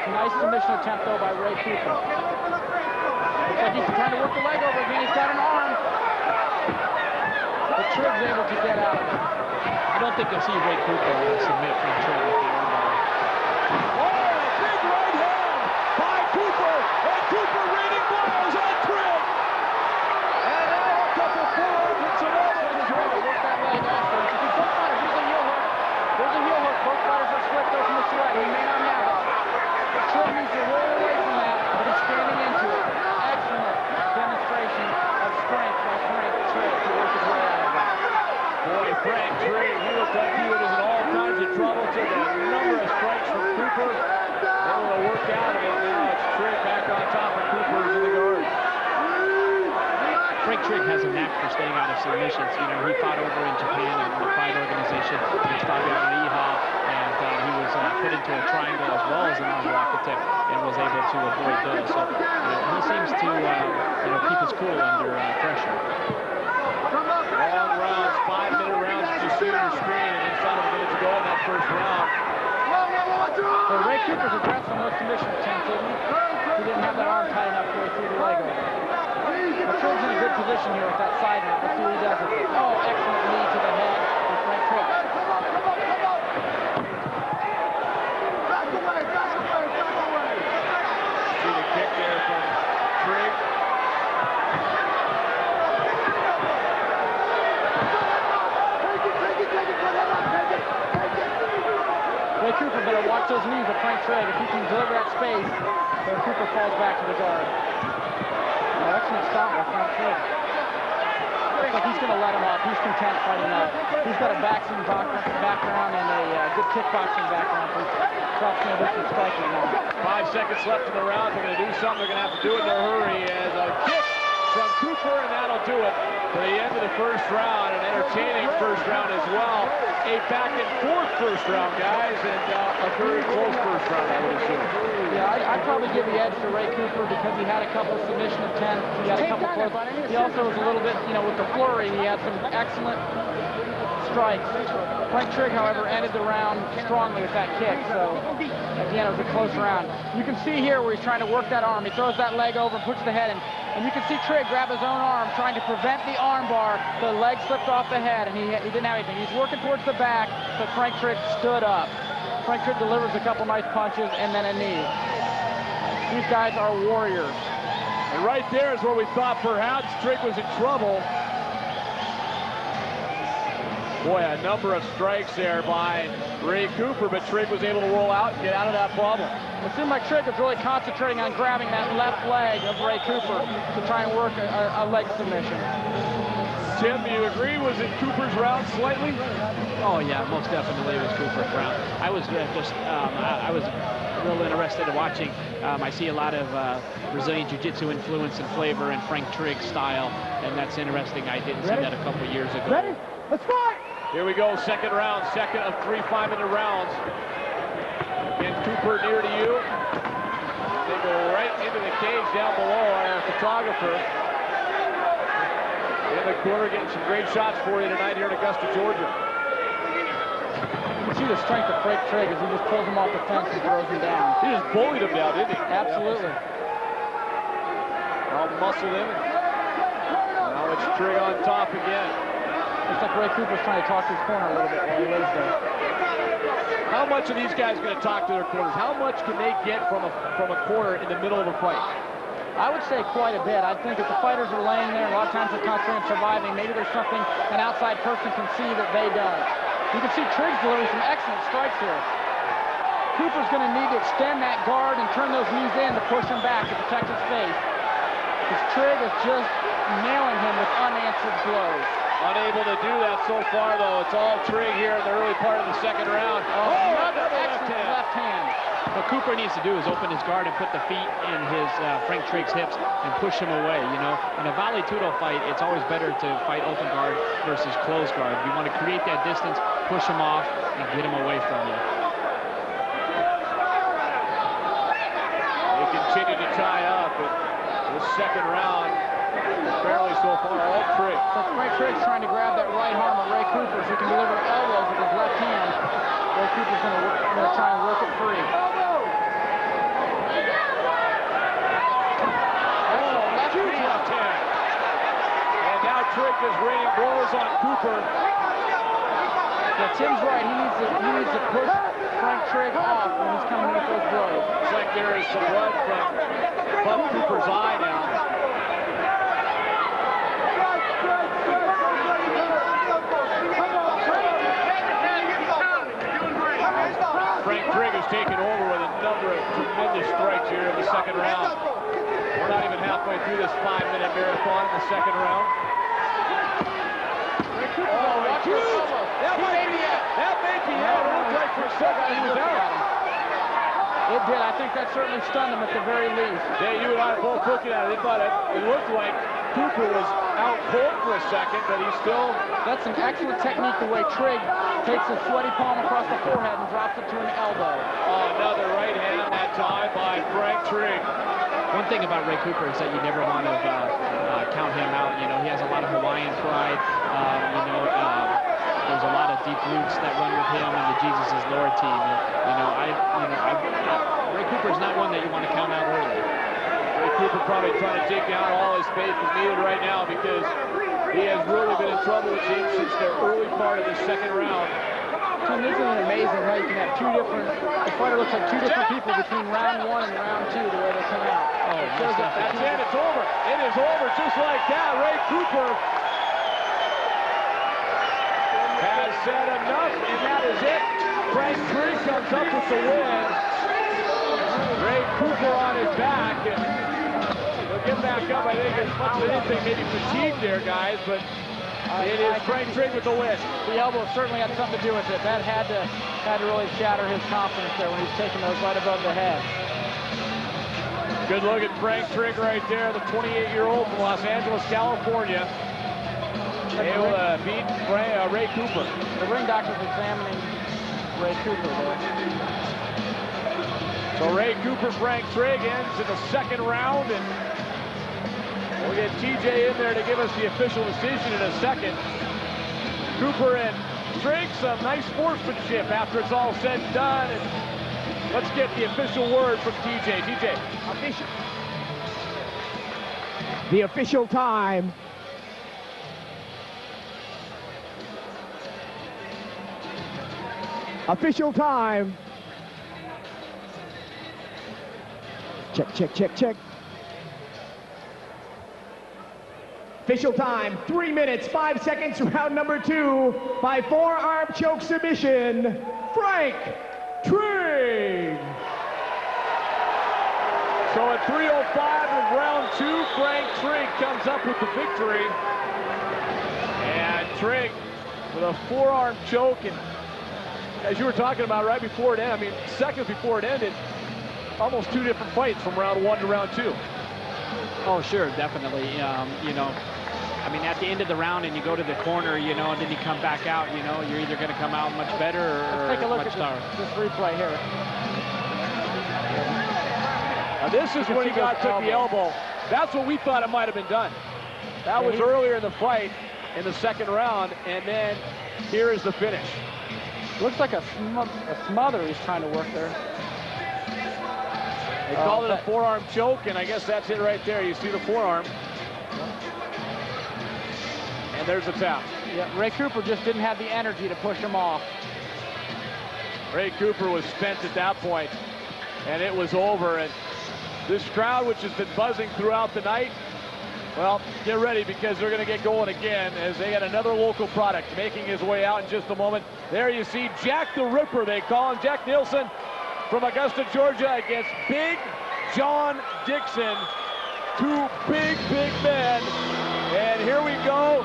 Nice submission attempt, though, by Ray Cooper. Looks like he's trying to work the leg over again. He's got an arm. But Trigg's able to get out of it. I don't think you'll see Ray Cooper submit Frank Trigg with the arm bar. Big right hand by Cooper. And Cooper raining blows on Trigg. And now a couple forward. It's another. He's trying to work that leg off. So you can both fighters. Here's a heel hook. There's a heel hook. Both fighters are slick though from the sweat. He may not have it. But Trigg needs to roll away from that, but he's standing into it. Excellent demonstration of strength by Frank Trigg to work his way out of that. Boy, Frank Trigg, he looked like he was in all kinds of trouble. Took a number of strikes from Cooper. Able to work out of it. Now it's Trigg back on top of Cooper in the guard. Frank Trigg has a knack for staying out of submissions. You know, he fought over in Japan in the fight organization against Fabiano Iha, and he was put into a triangle as well as an arm architect and was able to avoid those. So, you know, he seems to, keep his cool under pressure. Long rounds, 5-minute rounds, as you see on your screen, and inside of a minute to go in that first round. So Ray Cooper's addressed on those submission attempts, didn't he? He didn't have that arm tight enough to through the leg over. But Trigg's in a good position here with that side mount. Let's see what he does with it. Oh, excellent knee to the head for Frank Trigg. See the kick there from Trigg. Ray Cooper better watch those knees of Frank Trigg. If he can deliver that space, then Cooper falls back to the guard. Oh, excellent stop by Frank Trigg. Looks like he's going to let him off. He's content fighting up. He's got a boxing background and a good kickboxing background. So he's probably going to do some striking now. 5 seconds left in the round. They're going to do something. They're going to have to do it in a hurry. As a kick from Cooper, and that'll do it for the end of the first round. An entertaining first round as well. A back-and-forth first round, guys, and a very close first round, I would assume. Yeah, I'd probably give the edge to Ray Cooper because he had a couple of submission attempts. He had a couple close. He also was a little bit, with the flurry, he had some excellent strikes. Frank Trigg, however, ended the round strongly with that kick, so at the end it was a close round. You can see here where he's trying to work that arm. He throws that leg over and puts the head in. And you can see Trigg grab his own arm, trying to prevent the arm bar. The leg slipped off the head, and he didn't have anything. He's working towards the back, but Frank Trigg stood up. Frank Trigg delivers a couple nice punches and then a knee. These guys are warriors. And right there is where we thought perhaps Trigg was in trouble. Boy, a number of strikes there by Ray Cooper, but Trigg was able to roll out and get out of that problem. It seemed like Trigg was really concentrating on grabbing that left leg of Ray Cooper to try and work a leg submission. Tim, do you agree? Was it Cooper's round slightly? Oh yeah, most definitely it was Cooper's round. I was I was real interested in watching. I see a lot of Brazilian Jiu-Jitsu influence and flavor in Frank Trigg's style, and that's interesting. I didn't see that a couple years ago. Ready? Let's fight! Here we go, second round, second of 3 5-minute rounds. Again, Cooper near to you. They go right into the cage down below, our photographer. In the corner, getting some great shots for you tonight here in Augusta, Georgia. You can see the strength of Frank Trigg as he just pulls him off the fence and throws him down. He just bullied him down, didn't he? Absolutely. All muscled in. Now it's Trigg on top again. Looks like Ray Cooper's trying to talk to his corner a little bit while he lays there. How much are these guys going to talk to their corners? How much can they get from a corner in the middle of a fight? I would say quite a bit. I think if the fighters are laying there, a lot of times they're concentrating on surviving. Maybe there's something an outside person can see that they don't. You can see Triggs delivering some excellent strikes here. Cooper's going to need to extend that guard and turn those knees in to push him back to protect his face. Because Trigg is just nailing him with unanswered blows. Unable to do that so far, though. It's all Trigg here in the early part of the second round. Another excellent left hand. What Cooper needs to do is open his guard and put the feet in his Frank Trigg's hips and push him away, you know. In a Vale Tudo fight, it's always better to fight open guard versus closed guard. You want to create that distance, push him off, and get him away from you. They continue to tie up, but this second round, barely so far, all Trigg. So Frank Trigg's trying to grab that right arm of Ray Cooper so he can deliver elbows with his left hand. Ray Cooper's going to try and work it free. Trigg is raining blows on Cooper. Yeah, Tim's right. He needs to push Frank Trigg off when he's coming with those blows. Looks like there is some blood from Buck Cooper's eye now. Frank Trigg has taken over with a number of tremendous strikes here in the second round. We're not even halfway through this 5-minute marathon in the second round. That made me out. It looked like for a second he was out. It did. I think that certainly stunned him at the very least. Yeah, you and I are both looking at it. It looked like Cooper was out cold for a second, but he's still... That's an excellent technique, the way Trigg takes his sweaty palm across the forehead and drops it to an elbow. Oh, another right hand that time by Frank Trigg. One thing about Ray Cooper is that you never want to count him out. You know, he has a lot of Hawaiian pride. There's a lot of deep roots that run with him and the Jesus is Lord team. And, Ray Cooper is not one that you want to count out early. Ray Cooper probably trying to take down all his faith is needed right now because he has really been in trouble with him since the early part of the second round. Tim, isn't it amazing how you can have the fighter looks like two different people between round 1 and round 2 the way they come out. Oh, that's it. It's over. It is over just like that. Ray Cooper has said enough, and that is it. Frank Trigg comes up with the win. Ray Cooper on his back. He'll get back up, I think, as much as anything, maybe fatigued there, guys, but it is Frank Trigg with the win. The elbow certainly had something to do with it. That had to really shatter his confidence there when he's taking those right above the head. Good look at Frank Trigg right there, the 28-year-old from Los Angeles, California. Able to beat Ray Cooper. The ring doctor's examining Ray Cooper there. So Ray Cooper, Frank Trigg ends in the second round, and we'll get TJ in there to give us the official decision in a second. Cooper and Trigg, some nice sportsmanship after it's all said and done. And let's get the official word from TJ. TJ. The official time. Official time. Check, check, check, check. Official time, 3 minutes, 5 seconds, round number 2, by forearm choke submission, Frank Trigg. So at 3:05 of round 2, Frank Trigg comes up with the victory. And Trigg with a forearm choke, and as you were talking about right before it ended, I mean, seconds before it ended, almost 2 different fights from round 1 to round 2. Oh, sure, definitely. I mean, at the end of the round and you go to the corner, and then you come back out, you're either going to come out much better or Let's take a look much at this replay here. Now this is when he took the elbow. That's what we thought it might have been done. That was earlier in the fight in the second round, and then here is the finish. Looks like a smother he's trying to work there. They called it a forearm choke, and I guess that's it right there. You see the forearm. And there's a tap. Yeah, Ray Cooper just didn't have the energy to push him off. Ray Cooper was spent at that point, and it was over. And this crowd, which has been buzzing throughout the night, well, get ready because they're going to get going again as they got another local product making his way out in just a moment. There you see Jack the Ripper, they call him, Jack Nielsen from Augusta, Georgia, against Big John Dixon. Two big, big men. And here we go.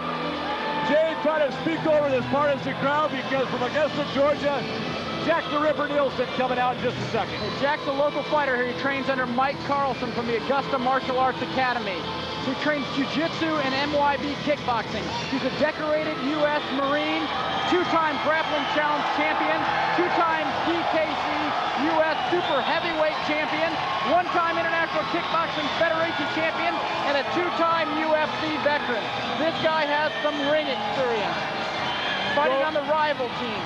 Jay trying to speak over this partisan crowd because from Augusta, Georgia, Jack the Ripper Nielsen coming out in just a second. Well, Jack's a local fighter here. He trains under Mike Carlson from the Augusta Martial Arts Academy. He trains jiu-jitsu and MYB kickboxing. He's a decorated U.S. Marine, two-time grappling challenge champion, two-time DKC U.S. super heavyweight champion, one-time International Kickboxing Federation champion, and a two-time UFC veteran. This guy has some ring experience, fighting on the rival team.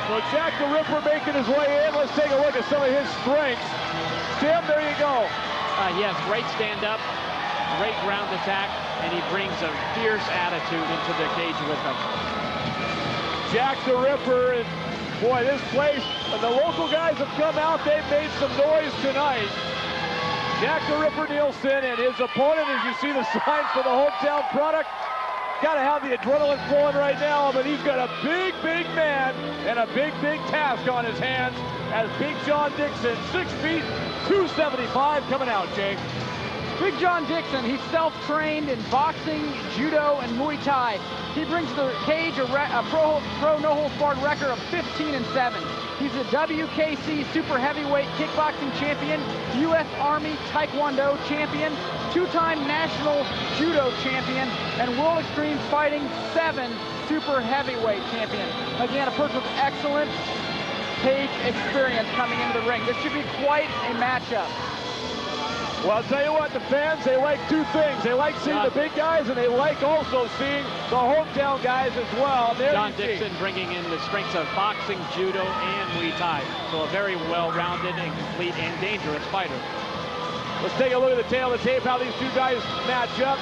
So Jack the Ripper making his way in. Let's take a look at some of his strengths. Tim, there you go. Yes, great stand-up, great ground attack, and he brings a fierce attitude into the cage with him. Jack the Ripper, and boy, this place, the local guys have come out. They've made some noise tonight. Jack the Ripper Nielsen and his opponent, as you see the signs for the hometown product, got to have the adrenaline flowing right now, but he's got a big, big man and a big, big task on his hands as Big John Dixon, 6 feet, 275, coming out, Jay. Big John Dixon, he's self-trained in boxing, judo, and Muay Thai. He brings to the cage a pro no-holds-barred record of 15-7. He's a WKC super heavyweight kickboxing champion, U.S. Army Taekwondo champion, two-time national judo champion, and World Extreme Fighting 7 super heavyweight champion. Again, a person with excellent cage experience coming into the ring. This should be quite a matchup. Well, I'll tell you what, the fans, they like two things. They like seeing the big guys, and they like also seeing the hometown guys as well. There John Dixon bringing in the strengths of boxing, judo, and Muay Thai. So a very well-rounded and complete and dangerous fighter. Let's take a look at the tail of the tape, how these two guys match up.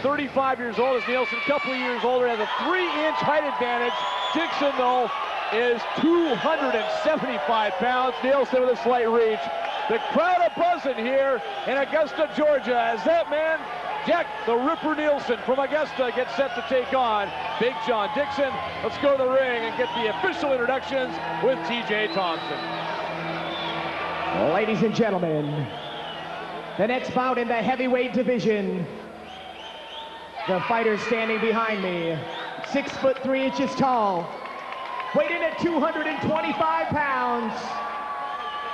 35 years old is Nielsen, a couple of years older, has a 3-inch height advantage. Dixon, though, is 275 pounds. Nielsen with a slight reach. The crowd are buzzing here in Augusta, Georgia, as that man, Jack the Ripper Nielsen from Augusta, gets set to take on Big John Dixon. Let's go to the ring and get the official introductions with T.J. Thompson. Ladies and gentlemen, the next bout in the heavyweight division. The fighter standing behind me, 6 foot 3 inches tall, weighed in at 225 pounds.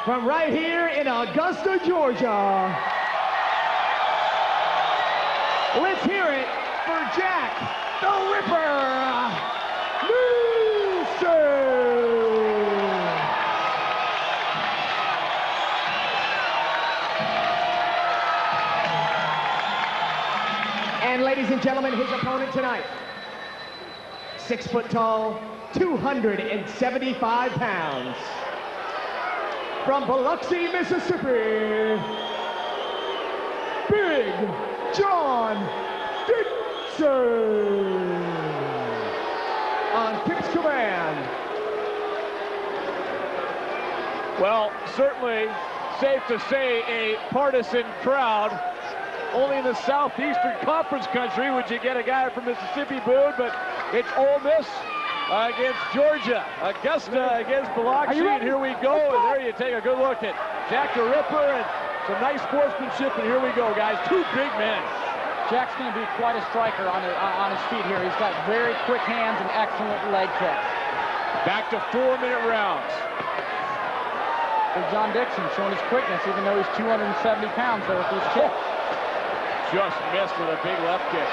From right here in Augusta, Georgia, let's hear it for Jack the Ripper Nielsen. And ladies and gentlemen, his opponent tonight, 6 foot tall, 275 pounds. From Biloxi, Mississippi, Big John Dixon. On Kip's command. Well, certainly safe to say a partisan crowd. Only in the Southeastern Conference country would you get a guy from Mississippi booed, but it's Ole Miss against Georgia, Augusta against Biloxi, and here we go. And there you take a good look at Jack the Ripper and some nice sportsmanship, and here we go, guys. Two big men. Jack's going to be quite a striker on his feet here. He's got very quick hands and excellent leg kicks. Back to 4-minute rounds. Big John Dixon showing his quickness, even though he's 270 pounds there with these kicks. Just missed with a big left kick.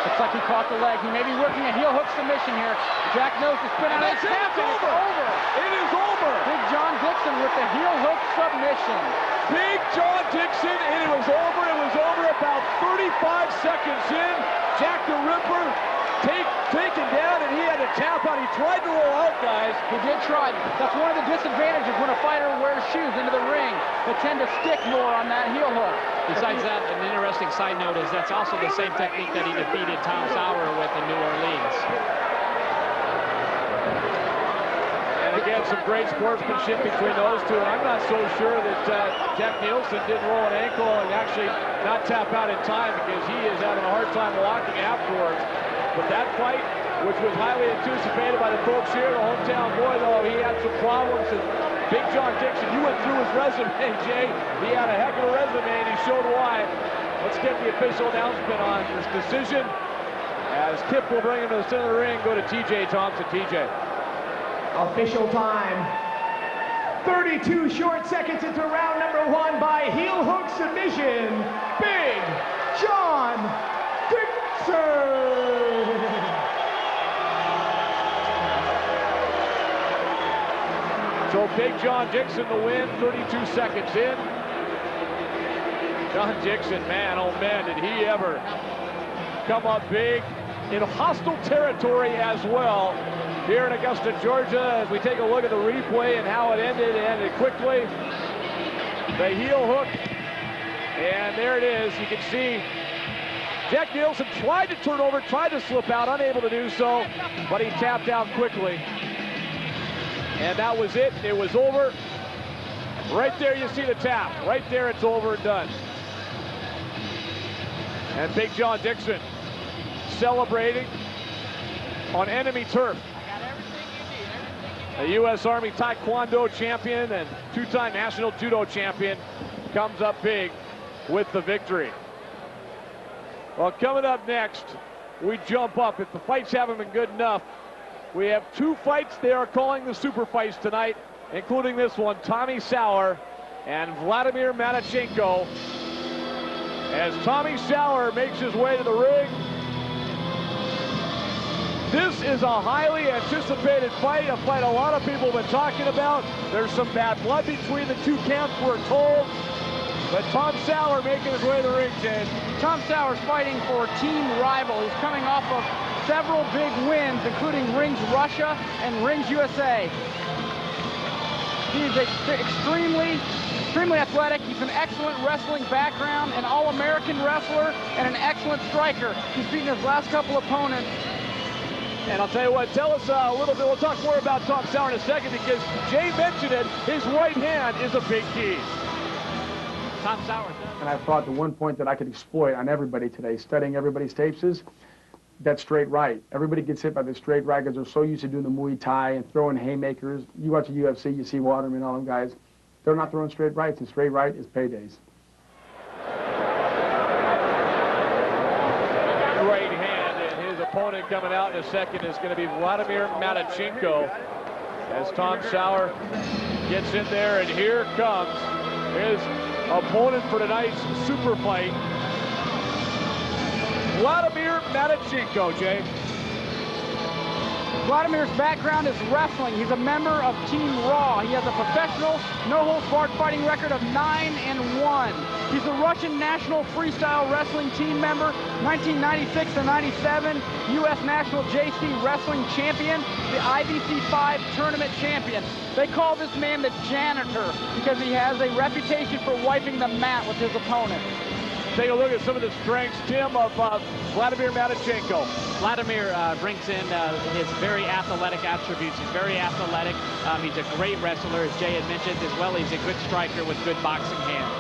Looks like he caught the leg. He may be working a heel hook submission here. Jack knows to spin out of his tap, and it's over. It is over. Big John Dixon with the heel hook submission. Big John Dixon, and it was over. It was over about 35 seconds in. Jack the Ripper taken down, and he had to tap out. He tried to roll out, guys. He did try. That's one of the disadvantages when a fighter wears shoes into the ring. They tend to stick more on that heel hook. Besides that, an interesting side note is that's also the same technique that he defeated Tom Sauer with in New Orleans. And again, some great sportsmanship between those two. And I'm not so sure that Jack Nielsen didn't roll an ankle and actually not tap out in time, because he is having a hard time walking afterwards. But that fight, which was highly anticipated by the folks here, the hometown boy, though, he had some problems. And Big John Dixon, you went through his resume, Jay. He had a heck of a resume, and he showed why. Let's get the official announcement on this decision, as Kip will bring him to the center of the ring. Go to TJ Thompson. TJ. Official time. 32 short seconds into round number 1 by heel hook submission. Big John Dixon. So Big John Dixon the win, 32 seconds in. John Dixon, man, oh man, did he ever come up big in hostile territory as well here in Augusta, Georgia. As we take a look at the replay and how it ended quickly. The heel hook, and there it is. You can see Jack Nielsen tried to turn over, tried to slip out, unable to do so, but he tapped out quickly. And that was it. It was over. Right there you see the tap. Right there it's over and done. And Big John Dixon celebrating on enemy turf. A U.S. Army Taekwondo champion and two-time national judo champion comes up big with the victory. Well, coming up next, we jump up. If the fights haven't been good enough, we have 2 fights they are calling the super fights tonight, including this one, Tommy Sauer and Vladimir Matychenko. As Tommy Sauer makes his way to the ring, this is a highly anticipated fight, a fight a lot of people have been talking about. There's some bad blood between the two camps, we're told. But Tom Sauer making his way to the ring, Jay. Tom Sauer's fighting for a team rival. He's coming off of several big wins, including Rings Russia and Rings USA. He's extremely athletic. He's an excellent wrestling background, an all-American wrestler, and an excellent striker. He's beaten his last couple opponents. And I'll tell you what, tell us a little bit, we'll talk more about Tom Sauer in a second, because Jay mentioned it, his right hand is a big key. Tom Sauer. And I thought the one point that I could exploit on everybody today, studying everybody's tapes, is that straight right. Everybody gets hit by the straight right because they're so used to doing the Muay Thai and throwing haymakers. You watch the UFC, you see Waterman, all them guys. They're not throwing straight rights, and straight right is paydays. Right hand, and his opponent coming out in a second is going to be Vladimir Matychenko. As Tom Sauer gets in there, and here comes his opponent for tonight's super fight, Vladimir Matychenko, Jay. Vladimir's background is wrestling. He's a member of Team Raw. He has a professional, no-holds-barred fighting record of 9-1. He's a Russian national freestyle wrestling team member, 1996 to 97, U.S. National JC Wrestling Champion, the IBC 5 Tournament Champion. They call this man the janitor because he has a reputation for wiping the mat with his opponent. Take a look at some of the strengths, Tim, of Vladimir Matychenko. Vladimir brings in his very athletic attributes. He's very athletic. He's a great wrestler, as Jay had mentioned, as well. He's a good striker with good boxing hands.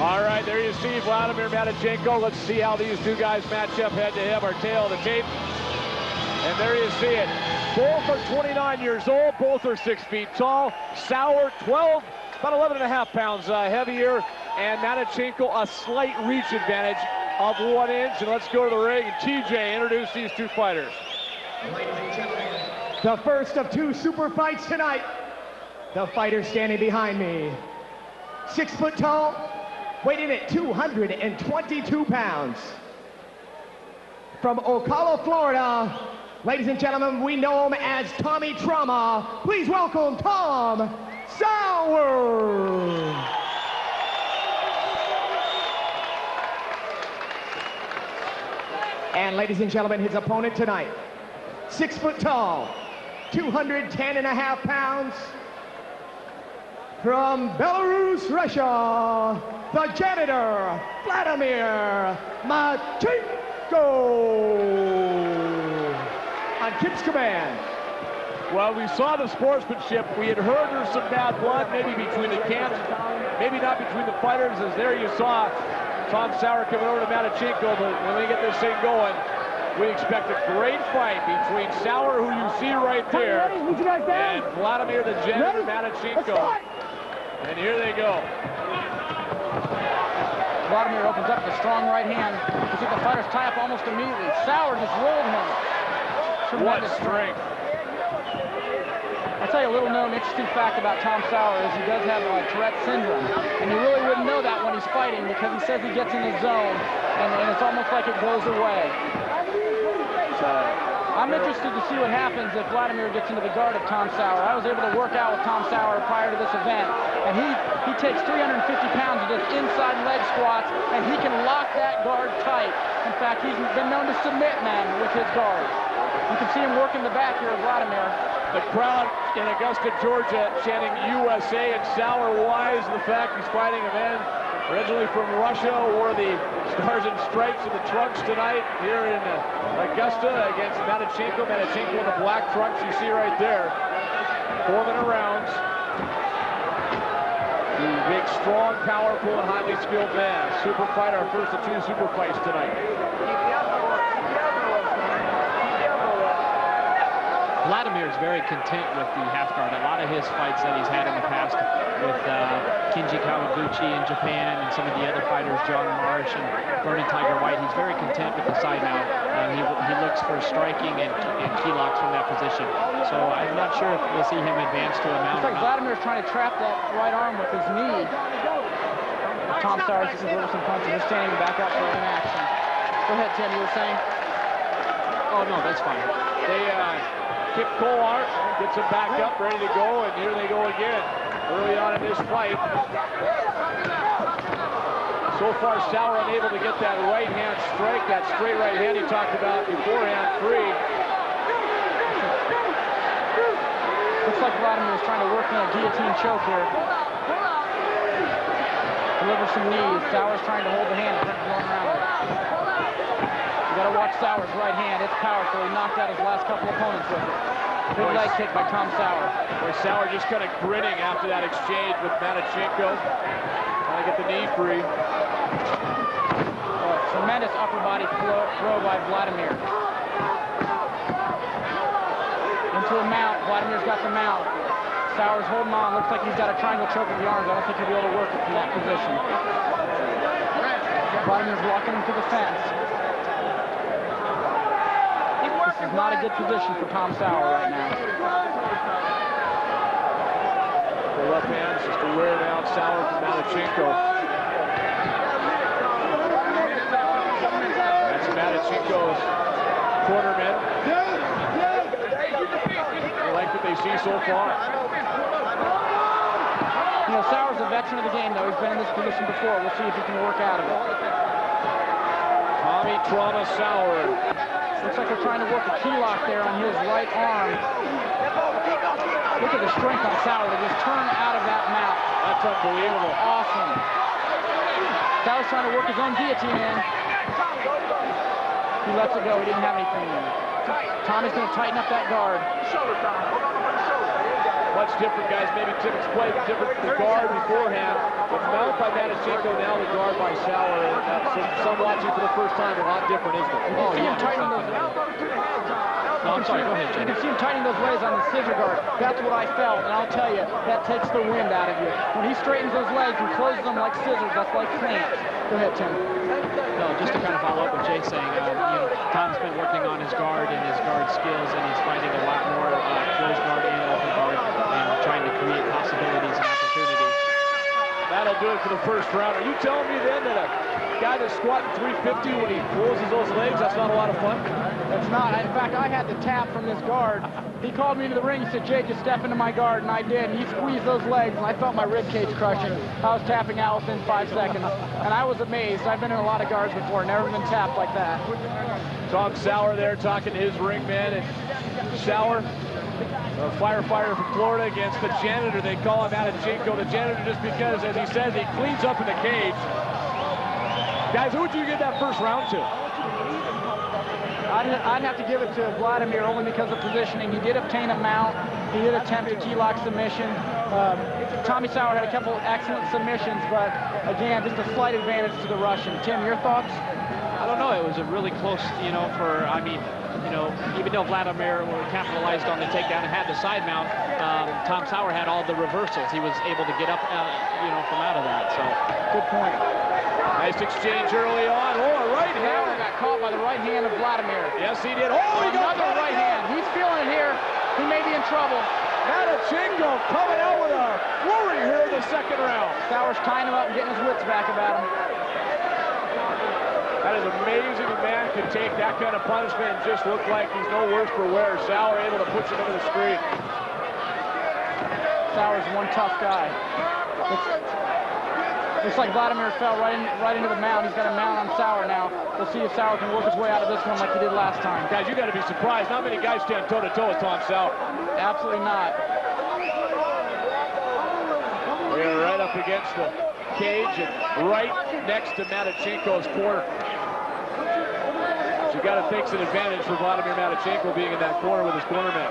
All right, there you see Vladimir Matychenko. Let's see how these two guys match up head-to-head. Our tail of the tape. And there you see it. Both are 29 years old. Both are 6 feet tall. Sauer, 12, about 11.5 pounds heavier. And Matychenko, a slight reach advantage of 1 inch. And let's go to the ring. And TJ, introduce these two fighters. The first of 2 super fights tonight. The fighter standing behind me, 6 foot tall, weighing at 222 pounds. From Ocala, Florida, ladies and gentlemen, we know him as Tommy Trauma. Please welcome Tom Sauer. And ladies and gentlemen, his opponent tonight, 6 foot tall, 210.5 pounds. From Belarus, Russia, the janitor, Vladimir Matchenko. On Kip's command. Well, we saw the sportsmanship. We had heard there's some bad blood, maybe between the camps, maybe not between the fighters, as there you saw Tom Sauer coming over to Matchenko, but when we get this thing going, we expect a great fight between Sauer, who you see right there, and Vladimir the Janitor Matchenko. And here they go. Vladimir opens up with a strong right hand. You see the fighters tie up almost immediately. Sauer just rolled him. Tremendous strength. I'll tell you a little known interesting fact about Tom Sauer is he does have Tourette syndrome. And you really wouldn't know that when he's fighting because he says he gets in his zone and it's almost like it goes away. I'm interested to see what happens if Vladimir gets into the guard of Tom Sauer. I was able to work out with Tom Sauer prior to this event, and he takes 350 pounds of just inside leg squats, and he can lock that guard tight. In fact, he's been known to submit men with his guard. You can see him working the back here of Vladimir. The crowd in Augusta, Georgia, chanting USA, and Sauer wise the fact he's fighting a man originally from Russia, wore the Stars and Stripes in the trunks tonight here in Augusta against Matchenko. Matchenko in the black trunks you see right there. 4 minute rounds. The big, strong, powerful, and highly skilled man. Super fight, our first of 2 super fights tonight. Vladimir is very content with the half guard. A lot of his fights that he's had in the past with Kinji Kawaguchi in Japan and some of the other fighters, John Marsh and Vernon Tiger White, he's very content with the side mount. He looks for striking and key locks from that position. So I'm not sure if we'll see him advance to a mount. Looks like Vladimir's trying to trap that right arm with his knee. Tom Sauer just delivers some punches. They're standing back up for an action. Go ahead, Tim, you were saying? Oh, no, that's fine. They Kip Colart gets him back up, ready to go, and here they go again. Early on in this fight. So far, Sauer unable to get that right hand strike, that straight right hand he talked about beforehand, free. Looks like Vladimir is trying to work in a guillotine choke here. Deliver some knees. Sauer's trying to hold the hand, going around it. You gotta watch Sauer's right hand. It's powerful. He knocked out his last couple opponents with it. Good leg kick by Tom Sauer. Boy, Sauer just kind of grinning after that exchange with Matchenko. Trying to get the knee free. Tremendous upper body throw by Vladimir. Into a mount. Vladimir's got the mount. Sauer's holding on. Looks like he's got a triangle choke with the arms. I don't think he'll be able to work it from that position. Vladimir's walking him to the fence. This is not a good position for Tom Sauer right now. The left hand's just to wear down Sauer from Matchenko. That's Matchenko's cornermen. They like what they see so far. You know, Sauer's a veteran of the game, though. He's been in this position before. We'll see if he can work out of it. Tommy Trauma Sauer. Looks like they're trying to work a key lock there on his right arm. Look at the strength on Sauer to just turn out of that mount. That's unbelievable. Awesome. Sauer's trying to work his own guillotine in. He lets it go. He didn't have anything in. Tommy's going to tighten up that guard. Much different, guys. Maybe Tim explained different the guard beforehand. The mount by Matchenko, now the guard by Sauer. Some watching for the first time, a lot different, isn't it? Oh, yeah. Tightening those legs. No, I'm sorry, go ahead, Jim. You can see him tightening those legs on the scissor guard. That's what I felt, and I'll tell you, that takes the wind out of you. When he straightens those legs and closes them like scissors, that's like clamps. Go ahead, Tim. No, just to kind of follow up what Jay's saying, Tom's been working on his guard and his guard skills, and he's finding a lot more closed guard and open guard, and trying to create possibilities and opportunities. That'll do it for the first round. Are you telling me then that a guy that's squatting 350 when he closes those legs, that's not a lot of fun? That's not. In fact, I had the tap from this guard. He called me into the ring. He said, Jay, just step into my guard, and I did. And he squeezed those legs, and I felt my rib cage crushing. I was tapping out within 5 seconds, and I was amazed. I've been in a lot of guards before, never been tapped like that. Tom Sauer there talking to his ring man, and Sauer, a firefighter from Florida, against the janitor. They call him Matachenko, the janitor, just because, as he says, he cleans up in the cage. Guys, who would you give that first round to? I'd have to give it to Vladimir only because of positioning. He did obtain a mount. He did attempt a key lock submission. Tommy Sauer had a couple excellent submissions, but again, just a slight advantage to the Russian. Tim, your thoughts? I don't know. It was a really close, you know, even though Vladimir capitalized on the takedown and had the side mount, Tom Sauer had all the reversals. He was able to get up, from out of that. So good point. Nice exchange early on. Oh, a right hand. Sauer got caught by the right hand of Vladimir. Yes, he did. Oh, he got another right hand. He's feeling it here. He may be in trouble. Matachenko coming out with a flurry here in the second round. Sauer's tying him up and getting his wits back about him. That is amazing. A man can take that kind of punishment and just look like he's no worse for wear. Sauer able to push him into the screen. Sauer's one tough guy. Looks like Vladimir fell right into the mount. He's got a mount on Sauer now. We'll see if Sauer can work his way out of this one like he did last time. Guys, you got to be surprised. Not many guys stand toe-to-toe with Tom Sauer. Absolutely not. We're right up against the cage and right next to Matachenko's corner. So you got to think it's an advantage for Vladimir Matachenko being in that corner with his cornerman.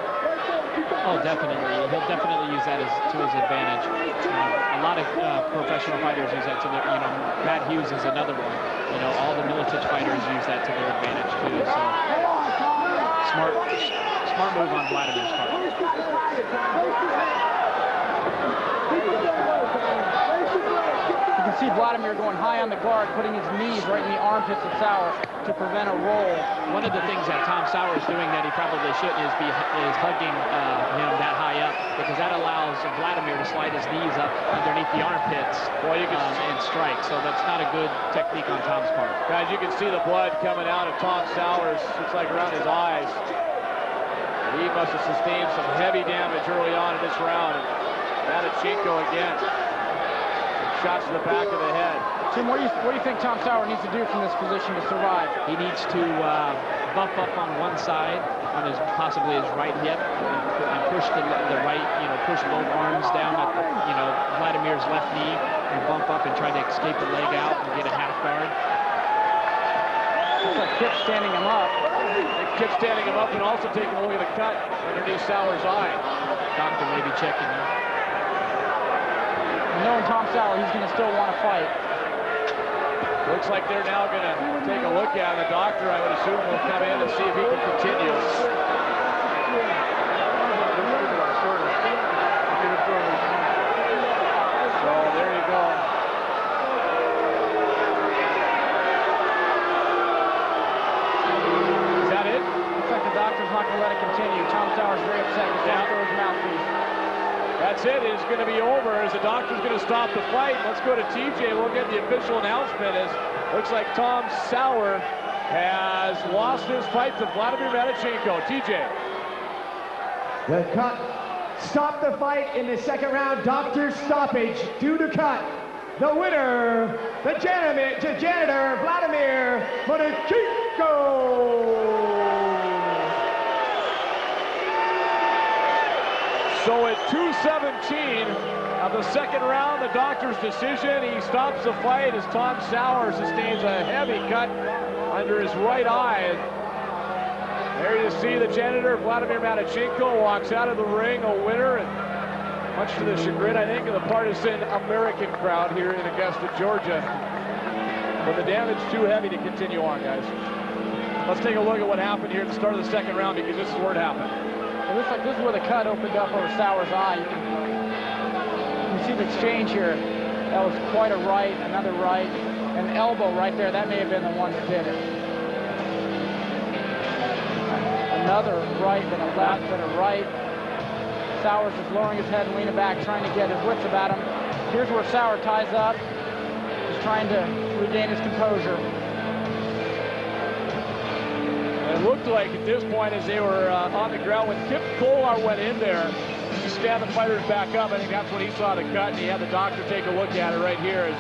Oh, definitely. He'll definitely use that to his advantage. A lot of professional fighters use that to their, Matt Hughes is another one. All the Miletich fighters use that to their advantage too. So smart move on Vladimir's part. You can see Vladimir going high on the guard, putting his knees right in the armpits of Sauer to prevent a roll. One of the things that Tom Sauer is doing that he probably shouldn't is hugging him that high up, because that allows Vladimir to slide his knees up underneath the armpits and strike. So that's not a good technique on Tom's part. Guys, you can see the blood coming out of Tom Sauer's, looks like around his eyes. He must have sustained some heavy damage early on in this round. Matachenko again. Shots to the back of the head. Tim, what do you think Tom Sauer needs to do from this position to survive? He needs to bump up on one side, on possibly his right hip, and push the right, push both arms down at Vladimir's left knee, and bump up and try to escape the leg out and get a half guard. Looks like Kip's standing him up. Kip's standing him up and also taking a look at the cut underneath Sauer's eye. Doctor may be checking him. Knowing Tom Sauer, he's going to still want to fight. Looks like they're now going to take a look at it. The doctor, I would assume, will come in and see if he can continue. So there you go. Is that it? Looks like the doctor's not going to let it continue. Tom Sauer's very upset. He's going to throw his mouthpiece. That's it. It's going to be over as the doctor's going to stop the fight. Let's go to TJ. We'll get the official announcement. As looks like Tom Sauer has lost his fight to Vladimir Matachenko. TJ. The cut. Stop the fight in the second round. Doctor stoppage due to cut. The winner, the janitor Vladimir Matachenko. So at 2:17 of the second round, the doctor's decision, he stops the fight as Tom Sauer sustains a heavy cut under his right eye. There you see the janitor, Vladimir Matachenko, walks out of the ring a winner, and much to the chagrin, I think, of the partisan American crowd here in Augusta, Georgia. But the damage too heavy to continue on, guys. Let's take a look at what happened here at the start of the second round, because this is where it happened. It looks like this is where the cut opened up over Sauer's eye. You can see the exchange here. That was quite a right, another right, an elbow right there. That may have been the one that did it. Another right, then a left, then a right. Sauer's just lowering his head and leaning back, trying to get his wits about him. Here's where Sauer ties up. He's trying to regain his composure. It looked like at this point, as they were on the ground, when Kip Kolar went in there to stand the fighters back up, I think that's when he saw the cut, and he had the doctor take a look at it right here. As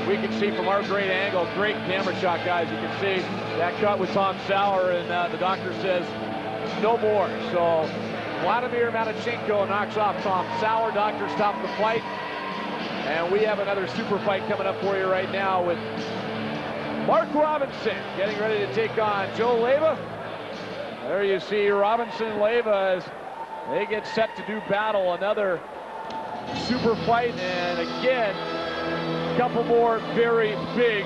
we can see from our great angle, great camera shot, guys. You can see that cut with Tom Sauer, and the doctor says no more. So Vladimir Matachenko knocks off Tom Sauer. Doctor stopped the fight. And we have another super fight coming up for you right now with Mark Robinson getting ready to take on Joe Leyva. There you see Robinson and Leyva as they get set to do battle. Another super fight, and again, a couple more very big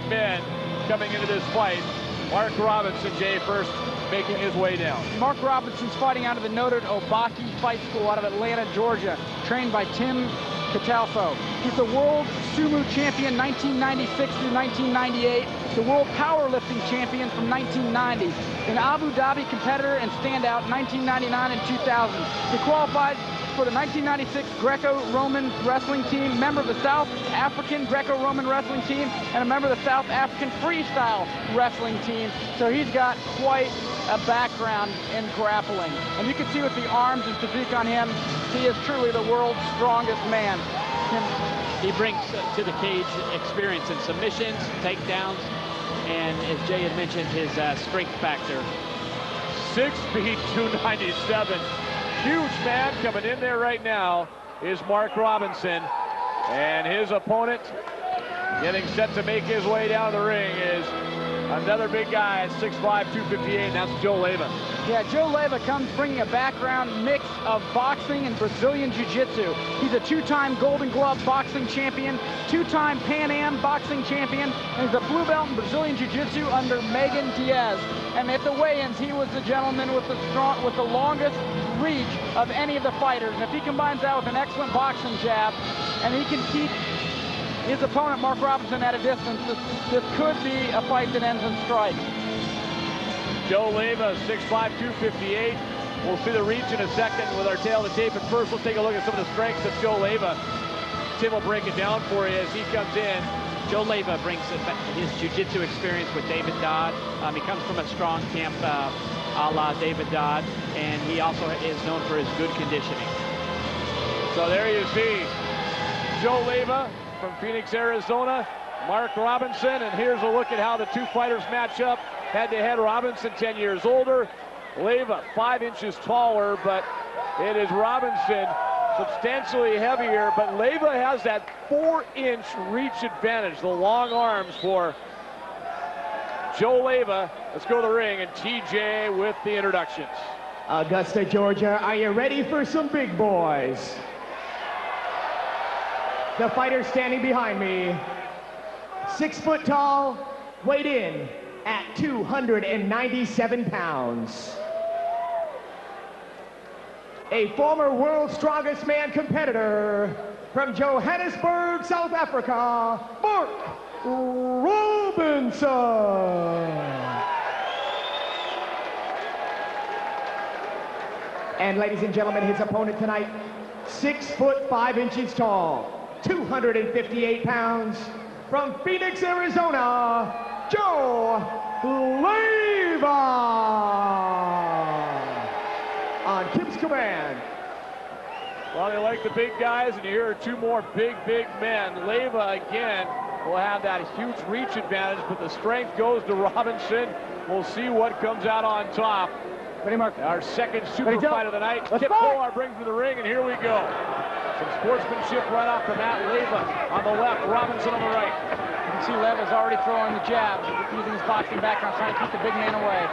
men coming into this fight. Mark Robinson, Jay, first making his way down. Mark Robinson's fighting out of the noted Obaki Fight School out of Atlanta, Georgia, trained by Tim Catalfo. He's the world sumo champion 1996 through 1998, the world powerlifting champion from 1990, an Abu Dhabi competitor and standout 1999 and 2000. He qualified for the 1996 Greco-Roman wrestling team, member of the South African Greco-Roman wrestling team, and a member of the South African freestyle wrestling team. So he's got quite a background in grappling. And you can see with the arms and physique on him, he is truly the world's strongest man. He brings to the cage experience in submissions, takedowns, and as Jay had mentioned, his strength factor. 6 feet, 297. Huge man coming in there right now is Mark Robinson. And his opponent getting set to make his way down the ring is another big guy at 6'5", 258, and that's Joe Leyva. Yeah, Joe Leyva comes bringing a background mix of boxing and Brazilian Jiu-Jitsu. He's a 2-time Golden Glove boxing champion, 2-time Pan Am boxing champion, and he's a blue belt in Brazilian Jiu-Jitsu under Megan Diaz. And at the weigh-ins, he was the gentleman with the longest reach of any of the fighters. And if he combines that with an excellent boxing jab, and he can keep his opponent, Mark Robinson, at a distance, this could be a fight that ends in strike. Joe Leyva, 6'5", 258. We'll see the reach in a second with our tail of the tape. But first, let's take a look at some of the strengths of Joe Leyva. Tim will break it down for you as he comes in. Joe Leyva brings his jiu-jitsu experience with David Dodd. He comes from a strong camp a la David Dodd, and he also is known for his good conditioning. So there you see Joe Leyva from Phoenix, Arizona, Mark Robinson, and here's a look at how the two fighters match up. Head-to-head, Robinson 10 years older, Leyva 5 inches taller, but it is Robinson substantially heavier, but Leyva has that 4-inch reach advantage, the long arms for Joe Leyva. Let's go to the ring, and TJ with the introductions. Augusta, Georgia, are you ready for some big boys? The fighter standing behind me, 6 foot tall, weighed in at 297 pounds. A former World's Strongest Man competitor from Johannesburg, South Africa, Mark Robinson. And ladies and gentlemen, his opponent tonight, 6 foot 5 inches tall, 258 pounds, from Phoenix, Arizona, Joe Leyva. On Kim's command. Well, they like the big guys, and here are two more big men. Leyva, again, will have that huge reach advantage, but the strength goes to Robinson. We'll see what comes out on top. Ready, Mark? Our second super fight of the night. Kip Polar brings to the ring, and here we go. Some sportsmanship right off the mat. Leyva on the left, Robinson on the right. You can see Leyva's already throwing the jab, using his boxing background, trying to keep the big man away.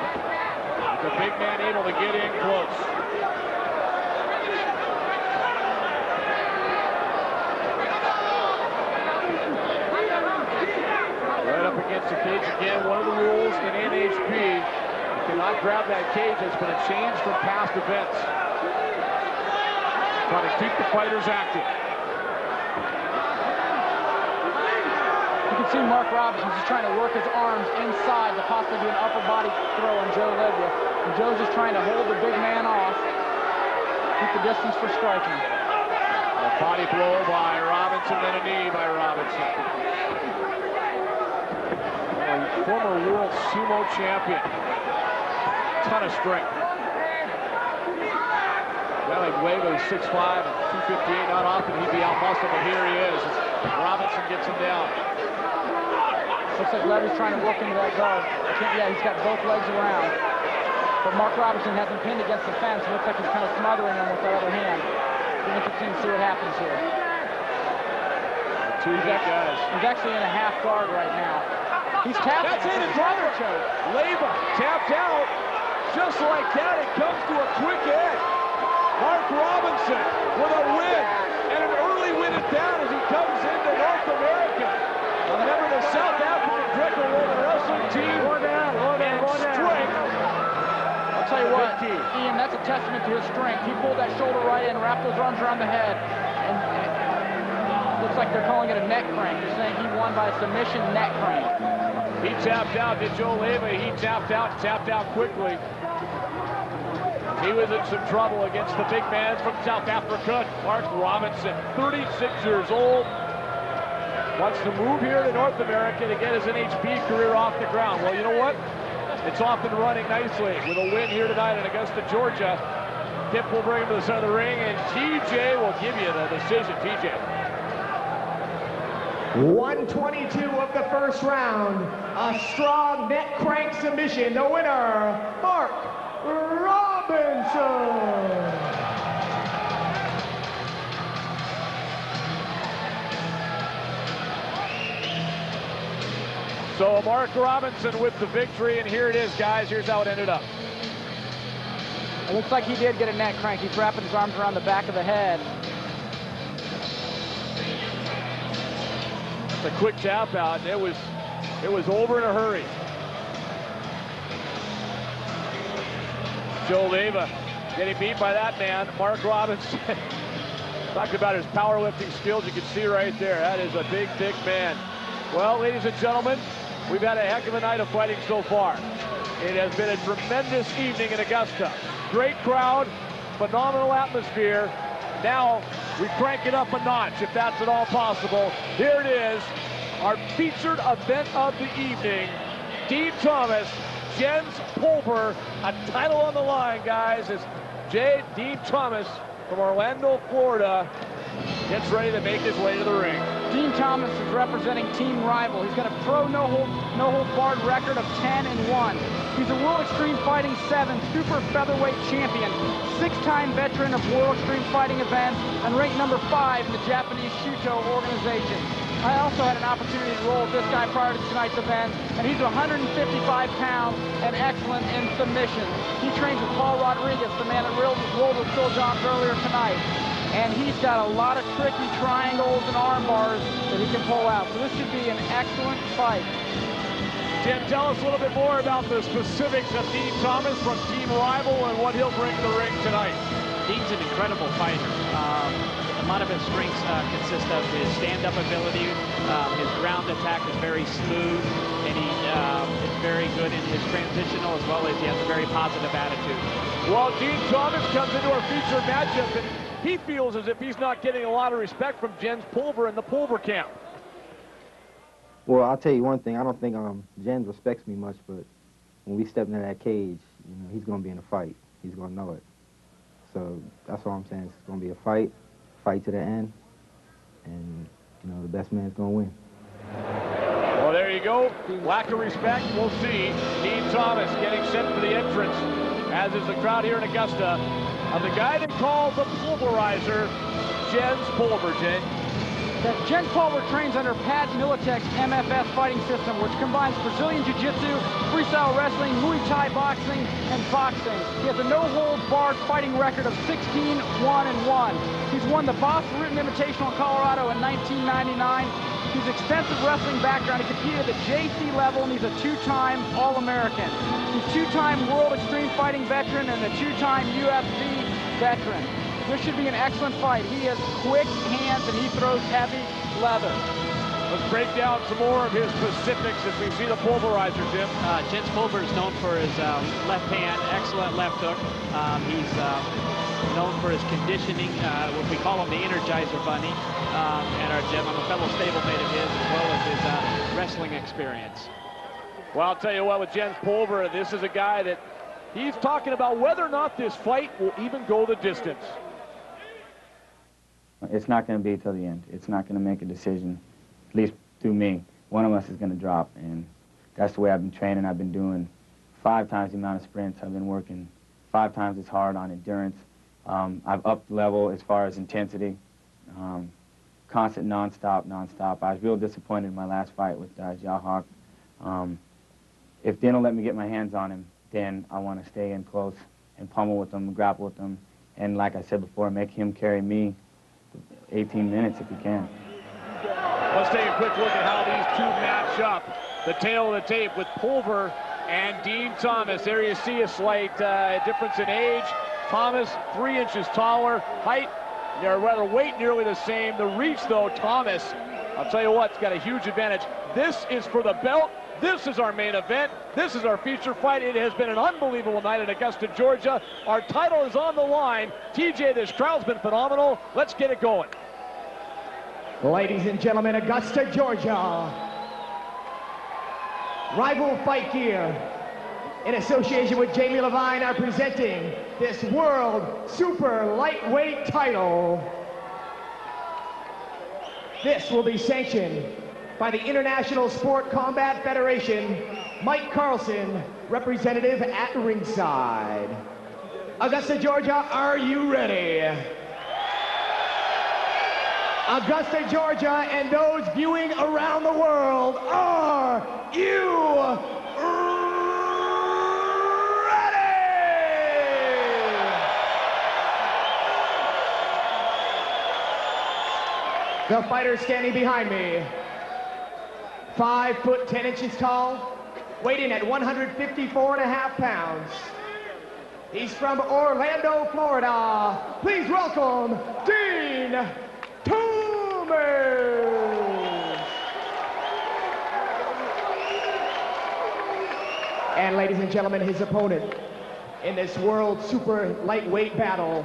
The big man able to get in close. Right up against the cage again. One of the rules in NHP, you cannot grab that cage. It's been a change from past events. Trying to keep the fighters active. You can see Mark Robinson just trying to work his arms inside to possibly do an upper body throw on Joe Leyva. And Joe's just trying to hold the big man off, keep the distance for striking. A body blow by Robinson, then a knee by Robinson. Former world sumo champion. Ton of strength. Well, like Leyva is 6'5" and 258. Not often he'd be out-muscled, but here he is. Robinson gets him down. Looks like Leyva's trying to work into that guard. Yeah, he's got both legs around. But Mark Robinson has him pinned against the fence. Looks like he's kind of smothering him with that other hand. It'll be interesting to see what happens here. Two big guys. He's actually in a half guard right now. He's tapped. That's it, it's over. Leyva tapped out. Just like that, it comes to a quick end. Mark Robinson with a win, and an early win at that as he comes into North America. A member of the South African Greco-Roman wrestling team and strength. I'll tell you what, Ian, that's a testament to his strength. He pulled that shoulder right in, wrapped those arms around the head, and looks like they're calling it a neck crank. They're saying he won by a submission neck crank. He tapped out, did Joe Leyva. He tapped out quickly. He was in some trouble against the big man from South Africa, Mark Robinson, 36 years old. Wants to move here to North America to get his NHP career off the ground. Well, you know what? It's off and running nicely with a win here tonight in Augusta, Georgia. Kip will bring him to the center of the ring, and TJ will give you the decision. TJ. 122 of the first round. A strong neck crank submission. The winner, Mark Robinson. So Mark Robinson with the victory, and here it is, guys. Here's how it ended up. It looks like he did get a neck crank. He's wrapping his arms around the back of the head. It's a quick tap out. It was over in a hurry. Joe Leyva getting beat by that man, Mark Robinson. Talked about his powerlifting skills. You can see right there. That is a big, thick man. Well, ladies and gentlemen, we've had a heck of a night of fighting so far. It has been a tremendous evening in Augusta. Great crowd, phenomenal atmosphere. Now we crank it up a notch, if that's at all possible. Here it is, our featured event of the evening. Dean Thomas, Jens Pulver, a title on the line, guys, as Dean Thomas from Orlando, Florida, gets ready to make his way to the ring. Dean Thomas is representing Team Rival. He's got a pro no-hold barred record of 10-1. He's a World Extreme Fighting 7 super featherweight champion, 6-time veteran of World Extreme Fighting events, and ranked number 5 in the Japanese Shuto organization. I also had an opportunity to roll with this guy prior to tonight's event, and he's 155 pounds and excellent in submissions. He trains with Paul Rodriguez, the man that rolled with Phil Johns earlier tonight. And he's got a lot of tricky triangles and arm bars that he can pull out. So this should be an excellent fight. Jim, tell us a little bit more about the specifics of Dean Thomas from Team Rival and what he'll bring to the ring tonight. Dean's an incredible fighter. A lot of his strengths consist of his stand-up ability. His ground attack is very smooth, and he is very good in his transitional, as well as he has a very positive attitude. Well, Dean Thomas comes into our featured matchup, and he feels as if he's not getting a lot of respect from Jens Pulver in the Pulver camp. Well, I'll tell you one thing. I don't think Jens respects me much, but when we step into that cage, you know, he's going to be in a fight. He's going to know it. So that's all I'm saying. It's going to be a fight to the end, and, you know, the best man's going to win. Well, there you go. Lack of respect, we'll see. Dean Thomas getting set for the entrance, as is the crowd here in Augusta, of the guy they call the Pulverizer, Jens Pulver, Jay. Jens Pulver trains under Pat Miletik's MFS fighting system, which combines Brazilian Jiu-Jitsu, freestyle wrestling, Muay Thai boxing, and boxing. He has a no-hold-barred fighting record of 16-1-1. He's won the Boss Rutan Invitational in Colorado in 1999. He's extensive wrestling background. He competed at the JC level, and he's a 2-time All-American. He's 2-time World Extreme Fighting veteran and a 2-time UFC veteran. This should be an excellent fight. He has quick hands, and he throws heavy leather. Let's break down some more of his specifics as we see the Pulverizer, Jim. Jens Pulver is known for his left hand, excellent left hook. He's known for his conditioning, what we call him the Energizer Bunny, at our gym. I'm a fellow stablemate of his, as well as his wrestling experience. Well, I'll tell you what, with Jens Pulver, this is a guy that he's talking about whether or not this fight will even go the distance. It's not going to be till the end. It's not going to make a decision, at least through me. One of us is going to drop, and that's the way I've been training. I've been doing 5 times the amount of sprints. I've been working 5 times as hard on endurance. I've upped the level as far as intensity. Constant, non-stop. I was real disappointed in my last fight with Jahawk. If Din will let me get my hands on him, then I want to stay in close and pummel with him, grapple with him, and like I said before, make him carry me 18 minutes if he can. Let's take a quick look at how these two match up. The tail of the tape with Pulver and Dean Thomas. There you see a slight difference in age. Thomas 3 inches taller, height, or rather weight nearly the same. The reach though, Thomas, I'll tell you what, it's got a huge advantage. This is for the belt. This is our main event. This is our feature fight. It has been an unbelievable night in Augusta, Georgia. Our title is on the line. TJ, this crowd's been phenomenal. Let's get it going. Ladies and gentlemen, Augusta, Georgia. Rival Fight Gear, in association with Jamie Levine, are presenting this World Super Lightweight title. This will be sanctioned by the International Sport Combat Federation. Mike Carlson, representative at ringside. Augusta, Georgia, are you ready? Augusta, Georgia, and those viewing around the world, are you ready? The fighter standing behind me, 5 foot 10 inches tall, weighing at 154.5 pounds. He's from Orlando, Florida. Please welcome Dean Thomas. And ladies and gentlemen, his opponent in this World Super Lightweight battle,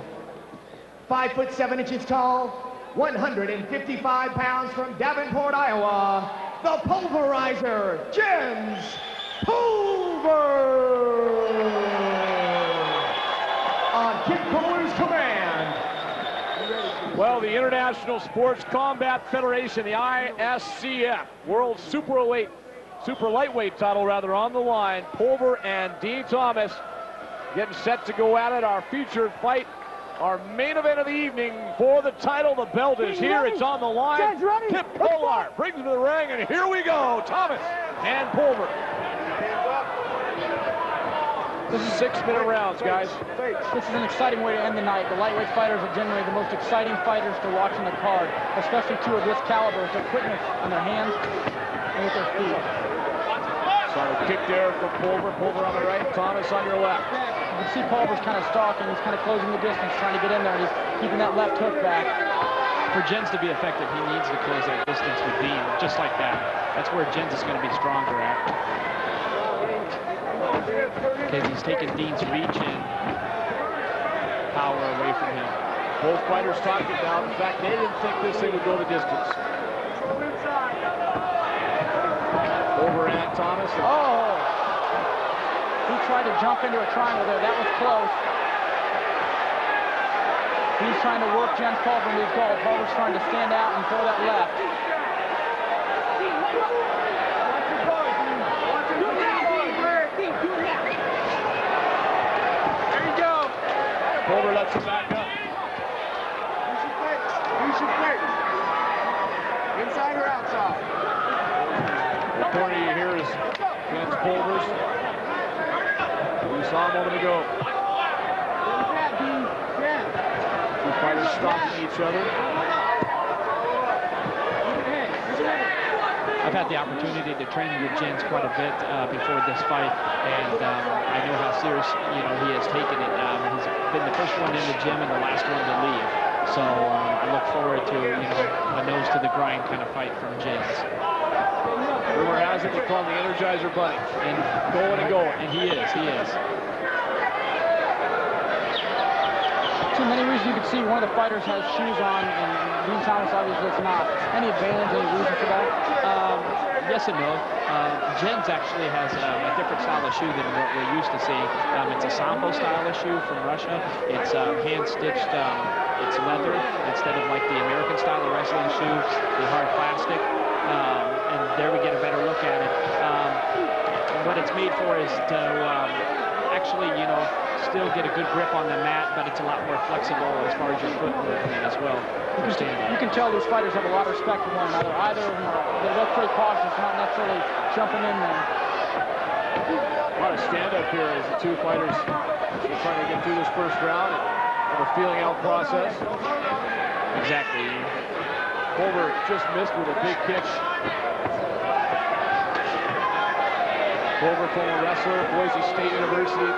5 foot 7 inches tall, 155 pounds, from Davenport, Iowa, the pulverizer, Jens Pulver. On Kip Kohler's command. Well, the International Sports Combat Federation, the ISCF, World Super Lightweight title rather, on the line. Pulver and Dean Thomas getting set to go at it. Our featured fight, our main event of the evening for the title. The belt is here. It's on the line. Kip Kohler brings him to the ring, and here we go. Thomas and Pulver. This is 6-minute rounds, guys. This is an exciting way to end the night. The lightweight fighters are generally the most exciting fighters to watch on the card, especially two of this caliber, with their quickness on their hands and with their feet. Solid kick there from Pulver. Pulver on the right, Thomas on your left. You can see Pulver's kind of stalking. He's kind of closing the distance, trying to get in there, and he's keeping that left hook back. For Jens to be effective, he needs to close that distance with Dean, just like that. That's where Jens is going to be stronger at. Because he's taking Dean's reach and power away from him. Both fighters talked about the fact they didn't think this thing would go the distance. Over and Thomas. Oh! He tried to jump into a triangle there. That was close. He's trying to work Jens Pulver into his goal. Pulver's trying to stand out and throw that left. Pulver lets him back up. Who's your pick? Inside or outside? The corner you hear is Jens Pulver's. We saw him a moment ago. Two fighters stopping each other. I've had the opportunity to train with Jens quite a bit before this fight, and I know how serious he has taken it. He's been the first one in the gym and the last one to leave. So I look forward to a nose to the grind kind of fight from Jens. Rumor has it they call him the Energizer Bunny. And going, and he is. Too many reasons you can see one of the fighters has shoes on, and Dean Thomas obviously does not. Any advantage, any reason for that? Yes and no. Jens actually has a different style of shoe than what we're used to seeing. It's a Sambo style of shoe from Russia. It's hand-stitched, it's leather instead of like the American style of wrestling shoe, the hard plastic. And there we get a better look at it. what it's made for is to actually, you know, still get a good grip on the mat, but it's a lot more flexible as far as your foot movement as well. You can tell these fighters have a lot of respect for one another. Either of them they're both pretty cautious, not necessarily jumping in there. A lot of stand-up here as the two fighters are trying to get through this first round of a feeling-out process. Exactly. Pulver just missed with a big kick. Pulver, former wrestler, Boise State University.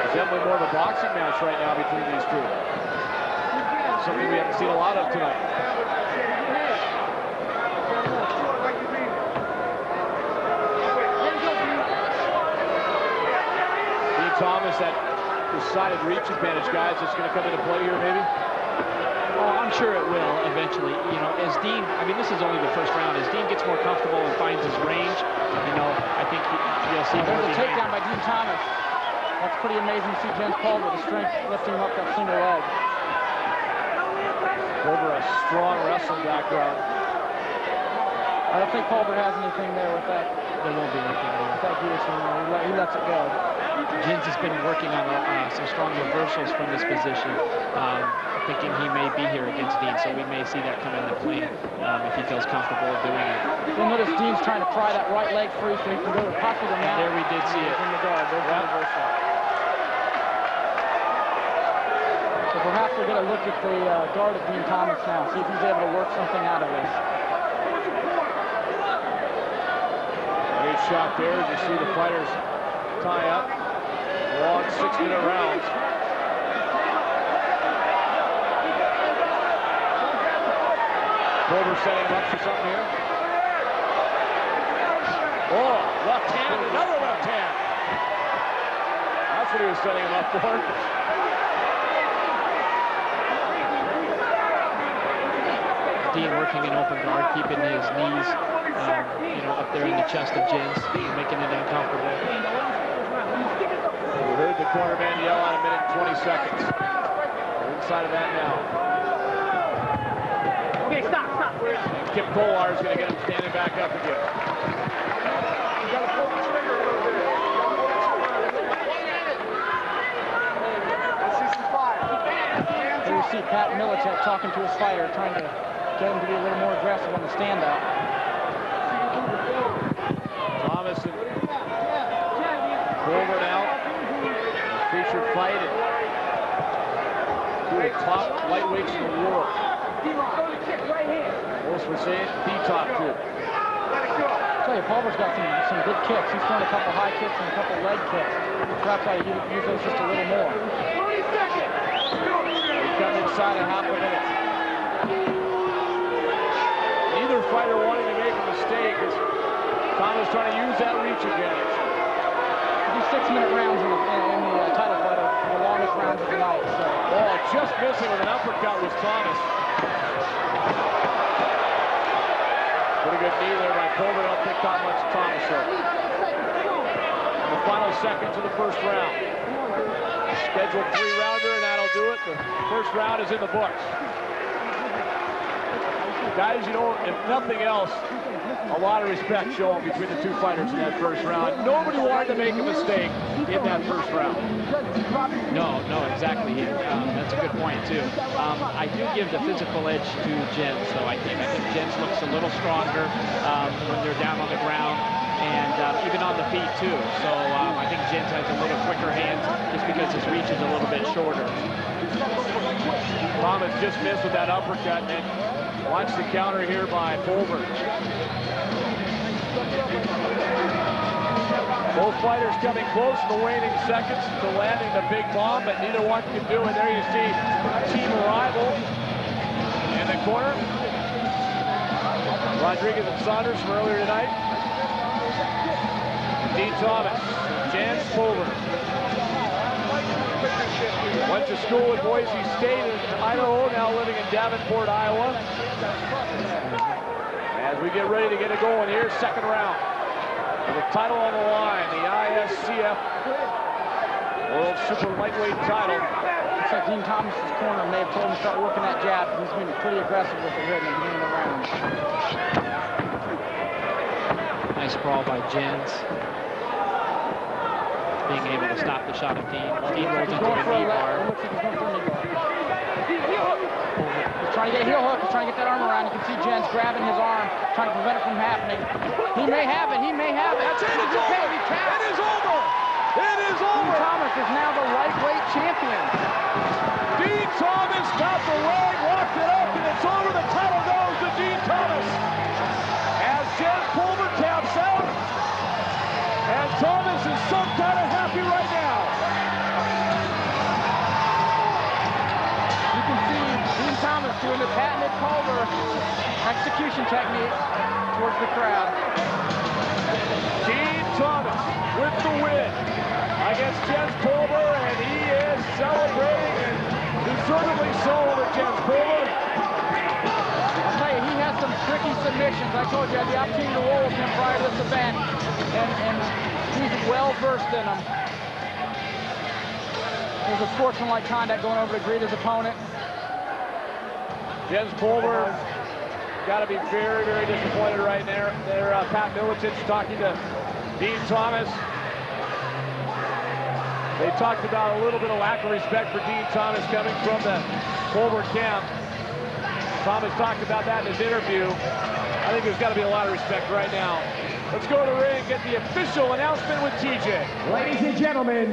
Resembling more of a boxing match right now between these two. Something we haven't seen a lot of tonight. Dean Thomas, that decided reach advantage, guys, is going to come into play here, maybe? Oh, I'm sure it will eventually. You know, as Dean, I mean, this is only the first round. As Dean gets more comfortable and finds his range, you know, I think you'll see more. There's a takedown by Dean Thomas. That's pretty amazing to see Jens Pulver with the strength lifting up that single leg. Pulver, a strong wrestling background. I don't think Pulver has anything there with that. There won't be anything there. With that guillotine, he lets it go. Jens has been working on some strong reversals from this position, thinking he may be here against Dean, so we may see that come into play if he feels comfortable doing it. You'll notice Dean's trying to pry that right leg free so he can go to possibly the mat. There we did see it. In the guard. There's the reversal. So perhaps we'll get a look at the guard of Dean Thomas now, see if he's able to work something out of this. Great shot there as you see the fighters tie up. Long 6-minute rounds. Pulver setting him up for something here. Oh, left hand, another left hand. That's what he was setting him up for. Dean working in open guard, keeping his knees, you know, up there in the chest of Jens, making it uncomfortable. We heard the cornerman yell out 1 minute and 20 seconds. We're inside of that now. Okay, stop. Kip Kolar is going to get him standing back up again. Here you see Pat Miletich talking to his fighter, trying to get him to be a little more aggressive on the stand-up. Thomas and Pulver now. Featured fight and two of the top lightweights in the world. Most would say the top two. I'll tell you, Pulver's got some good kicks. He's thrown a couple high kicks and a couple leg kicks. Perhaps I use those just a little more. We've come inside a half a minute. Neither fighter wanting to make a mistake as Thomas trying to use that reach advantage. These 6-minute rounds in the title fight are the longest rounds of the night. So. Oh, just missing with an uppercut was Thomas. Pretty good knee there by Pulver. I don't think that much Thomas hurt. The final seconds of the first round. Scheduled 3-rounder, and that'll do it. The first round is in the books. Guys, you know, if nothing else, a lot of respect shown between the two fighters in that first round. Nobody wanted to make a mistake in that first round. No, exactly. That's a good point, too. I do give the physical edge to Jens, though. I think Jens looks a little stronger when they're down on the ground and even on the feet, too. So I think Jens has a little quicker hands just because his reach is a little bit shorter. Thomas just missed with that uppercut, and watch the counter here by Pulver. Both fighters coming close in the waning seconds to landing the big bomb, but neither one can do it. There you see team rival in the corner. Rodriguez and Saunders from earlier tonight. Dean Thomas, Jens Pulver. Went to school at Boise State in Idaho, now living in Davenport, Iowa. As we get ready to get it going here, second round. With the title on the line, the ISCF World Super Lightweight title. looks like Dean Thomas's corner may have told him to start working that jab. He's been pretty aggressive with it in the beginning of the round. Nice sprawl by Jens. Being able to stop the shot of Dean. Dean rolls into a knee bar. Looks like he's going for a knee bar. He's trying to get a heel hook. He's trying to get that arm around. You can see Jens grabbing his arm, trying to prevent it from happening. He may have it. He may have it. That's it. It's over. It is over. It is over. Dean Thomas is now the lightweight champion. Dean Thomas got the leg, walked it up, and it's over. The title goes to Dean Thomas. As Jens Pulver taps out, and Thomas is some kind of happy right now. You can see Dean Thomas doing the patented Pulver execution technique towards the crowd. Dean Thomas with the win against Jens Pulver, and he is celebrating, and deservedly so, over Jens Pulver. I'll tell you, he has some tricky submissions. I told you I had the opportunity to roll with him prior to this event, and he's well versed in them. There's a sportsmanlike conduct going over to greet his opponent. Jens Pulver got to be very, very disappointed right there. Pat Miletich talking to Dean Thomas. They talked about a little bit of lack of respect for Dean Thomas coming from the Pulver camp. Thomas talked about that in his interview. I think there's got to be a lot of respect right now. Let's go to the ring and get the official announcement with TJ. Ladies and gentlemen,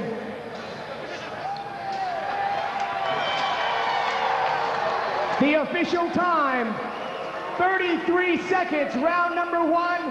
the official time, 33 seconds, round number 1.